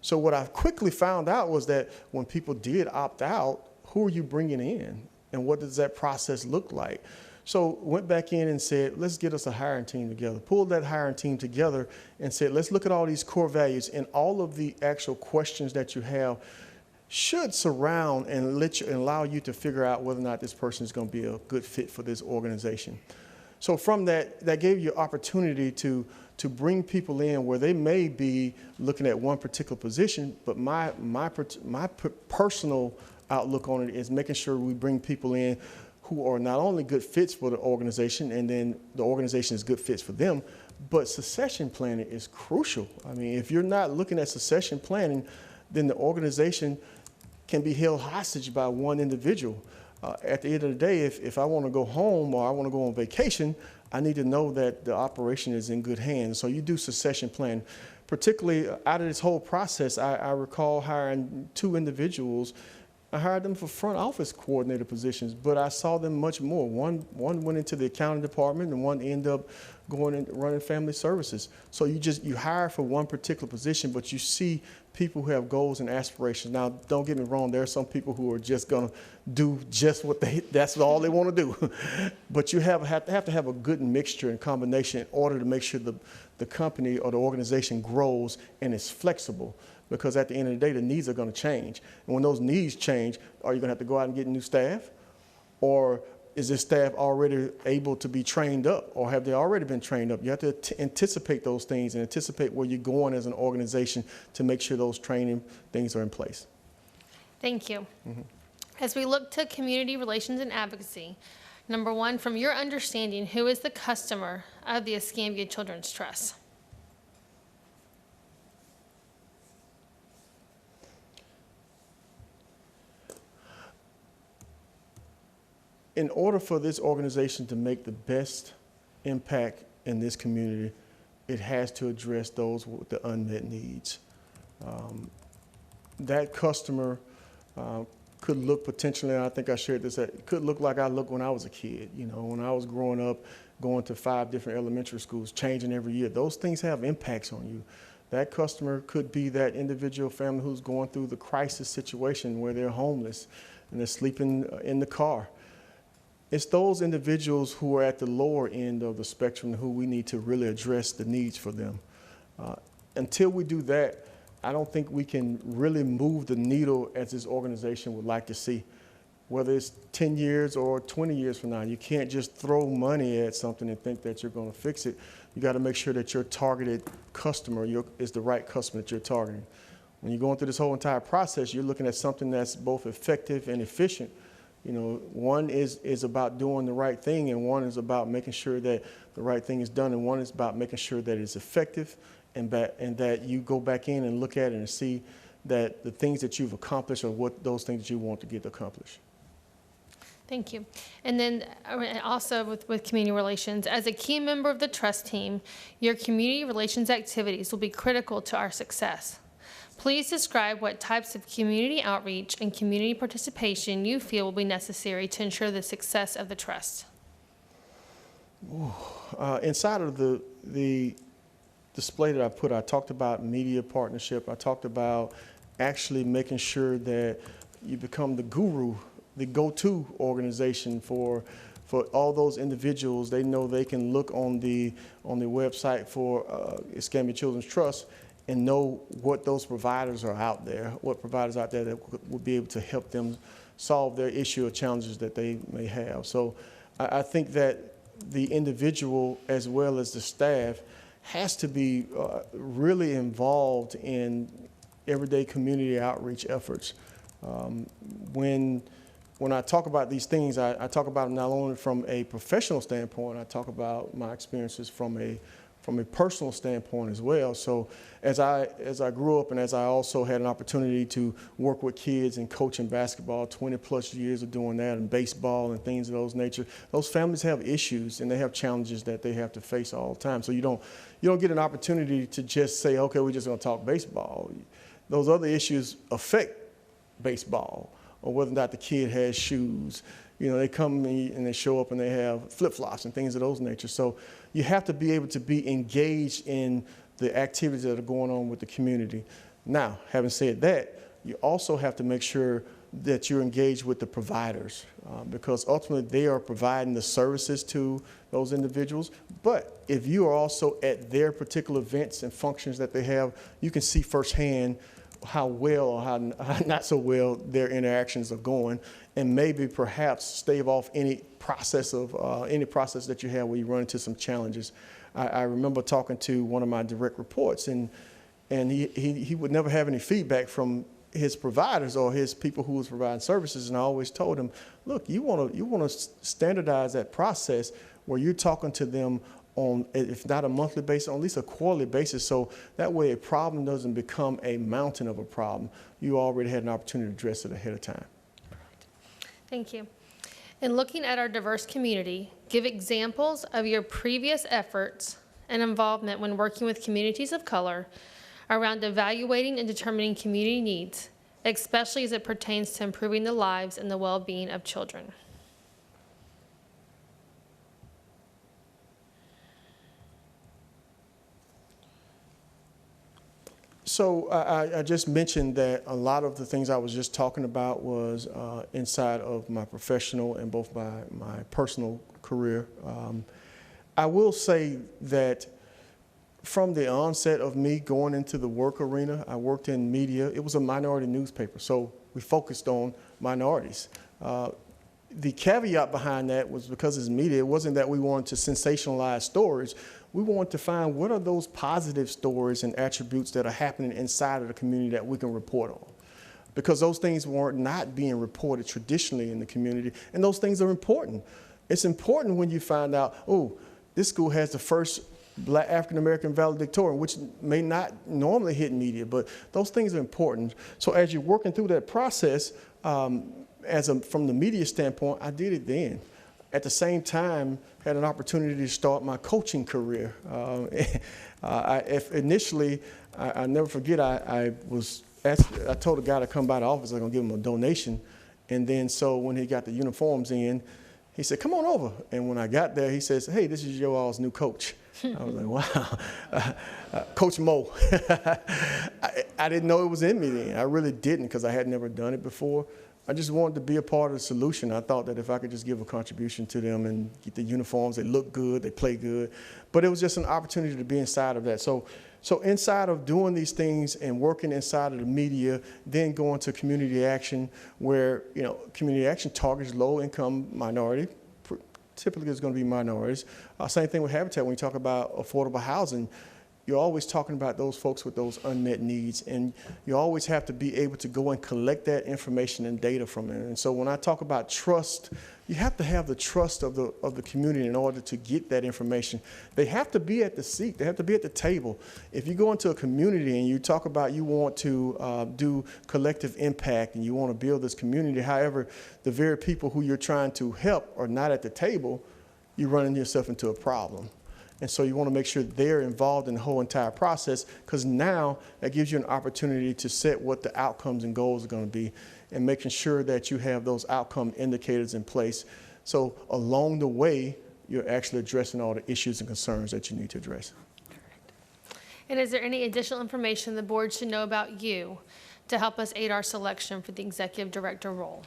So what I quickly found out was that when people did opt out, who are you bringing in? And what does that process look like? So went back in and said, let's get us a hiring team together. Pulled that hiring team together and said, let's look at all these core values, and all of the actual questions that you have should surround and allow you to figure out whether or not this person is going to be a good fit for this organization. So from that gave you opportunity to bring people in where they may be looking at one particular position, but my personal outlook on it is making sure we bring people in who are not only good fits for the organization, and then the organization is good fits for them, but succession planning is crucial. I mean, if you're not looking at succession planning, then the organization can be held hostage by one individual. At the end of the day, if I want to go home or I want to go on vacation, I need to know that the operation is in good hands. So you do succession plan. Particularly out of this whole process, I recall hiring 2 individuals. I hired them for front office coordinator positions, but I saw them much more. One went into the accounting department, and one ended up going and running family services. So you hire for one particular position, but you see people who have goals and aspirations. Now, don't get me wrong, there are some people who are just gonna do just that's all they wanna do. But you have to have a good mixture and combination in order to make sure the company or the organization grows and is flexible. Because at the end of the day, the needs are going to change. And when those needs change, are you going to have to go out and get new staff? Or is this staff already able to be trained up? Or have they already been trained up? You have to anticipate those things and anticipate where you're going as an organization to make sure those training things are in place. Thank you. As we look to community relations and advocacy, number 1, from your understanding, who is the customer of the Escambia Children's Trust? In order for this organization to make the best impact in this community, it has to address those with the unmet needs. That customer could look potentially, and I think I shared this, it could look like I looked when I was a kid. You know, when I was growing up, going to 5 different elementary schools, changing every year. Those things have impacts on you. That customer could be that individual family who's going through the crisis situation where they're homeless and they're sleeping in the car. It's those individuals who are at the lower end of the spectrum who we need to really address the needs for them. Until we do that, I don't think we can really move the needle as this organization would like to see. Whether it's 10 years or 20 years from now, you can't just throw money at something and think that you're going to fix it. You got to make sure that your targeted customer is the right customer that you're targeting. When you're going through this whole entire process, you're looking at something that's both effective and efficient. You know, one is about doing the right thing, and one is about making sure that the right thing is done, and one is about making sure that it's effective, and that you go back in and look at it and see that the things that you've accomplished are what those things that you want to get accomplished. Thank you. And then also with community relations, as a key member of the trust team, your community relations activities will be critical to our success. Please describe what types of community outreach and community participation you feel will be necessary to ensure the success of the trust. Inside of the display that I talked about media partnership. I talked about actually making sure that you become the guru, the go-to organization for all those individuals. They know they can look on the website for Escambia Children's Trust and know what those providers are out there, what providers out there that would be able to help them solve their issue or challenges that they may have. So I think that the individual as well as the staff has to be really involved in everyday community outreach efforts. When I talk about these things, I talk about them not only from a professional standpoint, I talk about my experiences from a personal standpoint as well. So as I grew up and as I also had an opportunity to work with kids and coaching basketball, 20 plus years of doing that, and baseball and things of those nature, those families have issues and they have challenges that they have to face all the time. So you don't get an opportunity to just say, okay, we're just gonna talk baseball. Those other issues affect baseball or whether or not the kid has shoes. You know, they come and they show up and they have flip-flops and things of those nature. So you have to be able to be engaged in the activities that are going on with the community. Now, having said that, you also have to make sure that you're engaged with the providers because ultimately they are providing the services to those individuals. But if you are also at their particular events and functions that they have, you can see firsthand how well or how not so well their interactions are going, and maybe perhaps stave off any process that you have where you run into some challenges. I remember talking to one of my direct reports, and he would never have any feedback from his providers or his people who was providing services, and I always told him, look, you want to standardize that process where you're talking to them on, if not a monthly basis, on at least a quarterly basis, so that way a problem doesn't become a mountain of a problem. You already had an opportunity to address it ahead of time. Thank you. In looking at our diverse community, give examples of your previous efforts and involvement when working with communities of color around evaluating and determining community needs, especially as it pertains to improving the lives and the well-being of children. So I just mentioned that a lot of the things I was just talking about was inside of my professional and both my personal career. I will say that from the onset of me going into the work arena, I worked in media. It was a minority newspaper, so we focused on minorities. The caveat behind that was because it's media, it wasn't that we wanted to sensationalize stories. We wanted to find what are those positive stories and attributes that are happening inside of the community that we can report on. Because those things weren't not being reported traditionally in the community, and those things are important. It's important when you find out, oh, this school has the first Black African-American valedictorian, which may not normally hit media, but those things are important. So as you're working through that process, from the media standpoint, I did it then. At the same time, had an opportunity to start my coaching career. Initially, I never forget, I told a guy to come by the office, I was gonna give him a donation. And then so when he got the uniforms in, he said, come on over. And when I got there, he says, hey, this is your all's new coach. I was like, wow, Coach Mo. I didn't know it was in me then. I really didn't because I had never done it before. I just wanted to be a part of the solution. I thought that if I could just give a contribution to them and get the uniforms, they look good, they play good. But it was just an opportunity to be inside of that. So inside of doing these things and working inside of the media, then going to community action where, you know, community action targets low-income minority, typically it's going to be minorities. Same thing with Habitat. When you talk about affordable housing, you're always talking about those folks with those unmet needs, and you always have to be able to go and collect that information and data from it. And so when I talk about trust, you have to have the trust of the community in order to get that information. They have to be at the seat. They have to be at the table. If you go into a community and you talk about you want to do collective impact and you want to build this community, however, the very people who you're trying to help are not at the table, you're running yourself into a problem. And so you want to make sure they're involved in the whole entire process, because now that gives you an opportunity to set what the outcomes and goals are going to be and making sure that you have those outcome indicators in place. So along the way, you're actually addressing all the issues and concerns that you need to address. And is there any additional information the board should know about you to help us aid our selection for the executive director role?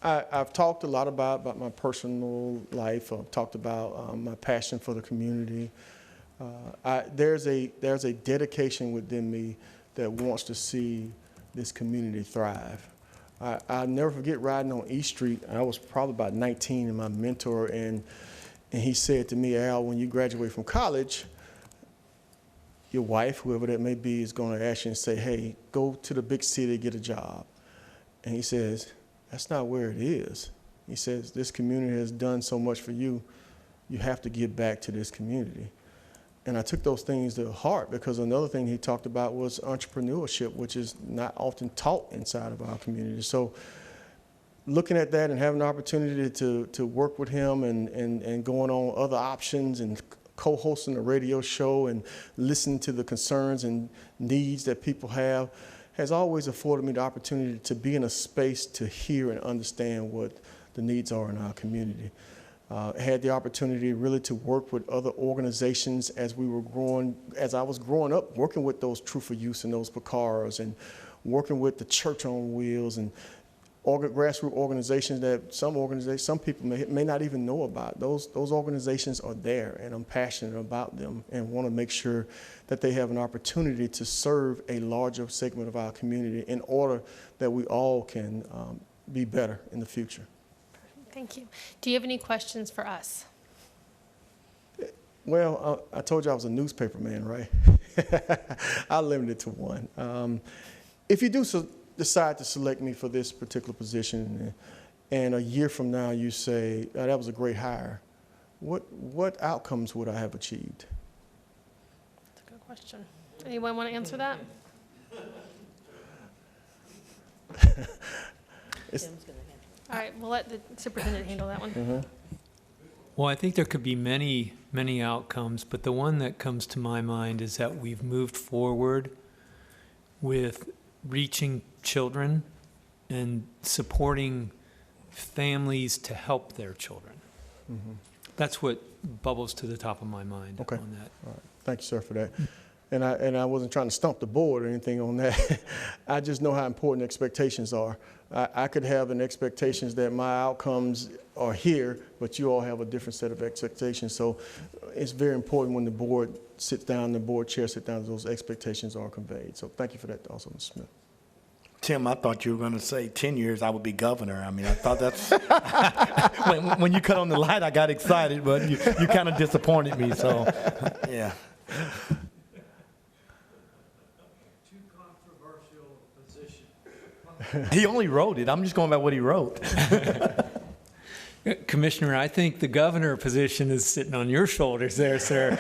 I've talked a lot about my personal life. I've talked about my passion for the community. There's a dedication within me that wants to see this community thrive. I'll never forget riding on East Street. I was probably about 19, and my mentor, and he said to me, Al, when you graduate from college, your wife, whoever that may be, is going to ask you and say, hey, go to the big city, get a job. And he says, that's not where it is. He says, this community has done so much for you. You have to give back to this community. And I took those things to heart, because another thing he talked about was entrepreneurship, which is not often taught inside of our community. So looking at that and having the opportunity to work with him and going on other options and co-hosting a radio show and listening to the concerns and needs that people have has always afforded me the opportunity to be in a space to hear and understand what the needs are in our community. Had the opportunity really to work with other organizations as I was growing up, working with those True for Use and those PACARs, and working with the Church on Wheels and grassroots organizations that some people may not even know about. Those organizations are there, and I'm passionate about them and want to make sure that they have an opportunity to serve a larger segment of our community in order that we all can be better in the future. Thank you. Do you have any questions for us? Well, I told you I was a newspaper man, right? I'll limit it to one. If you do decide to select me for this particular position, and a year from now you say, oh, that was a great hire, what outcomes would I have achieved? That's a good question. Anyone want to answer that? All right, we'll let the superintendent handle that one. Well, I think there could be many, many outcomes, but the one that comes to my mind is that we've moved forward with reaching children and supporting families to help their children. That's what bubbles to the top of my mind on that. All right. Thank you, sir, for that. And I wasn't trying to stump the board or anything on that. I just know how important expectations are. I could have an expectations that my outcomes are here, but you all have a different set of expectations. So it's very important when the board sits down, the board chair sits down, those expectations are conveyed. So thank you for that also, Mr. Smith. Tim, I thought you were going to say 10 years I would be governor. I mean, I thought that's, when you cut on the light, I got excited, but you kind of disappointed me, so, yeah. Too controversial position. He only wrote it. I'm just going by what he wrote. Commissioner, I think the governor position is sitting on your shoulders there, sir.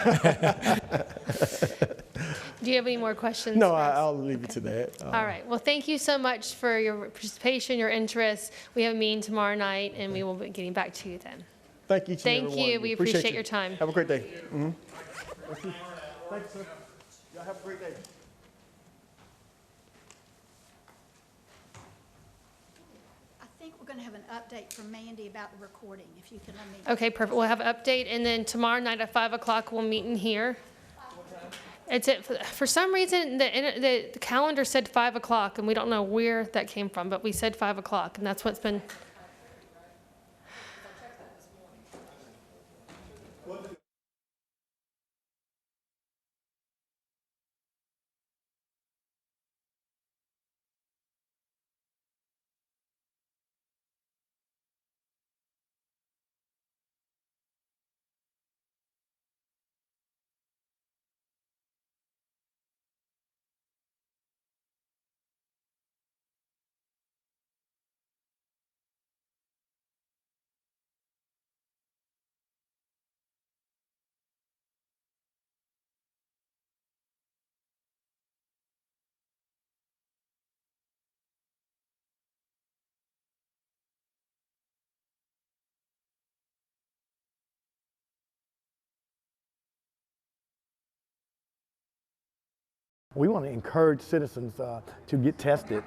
Do you have any more questions? No, for us? I'll leave it to that. All right. Well, thank you so much for your participation, your interest. We have a meeting tomorrow night, and we will be getting back to you then. Thank you. Thank you. We appreciate your time. Have a great day. Thank you. Thanks, sir. Y'all have a great day. I think we're going to have an update from Mandy about the recording, if you can let me. Okay, perfect. We'll have an update, and then tomorrow night at 5 o'clock, we'll meet in here. It's for some reason, the calendar said 5 o'clock, and we don't know where that came from, but we said 5 o'clock, and that's what's been. We want to encourage citizens to get tested.